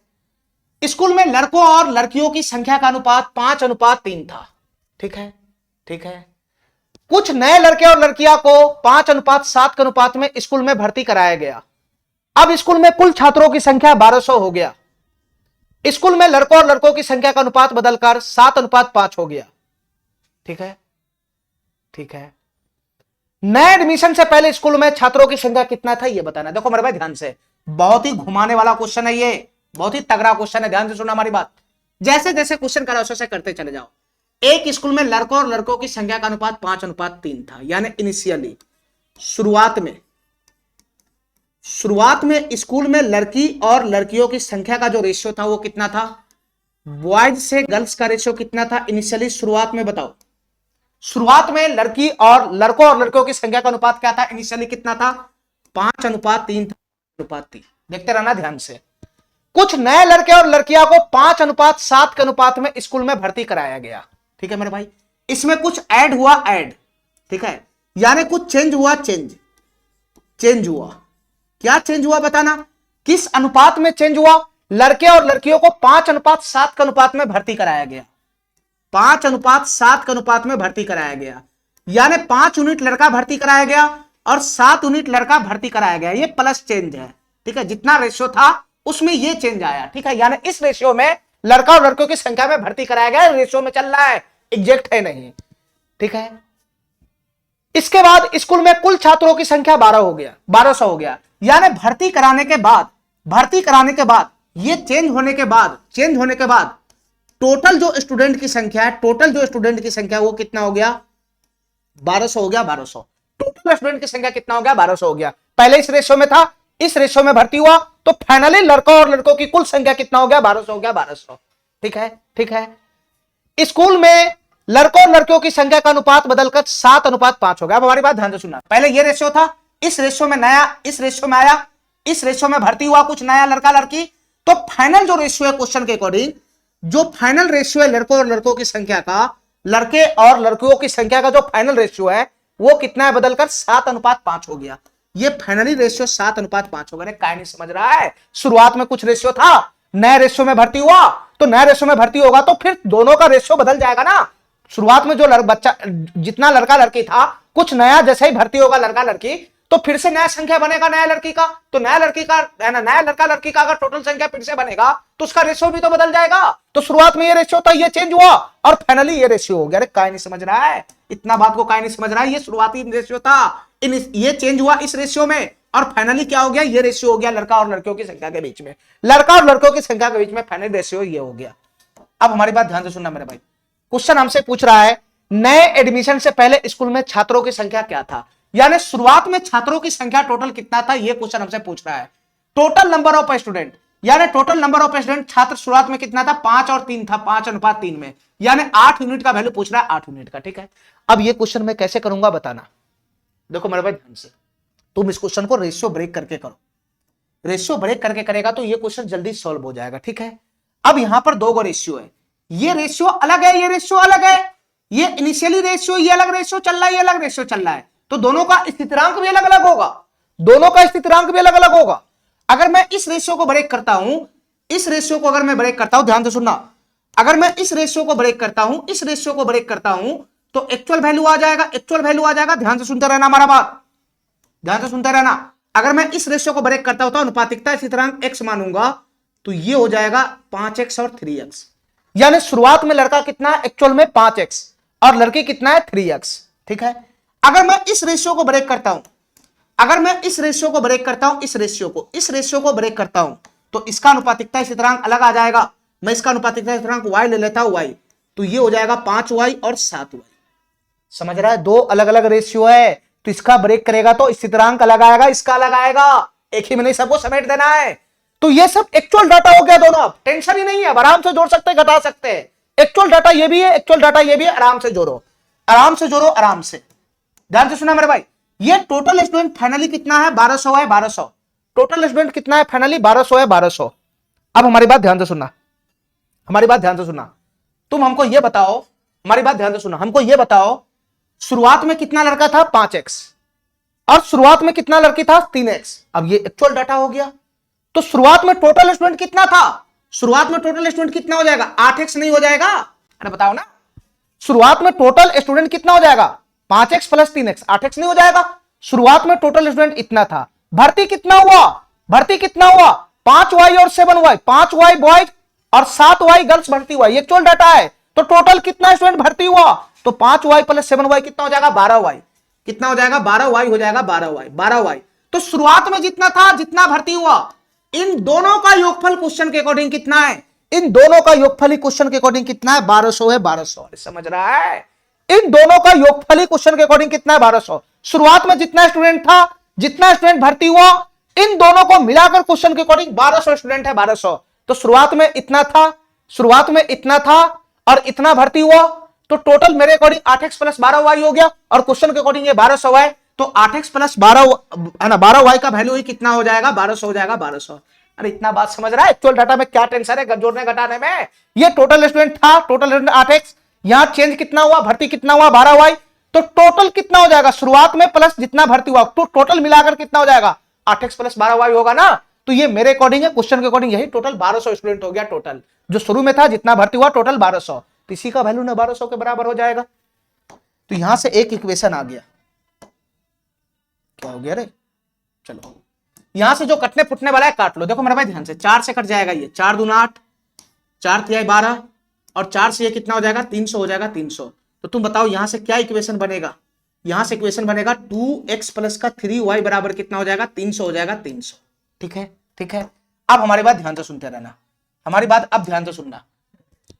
स्कूल में लड़कों और लड़कियों की संख्या का अनुपात 5:3 था। ठीक है, ठीक है। कुछ नए लड़के और लड़कियां को 5:7 के अनुपात में स्कूल में भर्ती कराया गया। अब स्कूल में कुल छात्रों की संख्या 1200 हो गया। स्कूल में लड़कों और लड़कों की संख्या का अनुपात बदलकर 7:5 हो गया। ठीक है, ठीक है। नए एडमिशन से पहले स्कूल में छात्रों की संख्या कितना था ये बताना। देखो मेरे भाई ध्यान से, बहुत ही घुमाने वाला क्वेश्चन है ये, बहुत ही तगड़ा क्वेश्चन है। ध्यान से सुनना हमारी बात। जैसे जैसे क्वेश्चन करा वैसे करते चले जाओ। एक स्कूल में लड़कों और लड़कों की संख्या का अनुपात 5:3 था। यानी इनिशियली शुरुआत में स्कूल में लड़की और लड़कियों की संख्या का जो रेशियो था वो कितना था? बॉयज से गर्ल्स का रेशियो कितना था इनिशियली शुरुआत में? बताओ। शुरुआत में लड़की और लड़कों और लड़कियों की संख्या का अनुपात क्या था इनिशियली? कितना था? 5:3 था। देखते रहना ध्यान से। कुछ नए लड़के और लड़कियां को 5:7 के अनुपात में स्कूल में भर्ती कराया गया। ठीक है मेरे भाई, इसमें कुछ ऐड हुआ, ऐड। ठीक है, यानी कुछ चेंज हुआ, चेंज हुआ। क्या चेंज हुआ बताना? किस अनुपात में चेंज हुआ? लड़के और लड़कियों को 5:7 के अनुपात में भर्ती कराया गया। 5:7 के अनुपात में भर्ती कराया गया, यानी 5 यूनिट लड़का भर्ती कराया गया और 7 यूनिट लड़का भर्ती कराया गया। ये प्लस चेंज है। ठीक है, जितना रेशियो था उसमें ये चेंज आया। ठीक है, यानी इस रेशियो में लड़का और लड़कियों की संख्या में भर्ती कराया गया। रेशियो में चल रहा है, एग्जैक्ट है नहीं। ठीक है, इसके बाद स्कूल में कुल छात्रों की संख्या 1200 हो गया। यानी भर्ती कराने के बाद ये चेंज होने के बाद टोटल जो स्टूडेंट की संख्या है, वो कितना हो गया? 1200 हो गया। 1200 टोटल स्टूडेंट की संख्या कितना हो गया? 1200 हो गया। पहले इस रेशियो में था, इस रेशियो में भर्ती हुआ, तो फाइनली लड़कों और लड़कों की कुल संख्या कितना हो गया? 1200 हो गया। 1200। ठीक है, ठीक है। स्कूल में लड़कों और लड़कियों की संख्या का अनुपात बदलकर 7:5 हो गया। अब हमारी बात ध्यान से सुनना। पहले ये रेशियो था, इस रेशियो में नया, इस रेशियो में आया, इस रेशियो में भर्ती हुआ कुछ नया लड़का लड़की, तो फाइनल जो रेशियो है क्वेश्चन के अकॉर्डिंग, जो फाइनल रेशियो है लड़कों और लड़कों की संख्या का, लड़के और लड़कियों की संख्या का जो फाइनल रेशियो है वो कितना है? बदलकर 7:5 हो गया। ये फाइनली रेशियो 7:5 हो गया। काय नहीं समझ रहा है? शुरुआत में कुछ रेशियो था, नए रेशियो में भर्ती हुआ, तो नए रेशियो में भर्ती होगा तो फिर दोनों का रेशियो बदल जाएगा ना। शुरुआत में जो बच्चा जितना लड़का लड़की था, कुछ नया जैसे ही भर्ती होगा लड़का लड़की, तो फिर से नया संख्या बनेगा नया लड़की का। तो नया लड़का लड़की का अगर टोटल संख्या फिर से बनेगा तो उसका रेशियो भी तो बदल जाएगा। तो शुरुआत में ये रेशियो था, ये चेंज हुआ और फाइनली ये रेशियो हो गया। अरे काय नहीं समझ रहा है? इतना बात को काय नहीं समझ रहा है? ये शुरुआती रेशियो था, ये चेंज हुआ इस रेशियो में और फाइनली क्या हो गया? ये रेशियो हो गया लड़का और लड़कियों की संख्या के बीच में। लड़का और लड़कियों की संख्या के बीच में फाइनल रेशियो ये हो गया। अब हमारी बात ध्यान से सुनना मेरे भाई। क्वेश्चन हमसे पूछ रहा है नए एडमिशन से पहले स्कूल में छात्रों की संख्या क्या था? यानी शुरुआत में छात्रों की संख्या टोटल कितना था, यह क्वेश्चन हमसे पूछ रहा है। टोटल नंबर ऑफ स्टूडेंट, यानी टोटल नंबर ऑफ स्टूडेंट छात्र शुरुआत में कितना था? 5 और 3 था, 5:3 में, यानी 8 यूनिट का वैल्यू पूछ रहा है, 8 यूनिट का। ठीक है, अब ये क्वेश्चन मैं कैसे करूंगा बताना। देखो मेरे भाई ध्यान से, तुम इस क्वेश्चन को रेशियो ब्रेक करके करो। रेशियो ब्रेक करके करेगा तो ये क्वेश्चन जल्दी सॉल्व हो जाएगा। ठीक है, अब यहां पर 2 रेशियो है, ये रेशियो अलग है, ये रेशियो अलग है, ये इनिशियली रेशियो, ये अलग रेशियो चल रहा है, ये अलग रेशियो चल रहा है, तो दोनों का स्थिरांक भी अलग अलग होगा। दोनों का स्थिरांक भी अलग अलग होगा। अगर मैं इस रेशियो को ब्रेक करता हूं, इस रेशियो को अगर मैं ब्रेक करता हूं, ध्यान से सुनना, अगर मैं इस रेशियो को ब्रेक करता हूं, इस रेशियो को ब्रेक करता हूं, तो एक्चुअल वैल्यू आ जाएगा, एक्चुअल वैल्यू आ जाएगा। ध्यान से सुनते रहना हमारा बात, ध्यान से सुनते रहना। अगर मैं इस रेशियो को ब्रेक करता हूं तो अनुपातिकता स्थिरांक x मानूंगा, तो ये हो जाएगा 5x और 3x। यानी शुरुआत में लड़का कितना है? एक्चुअल में 5x और लड़की कितना है? 3x। ठीक है, अगर मैं इस रेशियो को ब्रेक करता हूं, अगर मैं इस रेशियो को ब्रेक करता हूं, इस रेशियो को ब्रेक करता हूं, तो इसका अनुपातिकता स्थिरांक अलग आ जाएगा। मैं इसका अनुपातिकता स्थिरांक y ले लेता हूं, y, तो ये हो जाएगा 5y और 7y। समझ रहा है? 2 अलग अलग रेशियो है, तो इसका ब्रेक करेगा तो स्थिरांक अलग आएगा, इसका अलग आएगा, एक ही में नहीं सबको समेट देना है। तो ये सब एक्चुअल डाटा हो गया दोनों, टेंशन ही नहीं है, आराम से जोड़ सकते घटा सकते हैं। एक्चुअल डाटा ये भी है, एक्चुअल डाटा ये भी है, आराम से जोड़ो, आराम से जोड़ो, आराम से। ध्यान से सुना मेरे भाई, ये टोटल स्टूडेंट फाइनली कितना है 1200 है, 1200 टोटल स्टूडेंट कितना है फाइनली 1200 है, 1200। अब हमारी बात ध्यान से सुनना, हमारी बात ध्यान से सुनना, तुम हमको ये बताओ, हमारी बात ध्यान से सुनना, हमको ये बताओ शुरुआत में कितना लड़का था 5x और शुरुआत में कितना लड़की था 3x। अब ये एक्चुअल डाटा हो गया। तो शुरुआत में टोटल स्टूडेंट कितना था, शुरुआत में टोटल स्टूडेंट कितना हो जाएगा, 8x नहीं हो जाएगा, अरे बताओ ना, शुरुआत में टोटल स्टूडेंट कितना हो जाएगा 5x प्लस 3x, 8x नहीं हो जाएगा। शुरुआत में टोटल स्टूडेंट इतना था, भर्ती कितना हुआ, भर्ती कितना हुआ 5y और 7y, 5y बॉयज और 7y गर्ल्स भर्ती हुआ, ये एक्चुअल डाटा है। तो टोटल कितना स्टूडेंट भर्ती हुआ, तो 5y प्लस 7y कितना हो जाएगा 12y, कितना हो जाएगा 12y हो जाएगा, 12y 12y। तो शुरुआत में जितना था, जितना भर्ती हुआ, इन दोनों का योगफल क्वेश्चन के अकॉर्डिंग कितना है, इन दोनों का योगफल ही क्वेश्चन के अकॉर्डिंग कितना है 1200 है, 1200 समझ रहा है, इन दोनों का योगफल ही क्वेश्चन के अकॉर्डिंग कितना है 1200। शुरुआत में जितना स्टूडेंट था, जितना स्टूडेंट भर्ती हुआ, इन दोनों को मिलाकर क्वेश्चन के अकॉर्डिंग 1200 स्टूडेंट है, 1200। तो शुरुआत में इतना था, शुरुआत में इतना था और इतना भर्ती हुआ, तो टोटल मेरे अकॉर्डिंग 8x प्लस 12y हो गया और क्वेश्चन के अकॉर्डिंग ये 1200 है। तो 8x प्लस 12 है ना, 12y का वैल्यू ही कितना हो जाएगा 1200 हो जाएगा, 1200। अरे इतना बात समझ रहा है, एक्चुअल डाटा में क्या टेंशन है जोड़ने घटाने में। ये टोटल स्टूडेंट था, टोटल स्टूडेंट 8x, यहां चेंज कितना हुआ, भर्ती कितना हुआ 12y, तो टोटल कितना हो जाएगा शुरुआत में प्लस जितना भर्ती हुआ, तो टोटल मिलाकर कितना हो जाएगा 8x प्लस 12y होगा ना। तो ये मेरे अकॉर्डिंग है, क्वेश्चन के अकॉर्डिंग यही टोटल 1200 स्टूडेंट हो गया, टोटल जो शुरू में था जितना भर्ती हुआ टोटल 1200, तो इसी का वैल्यू ना 1200 के बराबर हो जाएगा। तो यहां से एक इक्वेशन आ गया, क्या हो गया रे, चलो यहां से जो कटने फुटने वाला है काट लो। देखो मेरे भाई ध्यान से, 4 से कट जाएगा ये, 4 दूना 8, 4 तिहाई 12 और 4 से ये कितना हो जाएगा 300 हो जाएगा, 300। तो तुम बताओ यहां से क्या इक्वेशन बनेगा, यहां से इक्वेशन बनेगा 2x प्लस का 3y बराबर कितना हो जाएगा 300 हो जाएगा, 300। ठीक है, ठीक है। अब हमारी बात ध्यान से सुनते रहना, हमारी बात अब ध्यान से सुनना,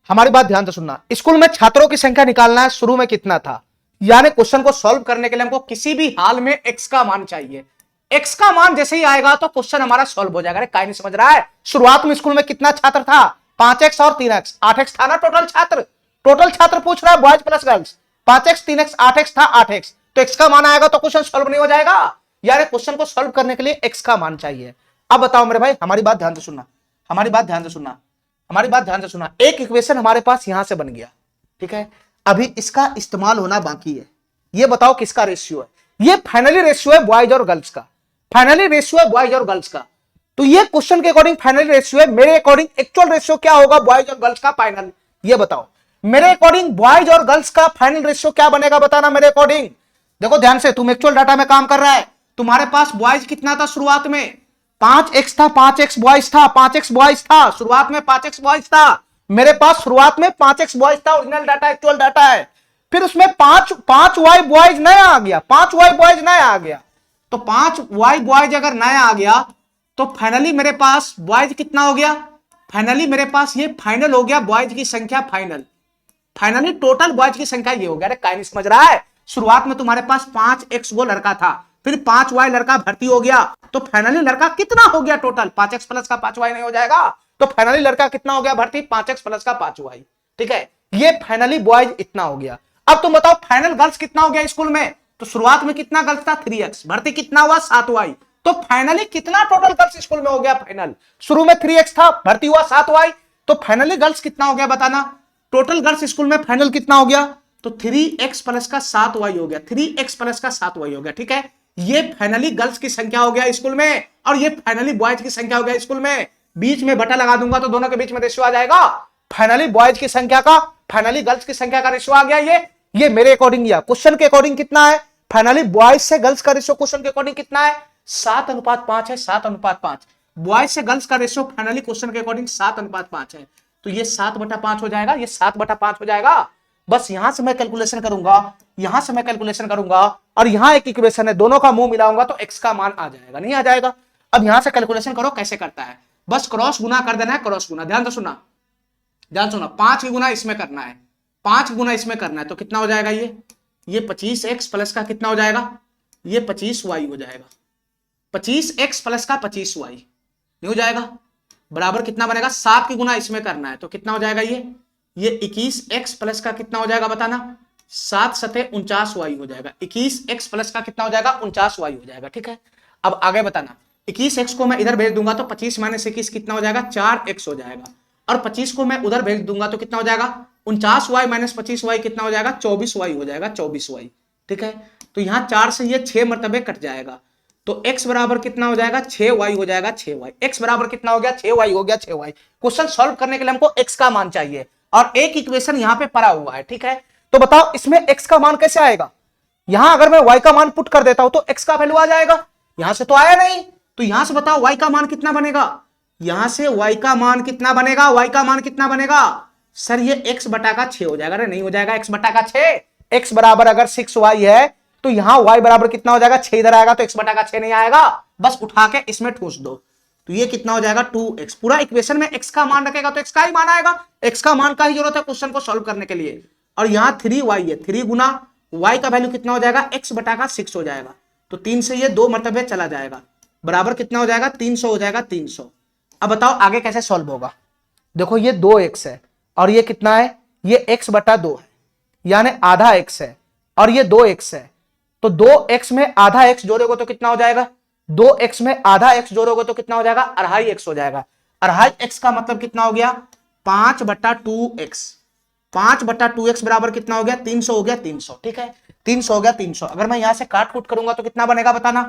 हमारी बात ध्यान से सुनना। स्कूल में छात्रों की संख्या निकालना है, शुरू में कितना था, यानी क्वेश्चन को सॉल्व करने के लिए हमको किसी भी हाल में x का मान चाहिए। x का मान जैसे ही आएगा तो क्वेश्चन हमारा सॉल्व हो जाएगा। काय नहीं समझ रहा है, शुरुआत में स्कूल में कितना छात्र था 5x और 3x, 8x था ना टोटल छात्र, टोटल छात्र पूछ रहा है boys plus girls, 5x 3x 8x था 8x, तो x का मान आएगा तो क्वेश्चन सॉल्व नहीं हो जाएगा, यार क्वेश्चन को सॉल्व करने के लिए x का मान चाहिए। अब बताओ मेरे भाई, हमारी बात ध्यान से सुनना, हमारी बात ध्यान से सुनना, हमारी बात ध्यान से सुनना। एक इक्वेशन हमारे पास यहां से बन गया, ठीक है, अभी इसका इस्तेमाल होना बाकी है। ये बताओ किसका रेशियो है, ये फाइनली रेशियो है बॉयज और गर्ल्स का, फाइनली रेशियो है बॉयज और गर्ल्स का। तो ये क्वेश्चन के अकॉर्डिंग फाइनली रेशियो है, मेरे अकॉर्डिंग एक्चुअल रेशियो क्या होगा बॉयज और गर्ल्स का फाइनल, ये बताओ मेरे अकॉर्डिंग बॉयज और गर्ल्स का फाइनल रेशियो क्या बनेगा बताना मेरे अकॉर्डिंग। देखो ध्यान से, तुम एक्चुअल डाटा में काम कर रहा है, तुम्हारे पास बॉयज कितना था शुरुआत में 5x था, 5x बॉयज था, 5x बॉयज था, शुरुआत में 5x बॉयज था, मेरे पास शुरुआत में 5x बॉयज था, ओरिजिनल डाटा एक्चुअल डाटा है। फिर उसमें 5y बॉयज नया आ गया, 5y बॉयज नया आ गया, तो 5y बॉयज अगर नया आ गया तो फाइनली मेरे पास बॉयज कितना हो गया, फाइनली मेरे पास ये फाइनल हो गया बॉयज की संख्या, फाइनल फाइनली टोटल बॉयज की संख्या ये हो गया। अरे काय नहीं समझ रहा है, शुरुआत में तुम्हारे पास 5x वो लड़का था, फिर 5y लड़का भर्ती हो गया, तो फाइनली लड़का कितना हो गया टोटल, 5x प्लस का 5y नहीं हो जाएगा, तो फाइनली लड़का कितना हो गया भर्ती 5x प्लस का 5y। ठीक है, ये फाइनली बॉयज इतना हो गया। अब तुम बताओ फाइनल गर्ल्स कितना हो गया स्कूल में, तो शुरुआत में कितना गर्ल्स था 3x, भर्ती कितना हुआ 7y, तो फाइनली कितना टोटल गर्ल्स स्कूल में हो गया फाइनल, शुरू में 3x था, भर्ती हुआ 7y, तो फाइनली गर्ल्स कितना हो गया बताना, टोटल गर्ल्स स्कूल में फाइनल कितना हो गया, तो 3x प्लस का 7y हो गया, 3x प्लस का 7y हो गया। ठीक है, ये फाइनली गर्ल्स की संख्या हो गया स्कूल में और ये फाइनली बॉयज की संख्या हो गया स्कूल में। बीच में बटा लगा दूंगा तो दोनों के बीच में रेशियो आ जाएगा, फाइनली बॉयज की संख्या का फाइनली गर्ल्स की संख्या का रेशियो आ गया। ये मेरे अकॉर्डिंग या क्वेश्चन के अकॉर्डिंग कितना है, फाइनली बॉयज से गर्ल्स का रेशियो क्वेश्चन के अकॉर्डिंग कितना है 7:5 है, 7:5। बॉयज से गर्ल्स का रेशियो फाइनली क्वेश्चन के अकॉर्डिंग 7:5 है, तो ये 7/5 हो जाएगा, ये 7/5 हो जाएगा। बस यहां से मैं कैलकुलेशन करूंगा, यहां से मैं कैलकुलेशन करूंगा और यहां एक इक्वेशन है, दोनों का मुंह मिलाऊंगा तो x का मान आ जाएगा, नहीं आ जाएगा। अब यहां से कैलकुलेशन करो कैसे करता है, बस क्रॉस गुना कर देना है, क्रॉस गुना, ध्यान से सुना, ध्यान सुना, 5 गुना इसमें करना है, 5 गुना इसमें करना है, तो कितना हो जाएगा ये 25x प्लस का कितना हो जाएगा, ये 25y हो जाएगा, 25x प्लस का 25y नहीं हो जाएगा, बराबर कितना बनेगा, 7 की गुना इसमें करना है तो कितना हो जाएगा, ये 21x प्लस का कितना हो जाएगा बताना, 7 सते 49y हो जाएगा, 21x प्लस का कितना हो जाएगा, 49y हो जाएगा। ठीक है, अब आगे बताना, 21x को मैं इधर भेज दूंगा तो 25 माइनस 21 कितना हो जाएगा, 4x हो जाएगा, और 25 को मैं उधर भेज दूंगा तो कितना हो जाएगा, 49y माइनस 25y कितना हो जाएगा, 24y हो जाएगा, 24y। ठीक है, तो यहां 4 से ये 6 मरतबे कट जाएगा, तो x बराबर कितना हो जाएगा, 6y हो जाएगा, 6y। x बराबर कितना हो गया, 6y हो गया, 6y। क्वेश्चन सॉल्व करने के लिए हमको x का मान चाहिए और एक इक्वेशन यहां पे पड़ा हुआ है। ठीक है, तो बताओ इसमें x का मान कैसे आएगा, यहां अगर मैं y का मान पुट कर देता हूं तो x का वैल्यू आ जाएगा, यहां से तो आया नहीं, तो यहां से बताओ y का मान कितना बनेगा, यहां से y का मान कितना बनेगा, y का मान कितना बनेगा सर, ये x बटा का 6 हो जाएगा। अरे नहीं हो जाएगा, x बटा का 6, x बराबर अगर 6y है तो यहां y बराबर कितना हो जाएगा, 6 इधर आएगा तो x बटा का 6 नहीं आएगा, बस उठा के इसमें ठूस दो, तो ये कितना हो जाएगा 2x। पूरा इक्वेशन में x का मान रखेगा तो x का ही मान आएगा, x का मान का ही जरूरत है क्वेश्चन को सॉल्व करने के लिए। और यहां 3y है, 3 गुना y का वैल्यू कितना हो जाएगा, x बटा का 6 हो जाएगा, तो 3 से ये 2 मरतबे चला जाएगा, बराबर कितना हो जाएगा, 300 हो जाएगा, 300। अब बताओ आगे कैसे सॉल्व होगा, देखो ये 2x है और ये कितना है, ये x बटा 2 है, यानी आधा x है, और ये 2x है, तो 2x में आधा x जोड़ोगे तो कितना हो जाएगा, 2x में आधा x जोड़ोगे तो कितना हो जाएगा, अढ़ाई x हो जाएगा। अढ़ाई x का मतलब कितना हो गया, 5 बटा 2x, 5 बटा 2x बराबर कितना हो गया, 300 हो गया, 300। ठीक है, 300 हो गया, 300। अगर मैं यहां से काट कूट करूंगा तो कितना बनेगा बताना,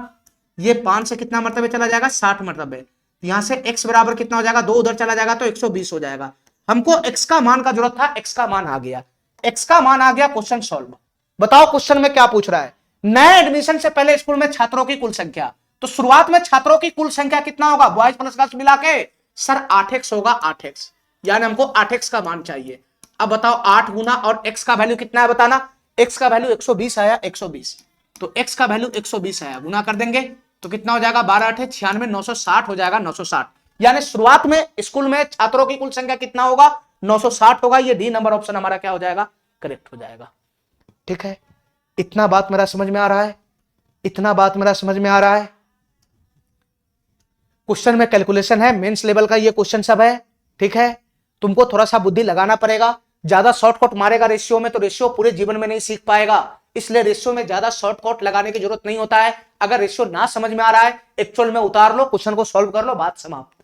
ये 5 से कितना मरतबे चला जाएगा, 60 मरतबे, यहां से x बराबर कितना हो जाएगा, 2 उधर चला जाएगा तो 120 हो जाएगा। हमको x का मान का जरूरत था, x का मान आ गया, x का मान आ गया, क्वेश्चन सॉल्व। बताओ क्वेश्चन में क्या पूछ रहा है, नए एडमिशन से पहले स्कूल में छात्रों की कुल संख्या, तो शुरुआत में छात्रों की कुल संख्या कितना होगा, बॉयज प्लस गर्ल्स मिला के सर 8x होगा, 8x, यानी हमको 8x का मान चाहिए। अब बताओ 8 गुना और x का वैल्यू कितना है बताना, x का वैल्यू 120 आया, 120, तो x का वैल्यू 120 आया, गुना कर देंगे तो कितना हो जाएगा, 12 8 96, 960 हो जाएगा, 960। यानी शुरुआत में स्कूल में छात्रों की कुल संख्या कितना होगा, 960 होगा। ये डी नंबर ऑप्शन हमारा क्या हो जाएगा, करेक्ट हो जाएगा। ठीक है, इतना बात मेरा समझ में आ रहा है, इतना बात मेरा समझ में आ रहा है। क्वेश्चन में कैलकुलेशन है, मेंस लेवल का ये क्वेश्चन सब है। ठीक है, तुमको थोड़ा सा बुद्धि लगाना पड़ेगा, ज्यादा शॉर्टकट मारेगा रेशियो में तो रेशियो पूरे जीवन में नहीं सीख पाएगा, इसलिए रेशियो में ज्यादा शॉर्टकट लगाने की जरूरत नहीं होता है। अगर रेशियो ना समझ में आ रहा है, एक्चुअल में उतार लो, क्वेश्चन को सॉल्व कर लो, बात समाप्त।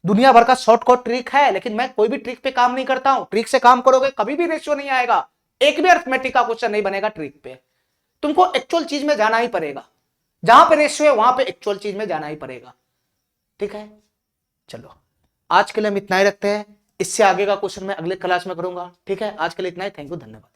दुनिया भर का शॉर्टकट ट्रिक है, लेकिन मैं कोई भी ट्रिक पे काम नहीं करता हूं। ट्रिक से काम करोगे कभी भी रेशियो नहीं आएगा, एक भी अरिथमेटिक का क्वेश्चन नहीं बनेगा ट्रिक पे। तुमको एक्चुअल चीज में जाना ही पड़ेगा, जहां पे रेशियो है वहां पे एक्चुअल चीज में जाना ही पड़ेगा। ठीक है, चलो आज के लिए हम इतना ही रखते हैं, इससे आगे का क्वेश्चन मैं अगले क्लास में करूंगा। ठीक है, आज के लिए इतना ही, थैंक यू, धन्यवाद।